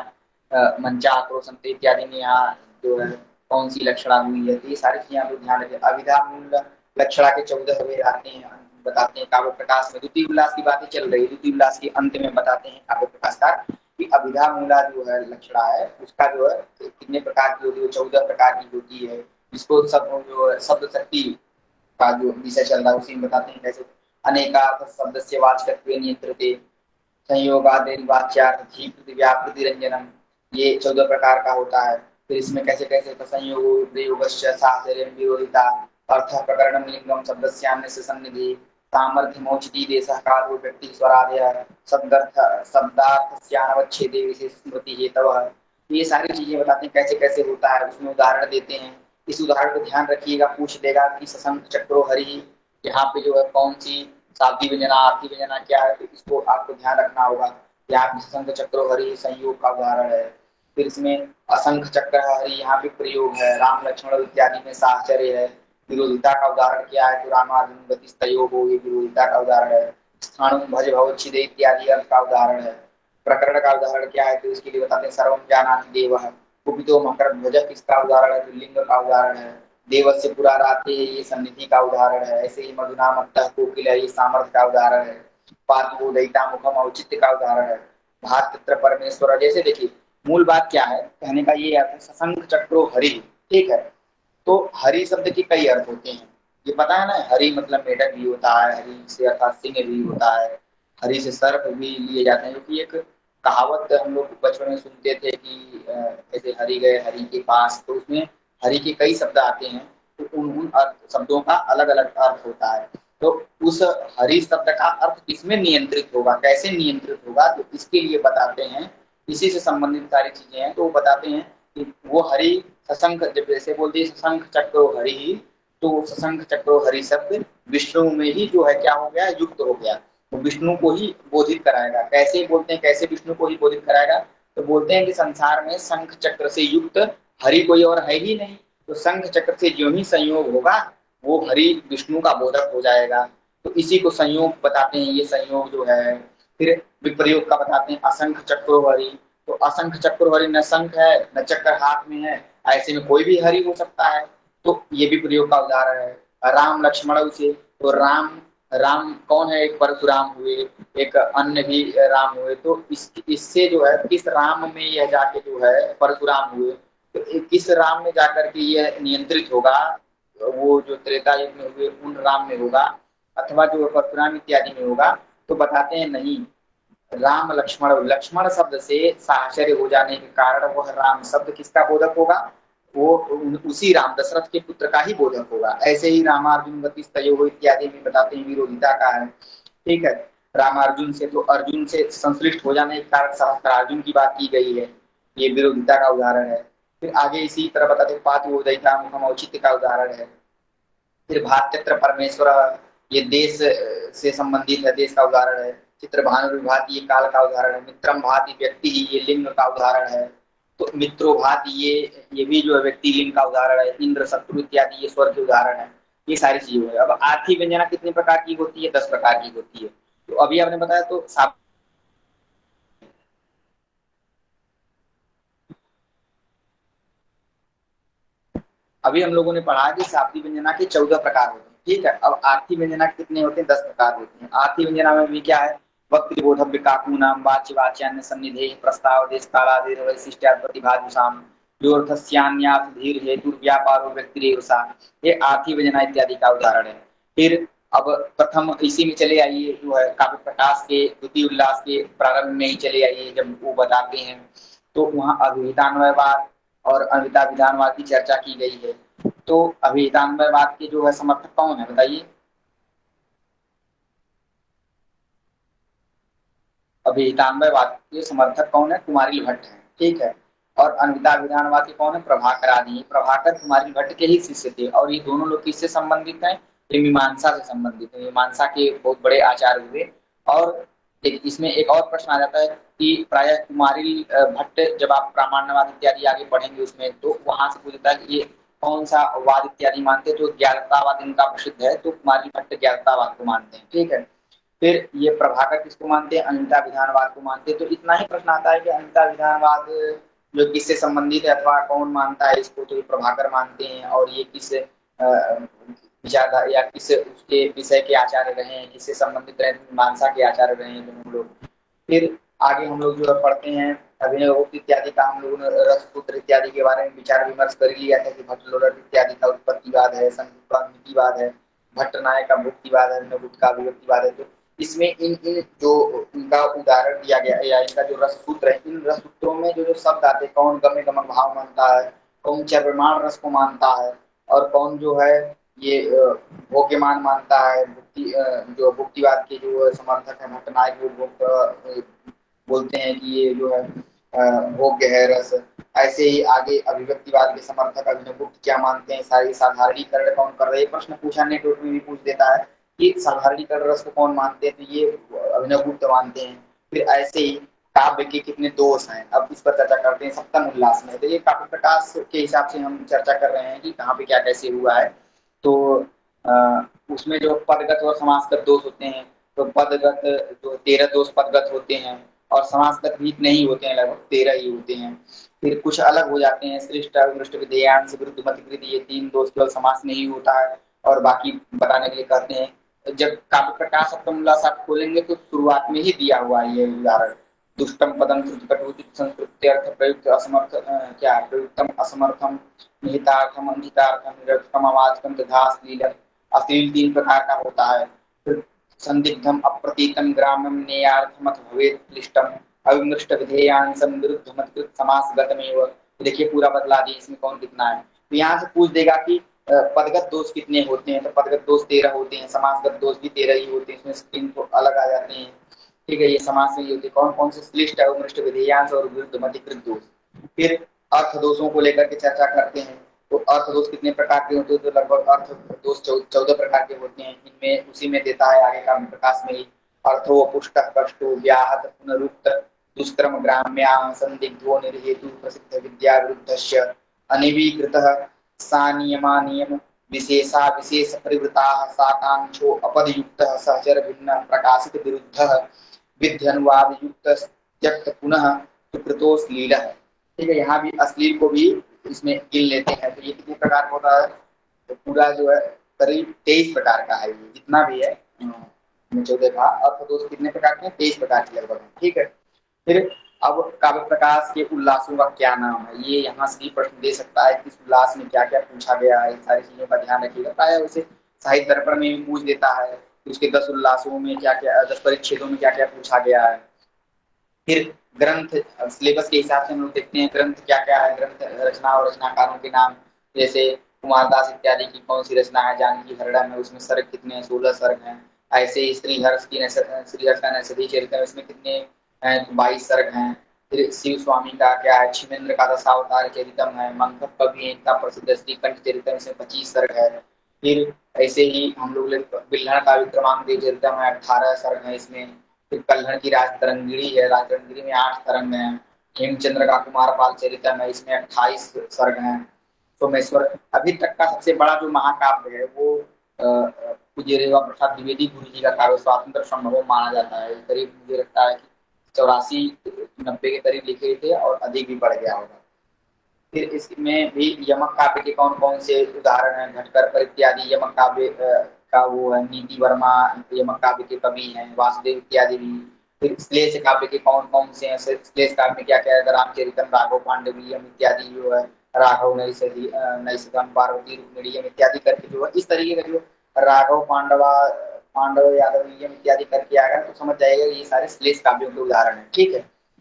आक्रोशंति इत्यादि में यहाँ जो है कौन सी लक्षणा हुई है। तो ये सारी चीजें आप लोग ध्यान रखें। अभिधा मूल लक्षणा के 14 भेद आते हैं, बताते हैं काव्य प्रकाश में। द्वितीय उल्लास की बातें चल रही है, द्वितीय उल्लास के अंत में बताते हैं काव्य प्रकाश का कि अभिधा मूला जो है लक्षणा है उसका जो है कितने प्रकार की होती है, 14 प्रकार की होती है। जिसको सब जो शब्द शक्ति का जो विषय चल रहा है उसी में बताते हैं कैसे अनेकार्थ शब्द से वाचकत्वे नियंत्रते संयोगादेन वाच्यार्थ व्यापृतिरंजनम, ये 14 प्रकार का होता है। फिर इसमें कैसे कैसे संयोग प्रयोगश्च साहचर्यं विरोधिता अर्थ प्रकरणम लिंगम शब्दस्यान्यस्य सन्निधि सामर्थ्य मोचति देशः कालो व्यक्ति स्वरादय शब्दार्थस्यानवच्छेदे विशेष स्मृति हेतवः। ये सारी चीजें बताते हैं कैसे कैसे होता है, उसमें उदाहरण देते हैं। इस उदाहरण को ध्यान रखिएगा, पूछ देगा कि सशंक चक्रो हरि, यहाँ पे जो है कौन सी साधी व्यंजना आर्थिक व्यंजना क्या है, तो इसको आपको ध्यान रखना होगा। यहाँ पे सशंक चक्रो हरि संयोग का उदाहरण है। फिर इसमें असंख चक्र हरि, यहाँ पे प्रयोग है। राम लक्ष्मण इत्यादि में साहचर्य है। विरोधिता का उदाहरण क्या है, तो रामार्जुन ये विरोधिता का उदाहरण है। स्थाणु भज भवच्छिदे इत्यादि अर्थ का उदाहरण है। प्रकरण का उदाहरण क्या है, तो इसके लिए बताते हैं सर्वं जानाति देवः। कुपितो मकर ध्वज किसका उदाहरण है, तो लिंग का उदाहरण है। देवस्य पुराराते ये सन्निधि का उदाहरण है। ऐसे ही मधुना मत्तः कोकिल ये सामर्थ्य का उदाहरण है। पार्थिवो दयिता मुखम औचित्य का उदाहरण है। भातृ परमेश्वर, जैसे देखिए मूल बात क्या है कहने का, ये अर्थ सशंख चक्रो हरि। ठीक है, तो हरि शब्द के कई अर्थ होते हैं, ये पता है ना। हरि मतलब मेढक भी होता है, हरि से अर्थात सिंह भी होता है, हरि से सर्प भी लिए जाते हैं, क्योंकि एक कहावत हम लोग बचपन में सुनते थे कि जैसे हरि गए हरि के पास, तो उसमें हरि के कई शब्द आते हैं, तो उन शब्दों का अलग अलग अर्थ होता है। तो उस हरि शब्द का अर्थ किसमें नियंत्रित होगा, कैसे नियंत्रित होगा, तो इसके लिए बताते हैं, इसी से संबंधित सारी चीजें हैं। तो वो बताते हैं कि वो हरि सशंख, जब जैसे बोलते हैं सशंख चक्रो हरि, तो सशंख चक्रो हरि शब्द विष्णु में ही जो है क्या हो गया, युक्त हो गया, तो विष्णु को ही बोधित कराएगा। कैसे बोलते हैं, कैसे विष्णु को ही बोधित कराएगा, तो बोलते हैं कि संसार में शंख चक्र से युक्त हरि कोई और है ही नहीं, तो शंख चक्र से जो ही संयोग होगा वो हरि विष्णु का बोधक हो जाएगा। तो इसी को संयोग बताते हैं, ये संयोग जो है। फिर विप्रयोग का बताते हैं, असंख चक्रो हरि, तो असंख चक्रो हरि, न शंख है न चक्र हाथ में है, ऐसे में कोई भी हरि हो सकता है, तो ये भी प्रयोग का उदाहरण है। राम लक्ष्मण से, तो राम राम कौन है, एक परशुराम हुए, एक अन्य भी राम हुए, तो इससे जो है किस राम में यह जाके जो है परशुराम हुए, तो किस राम में जाकर के यह नियंत्रित होगा, वो जो त्रेता युग में हुए उन राम में होगा अथवा जो परशुराम इत्यादि में होगा, तो बताते हैं नहीं, राम लक्ष्मण, लक्ष्मण शब्द से साहचर्य हो जाने के कारण वह राम शब्द किसका बोधक होगा, वो उसी राम दशरथ के पुत्र का ही बोधक होगा। ऐसे ही रामार्जुन गति तयोः इत्यादि में बताते हैं विरोधिता का है, ठीक है। रामार्जुन से, तो अर्जुन से संश्लिष्ट हो जाने के कारण सहस्त्रार्जुन की बात की गई है, ये विरोधिता का उदाहरण है। फिर आगे इसी तरह बताते हैं पातिवोदयिता मुखम औचित्य का उदाहरण है। फिर भात्यत्र परमेश्वर, ये देश से संबंधित है, देश का उदाहरण है। चित्र भानुर्भाति, ये काल का उदाहरण है। मित्रम भाति व्यक्ति ही, ये लिंग का उदाहरण है। तो मित्रो भाति, ये भी जो है व्यक्ति लिंग का उदाहरण है। इंद्र शत्रु इत्यादि ये स्वर के उदाहरण है। ये सारी चीजें है। अब आर्थिक व्यंजना कितने प्रकार की होती है, 10 प्रकार की होती है। तो अभी आपने बताया, तो अभी हम लोगों ने पढ़ा कि शाब्दिक व्यंजना के 14 प्रकार होते हैं, ठीक है। अब आर्थिक व्यंजना कितने होते हैं, 10 प्रकार होते हैं। आर्थिक व्यंजना में भी क्या है, वक्ति बोधव्य काकूनाम वाच्य वाच्यान्य सन्निधेय प्रस्ताव देश कालादेर वैशिष्ट्यात् प्रतिभाजुषाम योर्थस्यान्यात् धीर हेतु व्यापारो व्यक्तिरेवसा, ये आर्थिक व्यंजना इत्यादि का उदाहरण है। फिर अब प्रथम इसी में चले आइए, जो है काव्य प्रकाश के द्वितीय उल्लास के प्रारंभ में ही चले आइए, जब वो बताते हैं तो वहाँ अभिहितान्वयवाद और अभिहिता विधानवाद की चर्चा की गई है। तो अभिहितान्वयवाद के जो है समर्थक कौन है, बताइए। अभिहितान्वयवाद के समर्थक कौन है, कुमारिल भट्ट है, ठीक है। और अभिहिता विधानवाद के कौन है, प्रभाकर आदि। प्रभाकर कुमारिल भट्ट के ही शिष्य थे, और ये दोनों लोग किससे संबंधित हैं, ये मीमांसा से संबंधित है। मीमांसा के बहुत बड़े आचार्य हुए। और इसमें एक और प्रश्न आ जाता है कि प्रायः कुमारिल भट्ट, जब आप प्रामाण्यवाद इत्यादि आगे पढ़ेंगे उसमें, तो वहां से पूछता है कि ये कौन सा वाद इत्यादि मानते हैं, तो ज्ञानतावाद इनका प्रसिद्ध है, तो कुमारिल भट्ट ज्ञानतावाद को मानते हैं, ठीक है। फिर ये प्रभाकर किसको मानते हैं, अनिता विधानवाद को मानते हैं। तो इतना ही प्रश्न आता है कि अनिता विधानवाद जो किससे संबंधित है अथवा कौन मानता है इसको, तो ये प्रभाकर मानते हैं। और ये किस विचारधारा या किस उसके विषय के आचार्य रहे हैं, किससे संबंधित रहे, मीमांसा के आचार्य रहे हैं दोनों लोग। फिर आगे हम लोग जो पढ़ते हैं अभिनवगुप्त इत्यादि का, हम लोगों ने रसपुत्र इत्यादि के बारे में विचार विमर्श कर लिया था कि भट्टलोलट इत्यादि का उत्पत्तिवाद है, संयुक्तिवाद है, भट्टनायक का भुक्तिवाद है, अभिनवगुप्त का अभिव्यक्तिवाद है। तो इसमें इन जो इनका उदाहरण दिया गया या इनका जो रससूत्र है, इन रससूत्रों में जो शब्द आते हैं, कौन गम्य गमक भाव मानता है, कौन चर्वमाण रस को मानता है, और कौन जो है ये भोग्यमान मानता है। जो भुक्तिवाद के जो समर्थक है भट्टनायक, वो बोलते हैं कि ये जो है भोग्य है रस। ऐसे ही आगे अभिव्यक्तिवाद के समर्थक अभिनवगुप्त क्या मानते हैं, सारी साधारणीकरण कौन कर रहे हैं, प्रश्न पूछा नेटवर्क में भी पूछ देता है कि साधारणीकरण रस को कौन मानते हैं, तो ये अभिनवगुप्त मानते हैं। फिर ऐसे ही काव्य के कितने दोष हैं, अब इस पर चर्चा करते हैं सप्तम उल्लास में। तो ये काव्य प्रकाश के हिसाब से हम चर्चा कर रहे हैं कि कहाँ पे क्या कैसे हुआ है। तो उसमें जो पदगत और समासगत दोष होते हैं, तो पदगत जो 13 दोष पदगत होते हैं, और समासगत भी नहीं होते हैं, लगभग 13 ही होते हैं। फिर कुछ अलग हो जाते हैं, श्रेष्ठ अविमृष्ट विधेयांश विरुद्ध मतिकृत, ये 3 दोष केवल समास में ही होता है, और बाकी बताने के लिए कहते हैं। जब काव्य प्रकाश सप्तम उल्लास आप खोलेंगे तो शुरुआत में ही दिया हुआ है ये उदाहरण, दुष्टम पदम श्रुतिकटुति संस्कृत्यर्थ प्रयुक्त असमर्थ क्या प्रयुक्तम असमर्थम निहितार्थम अंकितार्थम निरर्थकम अवाचकम तथा अश्लीलम। अश्लील 3 प्रकार का होता है। फिर संदिग्धम अप्रतीतम ग्राम्यम नेयार्थमथ भवेत् क्लिष्टम अविमृष्ट विधेयांसम विरुद्ध मतकृत समासगतमेव। देखिए पूरा बदला दिए, इसमें कौन कितना है। तो यहाँ से पूछ देगा कि पदगत दोष कितने होते हैं, तो पदगत दोष 13 होते हैं, समासगत दोष भी 13 ही होते हैं, इसमें स्क्रीन तो अलग आ जाते हैं, ठीक है। ये समास में होते कौन कौन से, श्लिष्ट अविमृष्ट विधेयांश और विरुद्ध मतिकृत दोष। फिर अर्थ दोषों को लेकर के चर्चा करते हैं। तो अर्थ दोष कितने प्रकार के होते हैं, तो लगभग अर्थ दोष 14 प्रकार के होते हैं। इनमें उसी में देता है आगे काव्य प्रकाश में ही, अर्थो पुष्ट कष्टो व्याहत पुनरुक्त दुष्कर्म ग्राम्या संदिग्धो निर्हेतु प्रसिद्ध विद्या विरुद्धस्य अनिवीकृतः सानियमा नियम विशेषा विशेष परिवृताः साकांक्षो अपदयुक्तः सहचर भिन्न प्रकाशित विरुद्धः विध्यनुवाद युक्त त्यक्त पुनः सुकृतोश्लीलः। ठीक है, यहाँ भी अश्लील को भी इसमें गिन लेते हैं। तो ये कितने प्रकार का होता है, तो पूरा जो है करीब 23 प्रकार का है, ये जितना भी है जो देखा। अर्थ दोष कितने प्रकार के हैं, 23 प्रकार के लगभग। ठीक है, फिर अब काव्य प्रकाश के उल्लासों का क्या नाम है, ये यहाँ से भी प्रश्न दे सकता है, किस उल्लास में क्या क्या पूछा गया है, इन सारी चीजों का ध्यान रखिएगा। प्राय उसे साहित्य दर्पण में भी पूछ देता है कि उसके 10 उल्लासों में क्या क्या, 10 परिच्छेदों में क्या क्या पूछा गया है। फिर ग्रंथ सिलेबस के हिसाब से हम लोग देखते हैं ग्रंथ क्या क्या है, ग्रंथ रचना और रचनाकारों के नाम, जैसे कुमारदास इत्यादि की कौन सी रचना है, जानकी हरड़म है, उसमें सर्ग कितने हैं, 16 सर्ग हैं। ऐसे ही श्रीहर्ष का नैषधि चरित्र है, उसमें कितने 22 सर्ग हैं। फिर शिव स्वामी का क्या है, क्षिमेंद्र का दशावतार चरितम है, मंथक कवि का प्रसिद्ध श्रीकंठ चरितम, इसमें 25 सर्ग है। फिर ऐसे ही हम लोग बिल्हण का विक्रमांक चरितम है, 18 सर्ग है इसमें। फिर कल्हण की राजतरंगिणी है, राजतरंगिणी में 8 तरंग हैं। हेमचंद्र का कुमारपाल चरितम है, इसमें 28 सर्ग हैं। सोमेश्वर अभी तक का सबसे बड़ा जो महाकाव्य है वो पूज्य रेवा प्रसाद द्विवेदी गुरु जी का काव्य स्वातंत्र संभव माना जाता है। करीब मुझे लगता है कि 84-90 के करीब लिखे थे और अधिक भी बढ़ गया होगा। फिर इसमें भी यमक काव्य के कौन कौन से उदाहरण हैं, घटकर पर इत्यादि यमक काव्य का वो है, नीति वर्मा यमक काव्य के कवि हैं, वासुदेव इत्यादि भी। फिर श्लेष काव्य के कौन कौन से हैं, श्लेष काव्य में क्या क्या है, रामचरितम, राघव पांडवियम इत्यादि जो है, राघव नैषधम, पार्वती रुक्मिणीयम इत्यादि करके जो है, इस तरीके का जो राघव पांडव यादवीयम इत्यादि करके आएगा तो समझ जाएगा ये सारे श्लेष काव्यों के उदाहरण है। ठीक है,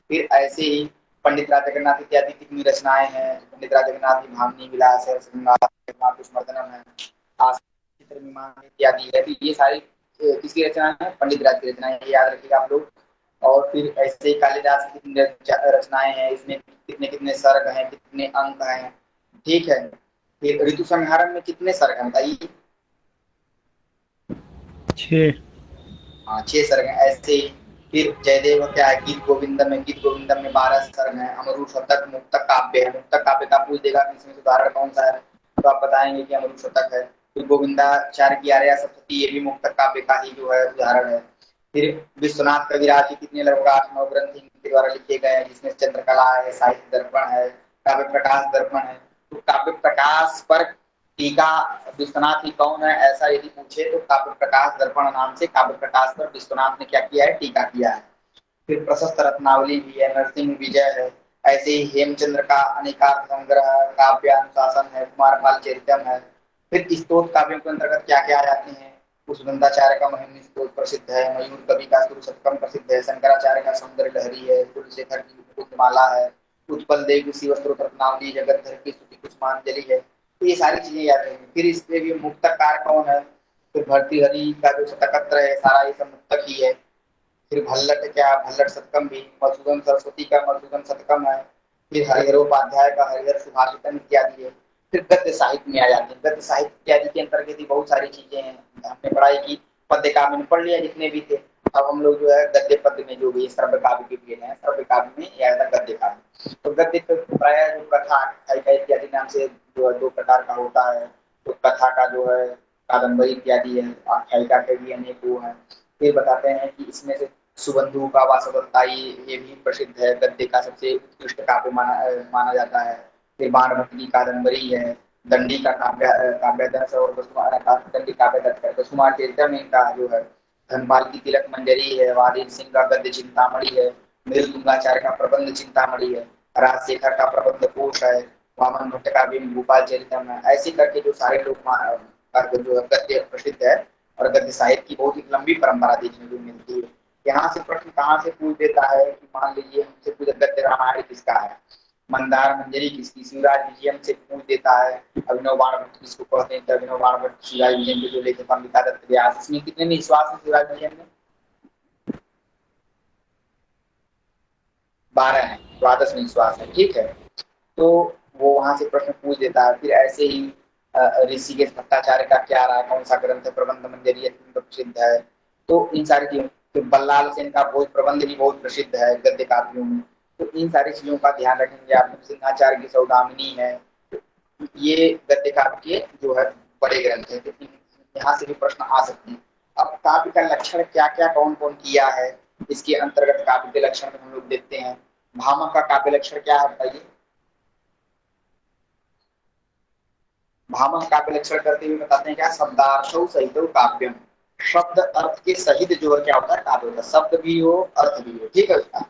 फिर ऐसे ही पंडित राज जगन्नाथ इत्यादि कितनी रचनाएं हैं, पंडित राज जगन्नाथ की भामिनी विलास है, कुशमर्दनम है, चित्र विमान इत्यादि है। ये सारी किसकी रचना है, पंडित राज की रचना है, ये याद रखिएगा आप लोग। और फिर ऐसे ही कालिदास की कितनी रचनाएं हैं, इसमें कितने कितने सर्ग हैं, कितने अंक हैं। ठीक है, फिर ऋतु संहारम में कितने सर्ग हैं बताइए। 6। हाँ, 6 सर्ग हैं। ऐसे ही फिर जयदेव क्या है, गीत गोविंदम में 12 सर्ग हैं। अमरू शतक मुक्तक काव्य है, मुक्तक काव्य का पूछ देगा कि इसमें उदाहरण कौन सा है तो आप बताएंगे कि अमरू शतक है। फिर गोविंदाचार्य की आर्या सप्तती, ये भी मुक्तक काव्य का ही जो है उदाहरण है। फिर विश्वनाथ कविराज के कितने लगभग 8-9 ग्रंथ इनके द्वारा लिखे गए हैं, जिसमें चंद्रकला है, साहित्य दर्पण है, काव्य प्रकाश दर्पण है। तो काव्य प्रकाश पर टीका विश्वनाथ ही कौन है, ऐसा यदि पूछे तो काव्य प्रकाश दर्पण नाम से काव्य प्रकाश पर विश्वनाथ ने क्या किया है, टीका किया है। फिर प्रशस्त रत्नावली भी है, नरसिंह विजय है। ऐसे ही हेमचंद्र का अनेकार्थ संग्रह, काव्यानुशासन है, कुमारपाल चरितम है। फिर स्तोत्र काव्यों के अंतर्गत क्या क्या आ जाते हैं, कुसुमंताचार्य का महिमनी स्तोत्र प्रसिद्ध है, मयूर कवि का सुरशतकम प्रसिद्ध है, शंकराचार्य का सौंदर्य लहरी है, कुलशेखर की मुकुंदमाला है, उत्पल देव की शिवस्त्रोत्र रत्नावली, जगतधर की स्तुति कुसुमांजलि है। तो ये सारी चीजें याद रहेंगी। फिर इसमें भी मुक्तकार कौन है, फिर भर्तृहरि का जो शतकत्र है, सारा ये सब मुक्तक ही है। फिर भल्लट शतकम भी, मधुसूदन सरस्वती का मधुसूदन शतकम है। फिर हरिहरोपाध्याय का हरिहर सुभाषितम इत्यादि है। फिर गद्य साहित्य में आ जाते हैं। गद्य साहित्य इत्यादि के अंतर्गत ही बहुत सारी चीजें हैं, हमने पढ़ाई की, पद्य काव्य में पढ़ लिया जितने भी थे। अब हम लोग जो है गद्य पद्य में जो भी श्रव्य काव्य के लिए हैं, श्रव्य काव्य में या गद्य काव्य। तो गद्य प्राय जो कथा आख्यायिका इत्यादि नाम से जो 2 प्रकार का होता है, तो कथा का जो है कादम्बरी इत्यादि है, आख्यायिका के भी अनेक वो है। फिर बताते हैं कि इसमें से सुबंधु का वासवदत्ताई ये भी प्रसिद्ध है, गद्य का सबसे उत्कृष्ट काव्य माना जाता है। फिर बाणभट्ट की कादम्बरी है, दंडी का काव्यदर्श और दंडी काव्यदर्श, कुसुमा चरितम का जो है, धनपाल की तिलक मंजरी है, वारिद सिंह का गद्य चिंतामणि है, मृदुंगाचार्य का प्रबंध चिंतामणि है, राजशेखर का प्रबंध कोश है, वामन भट्ट का भी भूपाल चरितम है। ऐसे करके जो सारे लोग जो गद्य प्रसिद्ध है और गद्य साहित्य की बहुत ही लंबी परंपरा देखने को मिलती है। यहाँ से प्रश्न कहाँ से पूछ देता है कि मान लीजिए हमसे पूछे गद्य रामायण किसका है, मंदार मंजरी किसकी, शिवराज विजयम से पूछ देता है, अभिनव बाणभट्ट किसको कहते हैं, अभिनव बाणभट्ट शिवराज विजयम के जो लेखक अंबिका दत्त व्यास, इसमें कितने में विश्वास है शिवराज विजयम में, 12 है, द्वादश में विश्वास है। ठीक है, तो वो वहां से प्रश्न पूछ देता है। फिर ऐसे ही ऋषिकेश भट्टाचार्य का क्या राय, कौन सा ग्रंथ प्रबंध मंजरी अत्यंत प्रसिद्ध है। तो इन सारी चीजों, फिर बल्लाल सेन का भोज प्रबंध भी बहुत प्रसिद्ध है गद्य काव्यों में। तो इन सारी चीजों का ध्यान रखेंगे आप। सिंहाचार्य की सौदामिनी है, ये गद्य काव्य के जो है बड़े ग्रंथ है, तो यहाँ से भी प्रश्न आ सकते हैं। अब काव्य का लक्षण क्या क्या कौन कौन किया है, इसके अंतर्गत काव्य के लक्षण में हम लोग देखते हैं। भामह का काव्य लक्षण क्या है बताइए। भामह काव्य लक्षण करते हुए बताते हैं क्या, शब्दार्थौ सहित काव्यम, शब्द अर्थ के सहित जो है क्या होता है काव्य होता है, शब्द भी हो अर्थ भी हो, ठीक है उसका।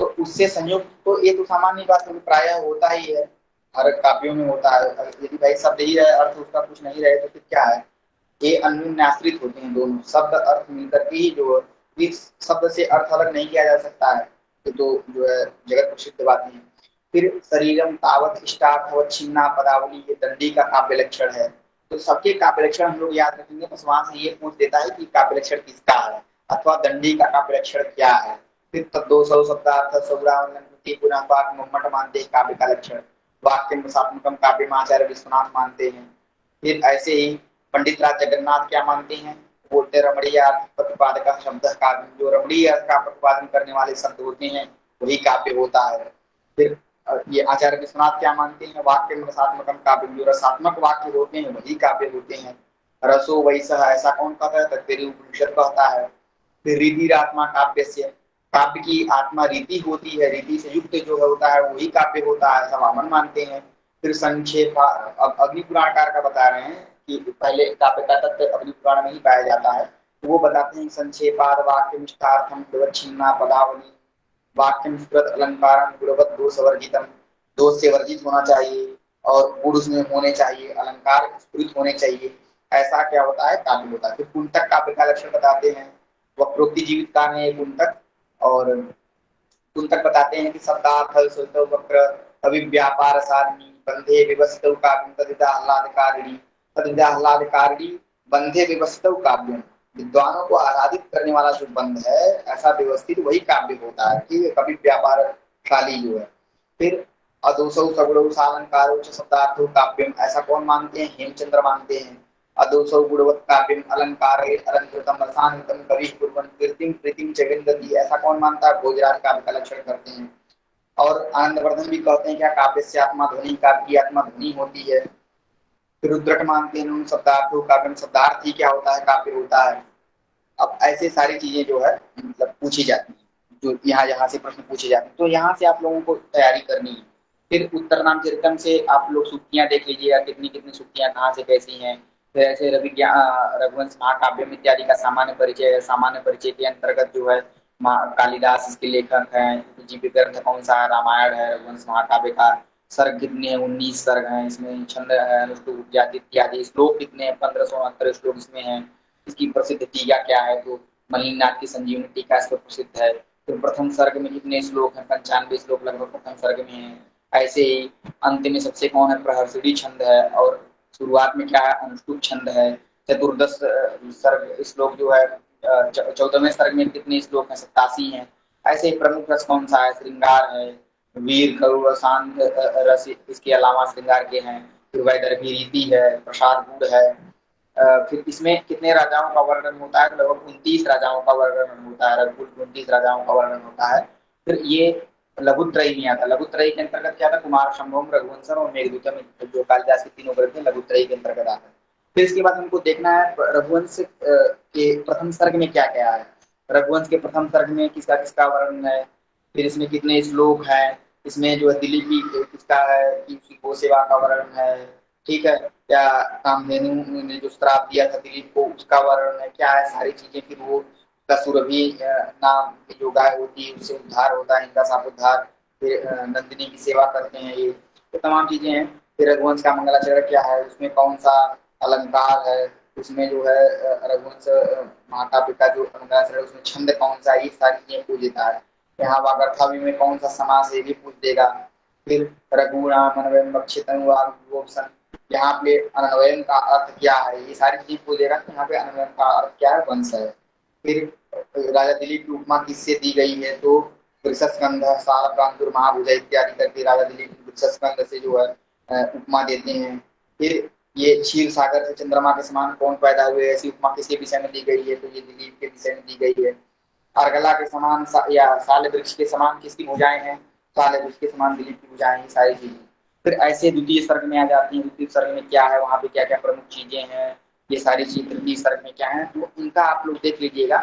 तो उससे संयुक्त, तो ये तो सामान्य बात है, प्राय होता ही है, हर काव्यों में होता है। यदि भाई शब्द ही रहे अर्थ उसका कुछ नहीं रहे तो फिर क्या है, ये अन्योन्याश्रित होते हैं दोनों, शब्द अर्थ मिलकर के ही जो इस शब्द से अर्थ अलग नहीं किया जा सकता है, ये तो जो है जगत प्रसिद्ध बात है। फिर शरीरम तावत इष्टार्थवत छिन्ना पदावली, ये दंडी का काव्य लक्षण है। तो सबके काव्य लक्षण हम लोग याद रखेंगे, तो वहां से ये पूछ देता है कि काव्य लक्षण किसका है अथवा दंडी का काव्य लक्षण क्या है। फिर तब 200 शब्दार्थ सौरावती पुनः पाक मम्मट मानते हैं काव्य का लक्षण, वाक्य रसात्मकम काव्य आचार्य विश्वनाथ मानते हैं। फिर ऐसे ही पंडित राज जगन्नाथ क्या मानते हैं, बोलते रमणीय अर्थ प्रतिपादक शब्द काव्य, जो रमणीय अर्थ का प्रतिपादन करने वाले शब्द होते हैं वही काव्य होता है। फिर ये आचार्य विश्वनाथ क्या मानते हैं, वाक्य रसात्मकम काव्य, जो रसात्मक वाक्य होते हैं वही काव्य होते हैं। रसो वैसा, ऐसा कौन कहता है, तत्वेरी उपनिषद कहता है। फिर रीति आत्मा काव्य से, काव्य की आत्मा रीति होती है, रीति से युक्त जो होता है वही काव्य होता है, ऐसा वामन मानते हैं। फिर संक्षेप, अब अग्नि पुराणकार का बता रहे हैं कि पहले काव्य का तत्व अग्नि पुराण में ही पाया जाता है, तो वो बताते हैं संक्षेपाद वाक्य निष्ठार्थम छिन्ना पदावली, वाक्य निष्कृत अलंकारम गुणवत दोष वर्जितम, दोष से वर्जित होना चाहिए और गुण उसमें होने चाहिए, अलंकार स्फुरित होने चाहिए, ऐसा क्या होता है काव्य होता है। फिर कुंतक काव्य का लक्षण बताते हैं, वक्रोक्ति जीवित का है कुंतक, और कुंतक बताते हैं कि शब्दार्थ वक्र अभिव्यापार सारणी बंधे विवसितौ काव्यम तदिदा आह्लादकारिणी, तदिदा आह्लादकारिणी बंधे विवसितौ काव्यम, विद्वानों को आराधित करने वाला जो बंध है ऐसा व्यवस्थित वही काव्य होता है, ठीक है, कभी व्यापारशाली जो है। फिर अदोषौ सगुणौ सालंकारो च शब्दार्थो काव्यम, ऐसा कौन मानते हैं, हेमचंद्र मानते हैं। अदोषौ गुणवत् काव्यम अलंकारे अलंकृतम रसान्वितम कवि कुर्वन् कीर्तिं प्रीतिं च विन्दति, ऐसा कौन मानता है, भोजराज काव्य का लक्षण करते हैं। और आनंदवर्धन भी कहते हैं क्या, काव्य से आत्मा ध्वनि, काव्य की आत्मा ध्वनि होती है। फिर रुद्रक मानते हैं शब्दार्थों काव्य, शब्दार्थ ही क्या होता है, काव्य होता है। अब ऐसे सारी चीजें जो है मतलब पूछी जाती है, जो यहाँ से प्रश्न पूछे जाते हैं, तो यहाँ से आप लोगों को तैयारी करनी है। फिर उत्तर नाम चरितम से आप लोग सूक्तियां देख लीजिएगा, कितनी कितनी सूक्तियां कहाँ से कैसी हैं। फिर ऐसे रघुवंश महाकाव्यम इत्यादि का सामान्य परिचय है, सामान्य परिचय के अंतर्गत जो है कालिदास इसके लेखक हैं, जीव ग्रंथ कौन सा है, रामायण है, रघुवंश महाकाव्य का सर्ग कितने हैं, 19 सर्ग हैं, इसमें छंद है, अनुष्टुप जाति इत्यादि, श्लोक कितने हैं, 1569 श्लोक इसमें हैं। इसकी प्रसिद्ध टीका क्या है, तो मलिनाथ की संजीवनी टीका इस पर प्रसिद्ध है। तो प्रथम सर्ग में कितने श्लोक हैं, 95 श्लोक लगभग प्रथम सर्ग में है। ऐसे ही अंत में सबसे कौन है, प्रहर्षिणी छंद है, और शुरुआत में क्या है, अनुष्टुप छंद है। चतुर्दश सर्ग श्लोक जो है, 14वें सर्ग में कितने श्लोक हैं, 87 हैं। ऐसे ही प्रमुख रस कौन सा है, श्रृंगार है, वीर करुण शांत रस इसके अलावा श्रृंगार के हैं। फिर वैदर्भी रीति है, प्रसाद गुण है। फिर इसमें कितने राजाओं का वर्णन होता है, लगभग 29 राजाओं का वर्णन होता है, रघुकुल 29 राजाओं का वर्णन होता है। फिर ये लघुत्रयी में आता है, लघुत्रयी के अंतर्गत क्या था, कुमार संभवम, रघुवंशम और मेघदूतम, जो कालिदास के तीनों ग्रंथ हैं लघुत्रयी के अंतर्गत आता है। फिर इसके बाद हमको देखना है रघुवंश के प्रथम सर्ग में क्या क्या है, रघुवंश के प्रथम सर्ग में किसका किसका वर्णन है, फिर इसमें कितने श्लोक हैं, इसमें जो है दिलीपी किसका है कि उसकी गो सेवा का वर्णन है, ठीक है, क्या कामधेनु ने जो श्राप दिया था दिलीप को उसका वर्णन है, क्या है सारी चीजें। फिर वो सुरभि नाम की जो गाय होती है उससे उद्धार होता है, इनका साप उद्धार। फिर नंदिनी की सेवा करते हैं, ये तो तमाम चीजें हैं। फिर रघुवंश का मंगलाचरण क्या है, उसमें कौन सा अलंकार है, उसमें जो है रघुवंश महाकाव्य का जो मंगलाचरण उसमें छंद कौन सा, ये सारी चीजें पूछ देता है। यहाँ वागर्थावी में कौन सा समास है, ये भी पूछ देगा। फिर रघुराम अनवयम बक्षितम वाग्भूषण, यहाँ पे अनवयम का अर्थ क्या है, ये सारी चीजें पूछ देगा। यहाँ पे अनवयम का अर्थ क्या है, वंश है। फिर राजा दिलीप की उपमा किससे दी गई है, तो वृषस्कंध सालप्रांतुर्महाभुज इत्यादि करके राजा दिलीप वृषस्कंध से जो है उपमा देते हैं। फिर ये क्षीर सागर से चंद्रमा के समान कौन पैदा हुए, ऐसी उपमा किसके विषय में दी गई है, तो ये दिलीप के विषय में दी गई है। अर्गला के समान या साल वृक्ष के समान किसकी भुजाएं हैं, साल वृक्ष के समान दिलीप की भुजाएं हैं, सारी चीजें। फिर ऐसे द्वितीय सर्ग में आ जाती है, द्वितीय सर्ग में क्या है, वहां पे क्या क्या प्रमुख चीजें हैं, ये सारी चीज तृतीय सर्ग में क्या है, तो इनका आप लोग देख लीजिएगा।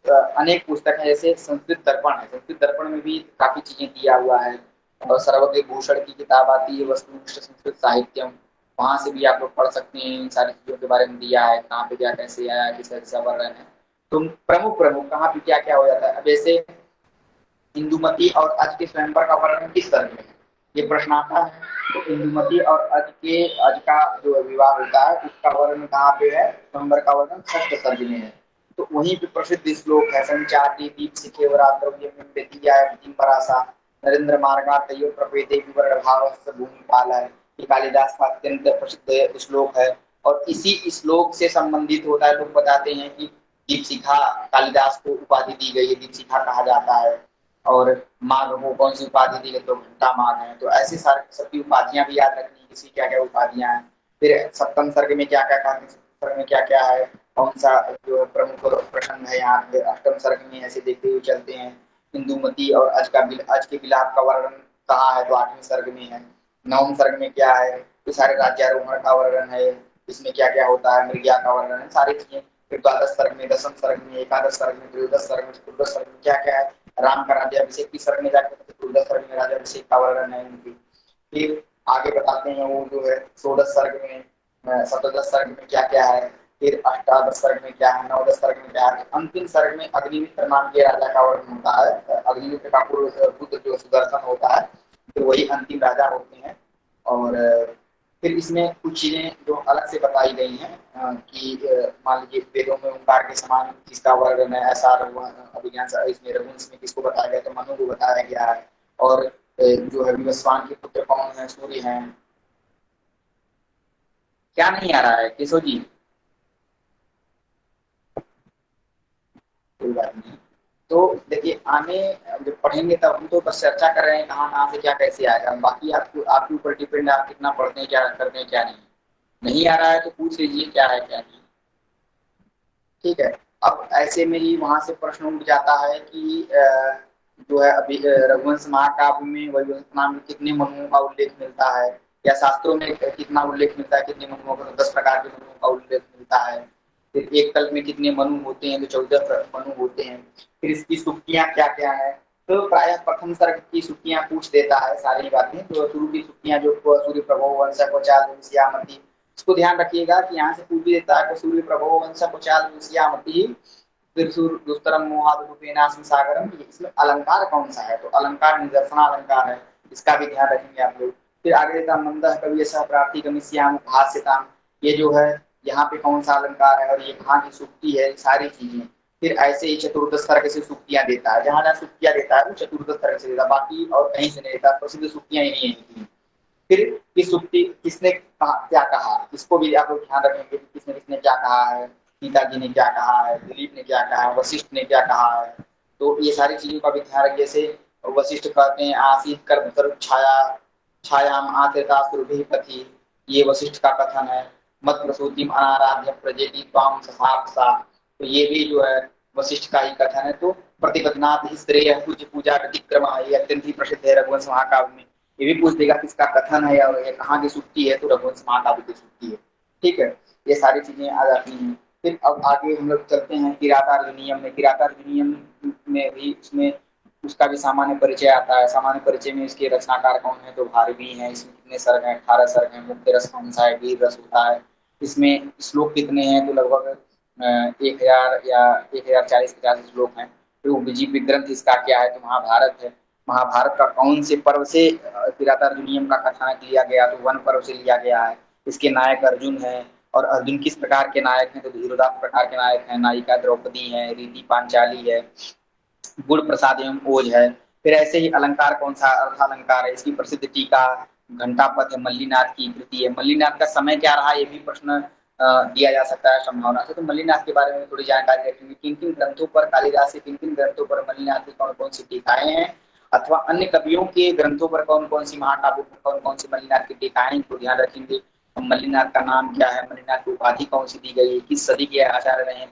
अनेक पुस्तक है, जैसे संस्कृत दर्पण है, संस्कृत दर्पण में भी काफी चीजें दिया हुआ है। और सर्वज्ञ भूषण की किताब आती है वस्तुनिष्ठ संस्कृत साहित्यम, वहां से भी आप लोग पढ़ सकते हैं, इन सारी चीजों के बारे में दिया है, कहाँ पे क्या कैसे आया, किस तरह से वर्णन है, तो प्रमुख कहाँ पे क्या क्या हो जाता है। अब जैसे इंदुमती और अज के स्वयंवर का वर्णन किस सर्ग में है, ये प्रश्न आता है। तो इंदुमती और अज का जो विवाह होता है उसका वर्णन कहाँ पे है, स्वयंवर का वर्णन षष्ठ सर्ग में है। तो वहीं पे प्रसिद्ध श्लोक है, संचारी दीप सिखे वरासा नरेंद्र मार्गा तयो प्रपेदे विवरण भाव भूमिपाल है, ये कालिदास का अत्यंत प्रसिद्ध श्लोक है। और इसी श्लोक से संबंधित होता है, लोग बताते हैं कि दीपशिखा कालिदास को उपाधि दी गई है, दीपशिखा कहा जाता है। और माघ को कौन सी उपाधि दी गई, तो घंटा माघ है। तो ऐसे सारे सबकी उपाधियां भी याद रखनी, किसी क्या क्या उपाधियां हैं। फिर सप्तम सर्ग में क्या क्या कहा, सर्ग में क्या क्या है, कौन सा जो प्रमुख प्रसंग है यहाँ पे। अष्टम सर्ग में ऐसे देखते हुए चलते हैं, इंदुमती और अज के विलाप का वर्णन कहाँ है, तो आठवें सर्ग में है। नवम सर्ग में क्या है, तो सारे राज्यारोहण का वर्णन है, इसमें क्या क्या होता है, मृग्या का वर्णन है, सारी चीजें। फिर द्वादश सर्ग में, दशम सर्ग में, एकादश सर्ग में, त्रयोदश सर्ग में, चतुर्दश सर्ग में क्या क्या है, राम का राज्याभिषेक की सर्ग में जाकर चतुर्दश सर्ग में राज्याभिषेक का वर्णन है उनकी। फिर आगे बताते हैं वो जो है षोडश सर्ग में, सप्तदश सर्ग में क्या क्या है, फिर अष्टादश सर्ग में क्या है, नवदश सर्ग में क्या है। अंतिम सर्ग में अग्निमित्र नाम के राजा का वर्णन होता है, अग्निमित्र का पूर्व पुत्र जो सुदर्शन होता है, तो वही अंतिम राजा होते हैं। और फिर इसमें कुछ चीजें जो अलग से बताई गई हैं कि मान लीजिए वेदों में ओंकार के समान किसका वर्णन है, ऐसा अभिज्ञान इसमें रघुवंश में किसको बताया गया, तो मनु को बताया गया है। और जो है विवस्वान के पुत्र कौन है, सूर्य हैं। क्या नहीं आ रहा है केशव जी, कोई बात नहीं। तो देखिए आने जब पढ़ेंगे तब हम तो बस चर्चा कर रहे हैं कहाँ से क्या कैसे आएगा, बाकी आपको आपके ऊपर डिपेंड, आप कितना पढ़ते हैं, क्या करते हैं, क्या नहीं आ रहा है तो पूछ लीजिए क्या है क्या नहीं, ठीक है। अब ऐसे में ही वहां से प्रश्न उठ जाता है कि जो है अभी रघुवंश महाकाव्य में वैवस्वत नाम में कितने मनुओं का उल्लेख मिलता है, या शास्त्रों में कितना उल्लेख मिलता है, कितने मनुओं का, 10 प्रकार के मनुओं का उल्लेख मिलता है। फिर एक कल्प में कितने मनु होते हैं, तो 14 मनु होते हैं। फिर इसकी सुक्तियां क्या क्या है, तो प्रायः प्रथम सर्ग की सुक्तियां पूछ देता है सारी बातें। तो शुरू की सुक्तियां जो सूर्य प्रभो वंश कोचाल श्यामती, इसको ध्यान रखिएगा कि यहाँ से पूछ भी देता है सूर्य प्रभो वंश कोचाल श्यामती, फिर दुस्तरम मोहादुपेनास्म सागरम, इसमें अलंकार कौन सा है, तो अलंकार निदर्शना अलंकार है, इसका भी ध्यान रखेंगे आप लोग। फिर आगे देता मंदः कवि सह प्राप्ति गमिष्याम भाष्यताम, ये जो है यहाँ पे कौन सा अलंकार है और ये कहाँ की सुक्ति है, सारी चीजें। फिर ऐसे ही चतुर्दश सर्ग से सुक्तियां देता है, जहां जहां सुक्तियां देता है वो चतुर्दश सर्ग से देता है, बाकी और कहीं से नहीं देता, प्रसिद्ध सुक्तियां यही है। फिर इस सुक्ति किसने क्या कहा, इसको भी आप लोग ध्यान रखेंगे कि किसने किसने क्या कहा है, सीता जी ने क्या कहा है, दिलीप ने क्या कहा है, वशिष्ठ ने क्या कहा है, तो ये सारी चीजों का भी ध्यान रखिए। जैसे वशिष्ठ कहते हैं आसीत कर छाया छायाम आत्रेता सुरभि पथि, ये वशिष्ठ का कथन है। मत प्रसूतिम अनाराध्य प्रजेति त्वाम ससापसा, तो ये भी जो है वशिष्ठ का ही कथन है। तो प्रतिपदनाथ ही श्रेय पूज्य पूजा व्यतिक्रम, ये अत्यंत ही प्रसिद्ध है रघुवंश महाकाव्य में। ये भी पूछ देगा किसका कथन है और ये कहाँ की सुक्ति है, तो रघुवंश महाकाव्य की सुक्ति है, ठीक है। ये सारी चीजें आ जाती हैं। फिर अब आगे हम लोग चलते हैं किरातार्जुनीयम में। किरातार्जुनीयम में भी उसमें उसका भी सामान्य परिचय आता है। सामान्य परिचय में इसके रचनाकार कौन है, तो भारवी हैं। इसमें कितने सर्ग हैं, 18 सर्ग हैं। मुख्य रस कौन सा है, वीर रस होता है। इसमें श्लोक कितने हैं, तो लगभग 1000 या 1040-50 श्लोक हैं। फिर उपजीवी ग्रंथ इसका क्या है, तो महाभारत है। महाभारत का कौन से पर्व से किरातार्जुनीयम का कथानक लिया गया, तो वन पर्व से लिया गया है। इसके नायक अर्जुन है, और अर्जुन किस प्रकार के नायक हैं, तो धीरोदात्त प्रकार के नायक हैं। नायिका द्रौपदी है, रीति पांचाली है, गुण प्रसाद एवं ओज है। फिर ऐसे ही अलंकार कौन सा, अर्थालंकार है। इसकी प्रसिद्ध टीका घंटापद है, मल्लीनाथ की कृति है। मल्लीनाथ का समय क्या रहा, ये भी प्रश्न दिया जा सकता है संभावना से। तो मल्लिनाथ के बारे में थोड़ी जानकारी रखेंगे, किन किन ग्रंथों पर कालिदास के किन किन ग्रंथों पर मल्लिनाथ की कौन कौन सी टीकाएं हैं, अथवा अन्य कवियों के ग्रंथों पर कौन कौन सी महाकाव्यों पर कौन कौन सी मल्लिनाथ की टीकाएं को ध्यान रखेंगे। मल्लिनाथ का नाम क्या है, मल्लिनाथ की उपाधि कौन सी दी गई है, किस सदी के आचार्य रहे,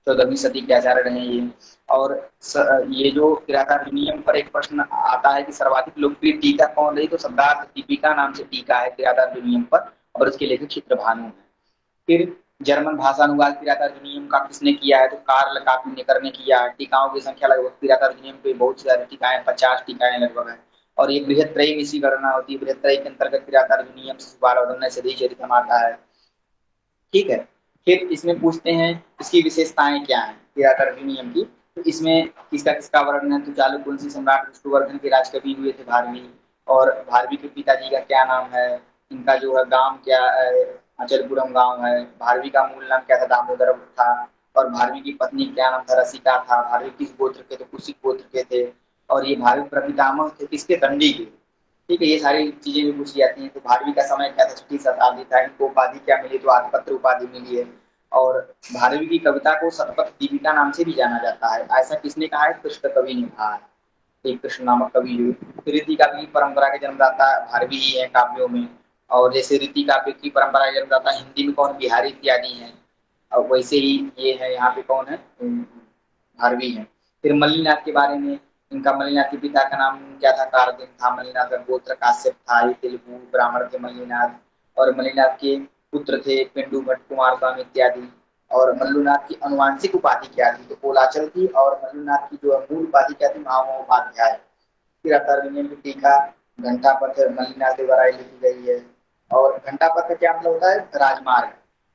14वीं सदी के आचार्य रहे ये। और ये जो किरातार्जुनीयम पर एक प्रश्न आता है कि सर्वाधिक लोकप्रिय टीका कौन रही, तो शब्दार्थ दीपिका नाम से टीका है किरातार्जुनीयम पर, और उसके लेखक चित्रभानु है। फिर जर्मन भाषानुवाद किरातार्जुनीयम का किसने किया है, तो कार्ल कापिनेकर ने किया है। टीकाओं की संख्या लगभग किरातार्जुनीयम पे बहुत सारी टीकाएं, 50 टीकाएं लगभग है। और ये बृहत्त्रयी में इसी गणना होती है। बृहत्त्रयी के अंतर्गत किरातार्जुनीयम शिशुपालवदन सदीचरितम आता है। ठीक है, फिर इसमें पूछते हैं इसकी विशेषताएं क्या है किरातार्जुनीयम की। तो इसमें किसका किसका वर्णन है, तो चालुक्य वंशी सम्राट विष्णुवर्धन के राजकवि हुए थे भारवी, और भारवी के पिताजी का क्या नाम है, इनका जो है गांव क्या है, अचलपुरम गांव है। भारवी का मूल नाम क्या था, दामोदर था। और भारवी की पत्नी क्या नाम था, रसिका था। भारवी किस गोत्र के, तो कुशिक गोत्र के थे। और ये भारवी प्रपितामह थे किसके, दंडी के। ठीक है, ये सारी चीजें भी पूछी जाती हैं। तो भारवी का समय क्या था, 6वीं शताब्दी था। इनको उपाधि क्या मिली, तो आदिपत्र उपाधि मिली है। और भारवी की कविता को शतपथ दीपिका नाम से भी जाना जाता है। ऐसा किसने कहा है, कृष्ण कवि ने कहा है, एक कृष्ण नामक कवि हुए। रीति काव्य की परंपरा के जन्मदाता भारवी ही है काव्यों में। और जैसे रीति काव्य की परंपरा के जन्मदाता हिंदी में कौन, बिहारी इत्यादि हैं। और वैसे ही ये है यहाँ पे कौन है, भारवी है। फिर मल्लिनाथ के बारे में, इनका मल्लिनाथ के पिता का नाम क्या था, कार्तिक था। मल्लिनाथ का गोत्र काश्यप था। ये तेलुगु ब्राह्मण थे मल्लिनाथ। और मल्लिनाथ के पुत्र थे पेंडु भट्ट, कुमार स्वामी इत्यादि। और मल्लुनाथ की अनुवांशिक उपाधि क्या थी, तो कोलाचल थी। और मल्लुनाथ की जो मूल उपाधि क्या थी, महामहोपाध्याय। किरातार्जुनीयम की टीका घंटापथ मल्लिनाथ के द्वारा लिखी गई है। और घंटापथ क्या मतलब होता है, राजमार्ग,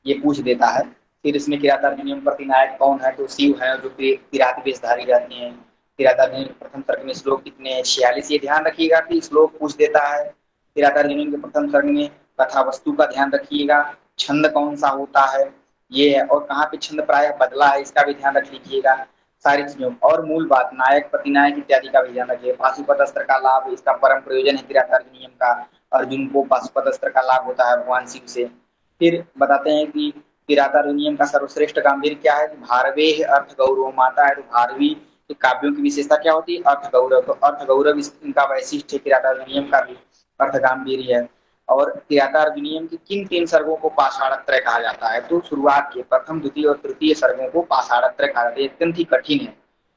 ये पूछ देता है। फिर इसमें किरातार्जुनीयम प्रतिनायक कौन है, तो शिव है, जो किरात वेशधारी रहते हैं। किरातार्जुनीयम के प्रथम सर्ग में श्लोक कितने हैं, 46। ये ध्यान रखिएगा कि श्लोक पूछ देता है। किरातार्जुनीयम के प्रथम सर्ग में कथा वस्तु का ध्यान रखिएगा। छंद कौन सा होता है ये है, और कहाँ पे छंद प्रायः बदला है इसका भी ध्यान रख लीजिएगा सारी चीजों। और मूल बात नायक प्रतिनायक इत्यादि का भी ध्यान रखिएगा। पाशुपत अस्त्र का लाभ, इसका परम प्रयोजन है किरातार्जुनीयम का। अर्जुन को पाशुपत अस्त्र का लाभ होता है भगवान शिव से। फिर बताते हैं कि किरातार्जुनीयम का सर्वश्रेष्ठ गांभीर्य क्या है, भारवे अर्थ गौरव माता है। तो भारवी के काव्यों की विशेषता क्या होती है, अर्थ गौरव। तो अर्थ गौरव इनका वैशिष्ट है किरातार्जुनीयम का भी, अर्थ गांभीर्य है। और किरातार्जुनीयम की किन 3 सर्गों को पाषाणत्रय कहा जाता है, तो शुरुआत के प्रथम द्वितीय और तृतीय सर्गों को पाषाणत्रय कहा जाता है। अत्यंत ही कठिन है।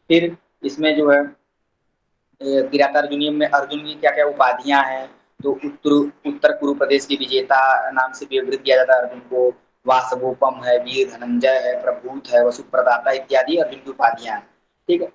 फिर इसमें जो है किरातार्जुनीयम में अर्जुन की क्या क्या उपाधियां हैं, तो उत्तर कुरु प्रदेश के विजेता नाम से भी अभिहित किया जाता है अर्जुन को। वासवोपम है, वीर धनंजय है, प्रभूत है, वसु प्रदाता इत्यादि अर्जुन की उपाधियां हैं। ठीक है,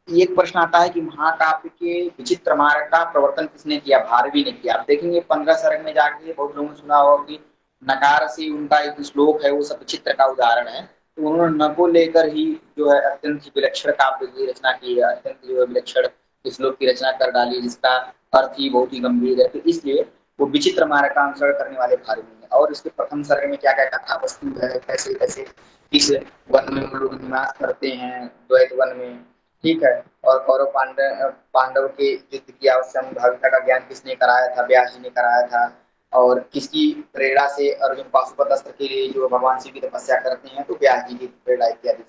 एक प्रश्न आता है कि महाकाव्य के विचित्र मार्ग का प्रवर्तन किसने किया, भारवी ने किया। आप देखेंगे 15 सर्ग में जाके बहुत लोगों ने सुना होगा कि नकार से उनका एक श्लोक है, वो सब विचित्र का उदाहरण है। तो उन्होंने न को लेकर ही जो है अत्यंत ही विलक्षण काव्य की रचना की है, अत्यंत जो है विलक्षण श्लोक की रचना कर डाली, जिसका अर्थ ही बहुत ही गंभीर है। तो इसलिए वो विचित्र मार्ग का अनुसरण करने वाले भारवी है। और इसके प्रथम सर्ग में क्या क्या कथा वस्तु है, कैसे कैसे किस वन में लोग निवास करते हैं, द्वैत वन में। ठीक है, और कौरव पांडव के युद्ध की आवश्यक भाविता का ज्ञान किसने कराया था, व्यास जी ने कराया था। और किसकी प्रेरणा से अर्जुन पाशुपत अस्त्र के लिए जो भगवान शिव की तपस्या करते हैं, तो व्यास जी की प्रेरणा इत्यादि।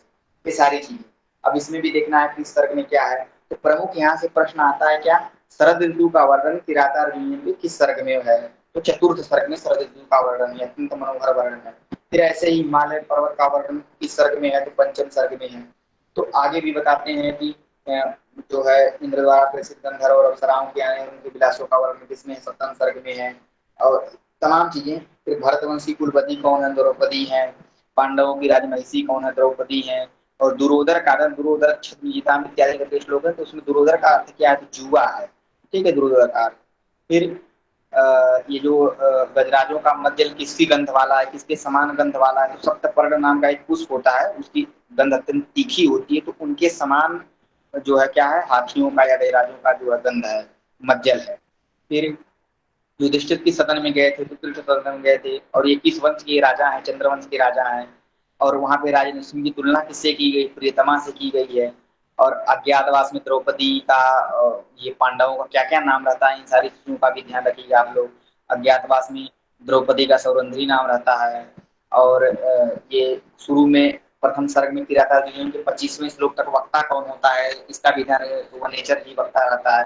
ये सारी चीजें अब इसमें भी देखना है कि इस सर्ग में क्या है। तो प्रमुख यहाँ से प्रश्न आता है क्या, शरद ऋतु का वर्णन किरातार्जुनीयम में किस सर्ग में है, तो चतुर्थ सर्ग में शरद ऋतु का वर्णन है, अत्यंत मनोहर वर्णन है। फिर ऐसे ही हिमालय पर्वत का वर्णन किस सर्ग में है, तो पंचम सर्ग में है। तो आगे भी बताते हैं कि जो है इंद्र द्वारा प्रेषित गंधर्व और अप्सराओं के आने उनके विलासों का वर्णन किसमें है, सप्तम सर्ग में है। और तमाम चीजें। फिर भरतवंशी कुलपति कौन है, द्रौपदी है। पांडवों की राजमहिषी कौन है, द्रौपदी है। और दुरोधर का दुरोधर छद्मगीता इत्यादि करके श्लोक है, तो उसमें दुरोधर का अर्थ क्या है, तो जुआ है। ठीक है, दुरोधर का अर्थ। फिर ये जो गजराजों का मध्यल किसकी गंध वाला है, किसके समान गंध वाला है, तो सप्तपर्ण नाम का एक पुष्प होता है, उसकी गंध अत्यंत तीखी होती है। तो उनके समान जो है क्या है, हाथियों का या गजराजों का जो है गंध है, मज्जल है। फिर युधिष्ठिर की सदन में गए थे, तो तीर्थ सदन में गए थे। और ये किस वंश के राजा हैं, चंद्रवंश के राजा हैं। और वहां पे राजा नरसिंह की तुलना किससे की गई, प्रियतमा से की गई है। और अज्ञातवास में द्रौपदी का ये पांडवों का क्या क्या नाम रहता है, इन सारी चीजों का भी ध्यान रखिएगा आप लोग। अज्ञातवास में द्रौपदी का सौरंध्री नाम रहता है। और ये शुरू में प्रथम सर्ग में किराता अर्जुन के 25वें श्लोक तक वक्ता कौन होता है इसका भी ध्यान रहे, तो वनेचर ही वक्ता रहता है।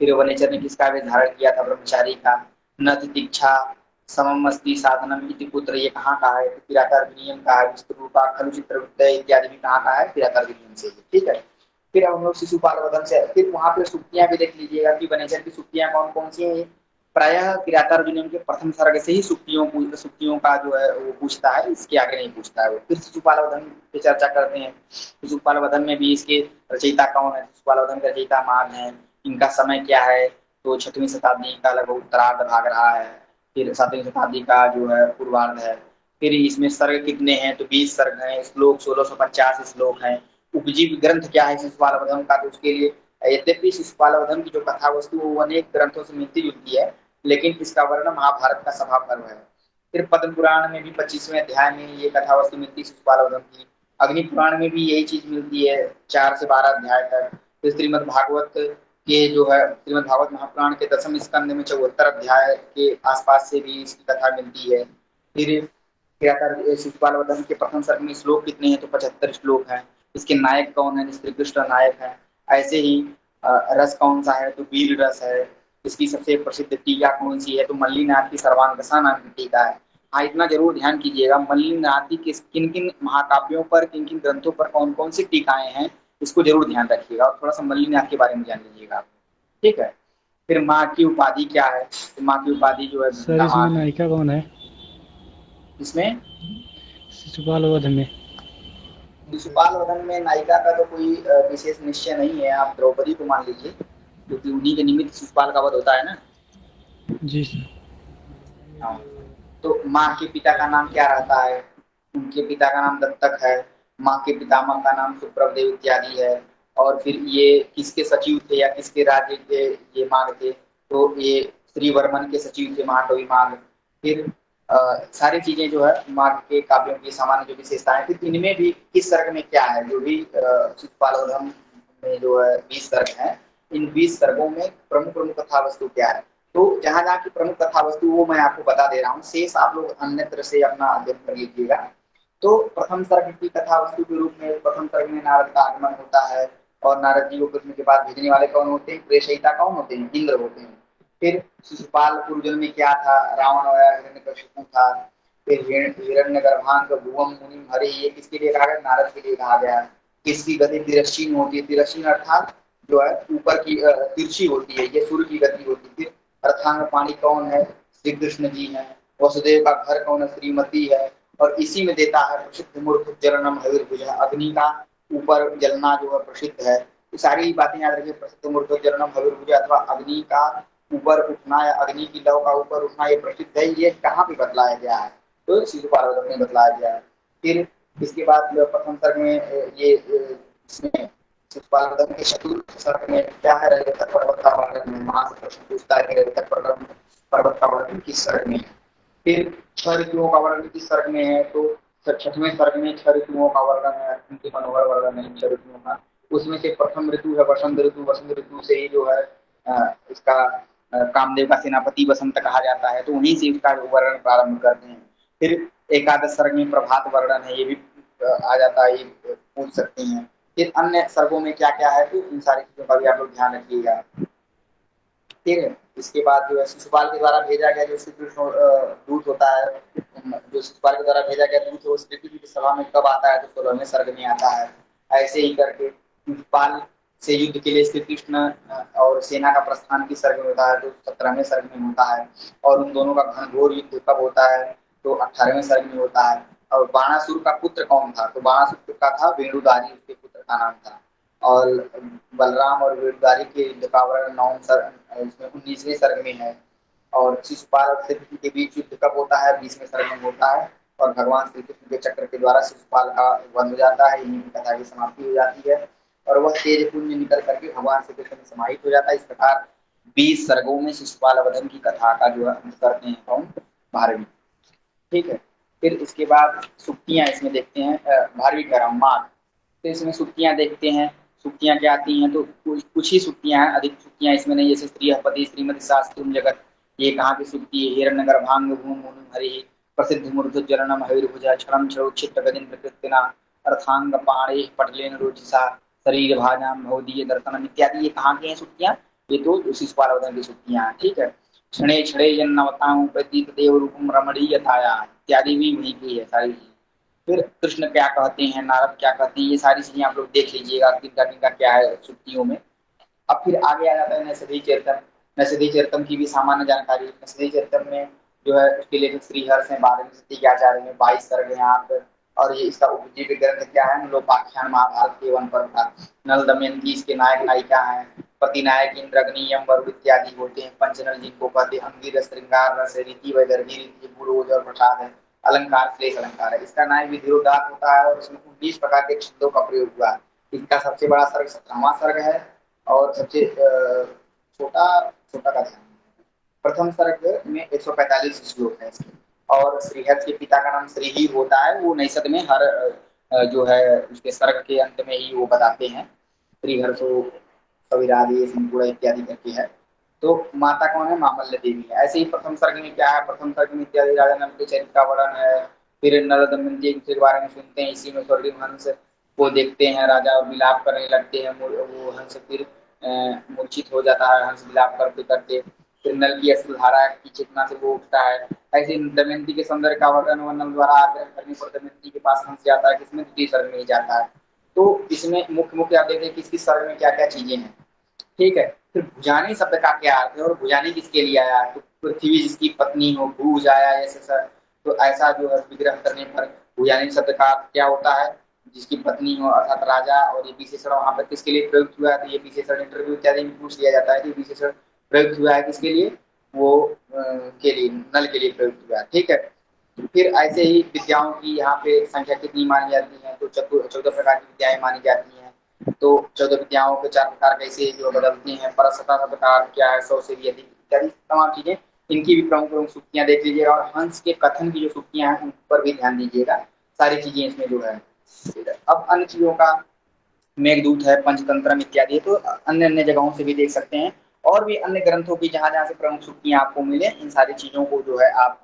फिर वनेचर ने किसका भी धारण किया था, ब्रह्मचारी का। न तितिक्षा समम अस्ति साधनम इति पुत्र, ये कहाँ का है, किराता अर्जुनियम का है। विष्णुरूपा खलु चित्रवृत्तय इत्यादि भी कहाँ का है, किराता अर्जुनियम से। ठीक है, फिर हम लोग शिशुपाल वधन से फिर वहां पे सुक्तियां भी देख लीजिएगा कि वनेचर की सुक्तियां कौन कौन सी हैं। प्रायः किरातार्जुनियम के प्रथम सर्ग से ही सुक्तियों का जो है वो पूछता है, इसके आगे नहीं पूछता है वो। फिर शिशुपाल वधन पे चर्चा करते हैं। शिशुपाल वधन में भी इसके रचयिता कौन है, शिशुपाल वधन का रचयिता मान है, इनका समय क्या है, तो 6वीं शताब्दी का लगभग उत्तरार्ध भाग रहा है, फिर 7वीं शताब्दी का जो है पूर्वार्ध है। फिर इसमें सर्ग कितने हैं, तो 20 सर्ग हैं, श्लोक 1650 श्लोक हैं। उपजीव ग्रंथ क्या है शिशुपाल वधन का, तो उसके लिए यद्यपि शिशुपाल वधन की जो कथा वस्तु वो अनेक ग्रंथों से मिलती जुलती है, लेकिन इसका वर्णन महाभारत का सभा पर्व है। फिर पद्म पुराण में भी 25वें अध्याय में ये कथा वस्तु मिलती है शिशुपाल वधन की। अग्नि पुराण में भी यही चीज मिलती है 4 से 12 अध्याय तक। फिर श्रीमद् भागवत के जो है श्रीमद् भागवत महापुराण के 10वें स्कंद में 74 अध्याय के आसपास से भी इसकी कथा मिलती है। फिर शिशुपाल वधन के प्रथम सर्ग में श्लोक कितने हैं, तो 75 श्लोक हैं। इसके नायक कौन है, श्री कृष्ण नायक है। ऐसे ही रस कौन सा है, तो वीर रस है। इसकी सबसे प्रसिद्ध टीका कौन सी है, तो मल्लीनाथ की सर्वांगसा नाम की टीका है। हाँ, इतना जरूर ध्यान कीजिएगा, मल्लीनाथ की किन किन महाकाव्यों पर, किन किन ग्रंथों पर कौन कौन सी टीकाएं हैं, इसको जरूर ध्यान रखिएगा और थोड़ा सा मल्लीनाथ के बारे में जान लीजिएगा। ठीक है, फिर माँ की उपाधि क्या है, तो माँ की उपाधि जो है सर इसमें नायिका कौन है, इसमें शिशुपाल वध में? शिशुपाल वधन में नायिका का तो कोई विशेष निश्चय नहीं है, आप द्रौपदी को मान लीजिए, क्योंकि उन्हीं के निमित्त शिशुपाल का वध होता है ना। जी सर। हाँ, तो माँ के पिता का नाम क्या रहता है, उनके पिता का नाम दत्तक है, माँ के पितामह का नाम सुप्रभदेव इत्यादि है। और फिर ये किसके सचिव थे या किसके राज्य के ये मांग थे, तो ये श्रीवर्मन के सचिव थे, महाकवि मांग। फिर सारी चीजें जो है मार्ग के काव्यों की सामान्य जो विशेषताएं थी, इनमें भी किस सर्ग में क्या है, जो भी शिशुपाल वधन में जो है 20 सर्ग हैं, इन 20 सर्गों में प्रमुख प्रमुख कथा वस्तु क्या है। तो जहां जहां की प्रमुख कथा वस्तु वो मैं आपको बता दे रहा हूँ, शेष आप लोग अन्यत्र से अपना अध्ययन कर लीजिएगा। तो प्रथम सर्ग की कथा वस्तु के रूप में प्रथम सर्ग में नारद का आगमन होता है, और नारद जी को कृष्ण के बाद भेजने वाले कौन होते हैं, प्रेषयिता कौन होते हैं, इंद्र होते हैं। फिर शिशुपाल पूर्वजन्म में क्या था, रावण और हिरण्यकशिपु था। फिर हिरण्यगर्भांक भुवम मुनि हरि, ये किसके लिए कहा गया, नारद के लिए कहा गया। किसकी गति तिरश्चीन होती है, तिरश्चीन अर्थात जो है ऊपर की तिरछी होती है, ये सूर्य की गति होती है। फिर अर्थांग पाणी कौन है, श्री कृष्ण जी है। वसुदेव का घर कौन है, श्रीमती है। और इसी में देता है प्रसिद्ध मूर्ख जलनम हविर्भुजा, अग्नि का ऊपर जलना जो है प्रसिद्ध है। तो सारी बातें याद रखिए, प्रसिद्ध मूर्ख जलनम हविर्भुजा अथवा अग्नि का ऊपर उठना या अग्नि की लौ का ऊपर उठना, ये प्रसिद्ध है। ये कहाँ पे बतलाया गया है, तो शिशुपाल वधन में बतलाया गया है। फिर इसके बाद प्रथम सर्ग में ये इसमें शिशुपाल वधन के चतुर्थ सर्ग में क्या है, रजतक पर्वत का वर्णन। मां से प्रश्न पूछता है कि रजतक पर्वत का वर्णन किस सर्ग में है। फिर 6 ऋतुओं का वर्णन किस सर्ग में है, तो 6वें सर्ग में 6 ऋतुओं का वर्णन है, उनके मनोहर वर्णन है 6 ऋतुओं का। उसमें से प्रथम ऋतु है वसंत ऋतु, वसंत ऋतु से ही जो है इसका कामदेव का सेनापति वसंत कहा जाता है, तो उन्हीं से इसका वर्णन प्रारंभ करते हैं। फिर एकादश सर्ग में प्रभात वर्णन है, ये भी आ जाता है, ये पूछ सकते हैं। फिर अन्य सर्गों में क्या क्या है, तो इन सारी चीजों का भी आप लोग ध्यान रखिएगा। ठीक है, इसके बाद जो है शिशुपाल के द्वारा भेजा गया जो श्री कृष्ण दूत होता है, जो शिशुपाल के द्वारा भेजा गया दूत वो श्री कृष्ण की सभा में कब आता है, तो 16वें सर्ग में आता है। ऐसे ही करके शिशुपाल से युद्ध के लिए श्री कृष्ण और सेना का प्रस्थान किस सर्ग में होता है, तो 17वें सर्ग में होता है। और उन दोनों का घनघोर युद्ध कब होता है, तो 18वें सर्ग में होता है। और बाणासुर का पुत्र कौन था, तो बाणासुर का था वेणुदारी, उसके पुत्र का नाम था। और बलराम और वेणुदारी के युद्ध का वर्णन 9वें सर्ग इसमें 19वें सर्ग में है। और शिशुपाल और श्री कृष्ण के बीच युद्ध कब होता है, 20वें सर्ग में होता है। और भगवान श्री कृष्ण के चक्र के द्वारा शिशुपाल का वध हो जाता है, यहीं कथा की समाप्ति हो जाती है। और वह तेज पुंज निकल करके भगवान श्री कृष्ण में समाहित हो जाता है। इस प्रकार 20 सर्गों में शिशुपाल वधन की कथा का जो अंत करते हैं कौन, भारवी। ठीक है, फिर इसके बाद सुक्तियां इसमें देखते हैं, भारवी कह रहा हूँ, माघ। तो इसमें सुक्तियां देखते हैं, सुक्तियां क्या आती हैं, तो कुछ ही सुक्तियां हैं, अधिक सुक्तियां इसमें नहीं। जैसे स्त्रीपति, श्रीमती शास्त्रम जगत, ये कहाँ की सुक्ति है, हिरण्यगर्भांग भूम मुनि हरि, प्रसिद्ध मूर्धज्वलनम हविर्भुजा क्षणम क्षरोक्षिप्त गजेन्द्र कृत्तिना अर्थांग पाणे पटलेन रोचिसा शरीर भाजाम भवदीय दर्शनम इत्यादि। ये कहाँ की हैं सूक्तियाँ? ये तो शिशुपाल वदन की सूक्तियाँ हैं। ठीक है। क्षणे क्षणे जन्नवतां प्रतीत देव रूपम रमणीयताया इत्यादि भी वहीं की है सारी चीजें। फिर कृष्ण क्या कहते हैं, नारद क्या कहते हैं, ये सारी चीजें आप लोग देख लीजिएगा किनका किनका क्या है सूक्तियों में। अब फिर आगे आ जाता है नैषधि चरितम। नैषधि चरितम की भी सामान्य जानकारी। नैषधि चरितम में जो है उसके लेखक श्रीहर्ष हैं, 12वीं शती के आचार्य हैं, 22 सर्ग हैं यहाँ पे। और ये इसका उपजीव्य ग्रंथ क्या है? लोपाख्यान महाभारत के वन पर था। नल दमयंती इसके नायक नायिका हैं। पति नायक इंद्र अग्नि यम वरुण इत्यादि होते हैं। पंचनल जिनको कहते हैं अंगिर श्रृंगार रस रीति वैदर्भी रीति पूर्वज और प्रसाद है। अलंकार श्लेष अलंकार है। इसका नायक विधिरोदात होता है और इसमें 19 प्रकार के छंदों का प्रयोग हुआ है। इसका सबसे बड़ा सर्ग 17वां सर्ग है और सबसे छोटा छोटा का ध्यान। प्रथम सर्ग में 145 श्लोक है इसके। और श्रीहर्ष के पिता का नाम श्रीहीर होता है। वो नैषध में हर जो है उसके सर्ग के अंत में ही वो बताते हैं। श्रीहर्षो कविराधे संपूर्ण इत्यादि करके है। तो माता कौन है? मामल्य देवी है। ऐसे ही प्रथम सर्ग में क्या है? प्रथम सर्ग में इत्यादि राजा नल के चरित्र का वर्णन है। फिर नल दमयंती के बारे में सुनते हैं। इसी में स्वर्गीय हंस को देखते हैं राजा और विलाप करने लगते हैं। वो हंस फिर मूर्छित हो जाता है हंस विलाप करते करते। फिर नल की अश्रुधारा की चेतना से वो उठता है। ऐसे दमयंती के सौंदर्य का वर्णन नल द्वारा आग्रह करने पर दमयंती के पास हंस जाता है। किसमें? द्वितीय सर्ग में ही जाता है। तो इसमें मुख्य मुख्य आप देखें किस किस सर्ग में क्या क्या चीजें हैं। ठीक है। फिर भुजानी शब्द का क्या अर्थ है और भुजानी किसके लिए आया? तो पृथ्वी जिसकी पत्नी हो, भूज आया ऐसे सर। तो ऐसा जो है विग्रह करने पर भुजानी शब्द का अर्थ क्या होता है? जिसकी पत्नी हो अर्थात राजा। और ये विशेषण वहां पर किसके लिए प्रयुक्त हुआ है? तो ये विशेषण इंटरव्यू इत्यादि में पूछ लिया जाता है कि विशेषण प्रयुक्त हुआ है किसके लिए? वो के लिए, नल के लिए प्रयुक्त हुआ है। ठीक है। फिर ऐसे ही विद्याओं की यहाँ पे संख्या कितनी मानी जाती है? तो 14 प्रकार की विद्याएं मानी जाती हैं। तो 14 विद्याओं के 4 प्रकार कैसे जो बदलती हैं? परसता का प्रकार क्या है? 100 से भी अधिक इत्यादि तमाम चीजें। इनकी भी प्रमुख प्रमुख सूक्तियां देख लीजिएगा और हंस के कथन की जो सूक्तियां हैं उन पर भी ध्यान दीजिएगा। सारी चीजें इसमें जो है। अब अन्य चीजों का मेघदूत है, पंचतंत्रम इत्यादि, तो अन्य अन्य जगहों से भी देख सकते हैं। और भी अन्य ग्रंथों की जहां जहां से प्रमुख सूक्तियां आपको मिले इन सारी चीजों को जो है आप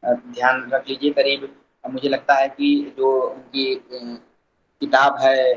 ध्यान रख लीजिए। करीब मुझे लगता है कि जो उनकी किताब है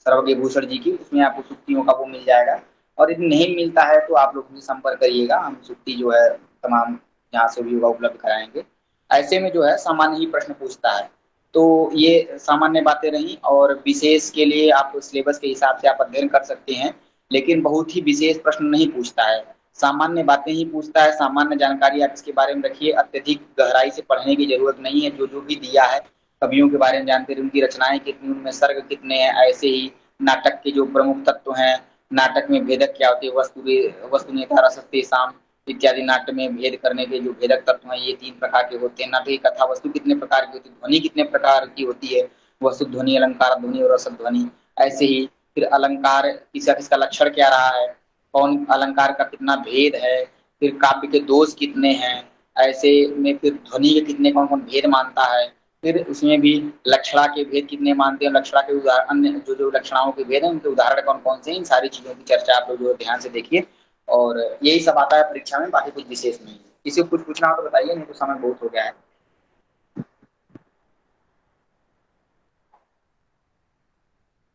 सर्वज्ञ भूषण जी की, उसमें आपको सूक्तियों का वो मिल जाएगा। और यदि नहीं मिलता है तो आप लोग मुझसे संपर्क करिएगा, हम सूक्ति जो है तमाम जहाँ से भी होगा उपलब्ध कराएंगे। ऐसे में जो है सामान्य ही प्रश्न पूछता है। तो ये सामान्य बातें रही और विशेष के लिए आप सिलेबस के हिसाब से आप अध्ययन कर सकते हैं। लेकिन बहुत ही विशेष प्रश्न नहीं पूछता है, सामान्य बातें ही पूछता है। सामान्य जानकारी आप इसके बारे में रखिए, अत्यधिक गहराई से पढ़ने की जरूरत नहीं है। जो जो भी दिया है कवियों के बारे में जानते रहिए, उनकी रचनाएं कितनी, उनमें सर्ग कितने हैं। ऐसे ही नाटक के जो प्रमुख तत्व हैं, नाटक में भेदक क्या होती है, वस्तु नेता रसस्ते शाम इत्यादि। नाट्य में भेद करने के जो भेदक तत्व हैं ये 3 प्रकार के होते हैं। नाटक की कथा वस्तु कितने प्रकार की होती है, ध्वनि कितने प्रकार की होती है, वस्तु ध्वनि, अलंकार ध्वनि और रसद ध्वनि। ऐसे ही फिर अलंकार किसका किसका लक्षण क्या रहा है, कौन अलंकार का कितना भेद है, फिर काव्य के दोष कितने हैं। ऐसे में फिर ध्वनि के कितने कौन कौन भेद मानता है। फिर उसमें भी लक्षणा के भेद कितने मानते हैं, लक्षणा के उदाहरण, अन्य जो जो लक्षणाओं के भेद हैं उनके उदाहरण कौन कौन से हैं। इन सारी चीजों की चर्चा आप लोग जो ध्यान से देखिए। और यही सब आता है परीक्षा में, बाकी कुछ विशेष नहीं है। किसी को कुछ पूछना हो तो बताइए, नहीं तो समय बहुत हो गया है।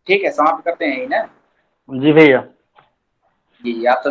ठीक है, समाप्त करते हैं ना? जी भैया। जी आप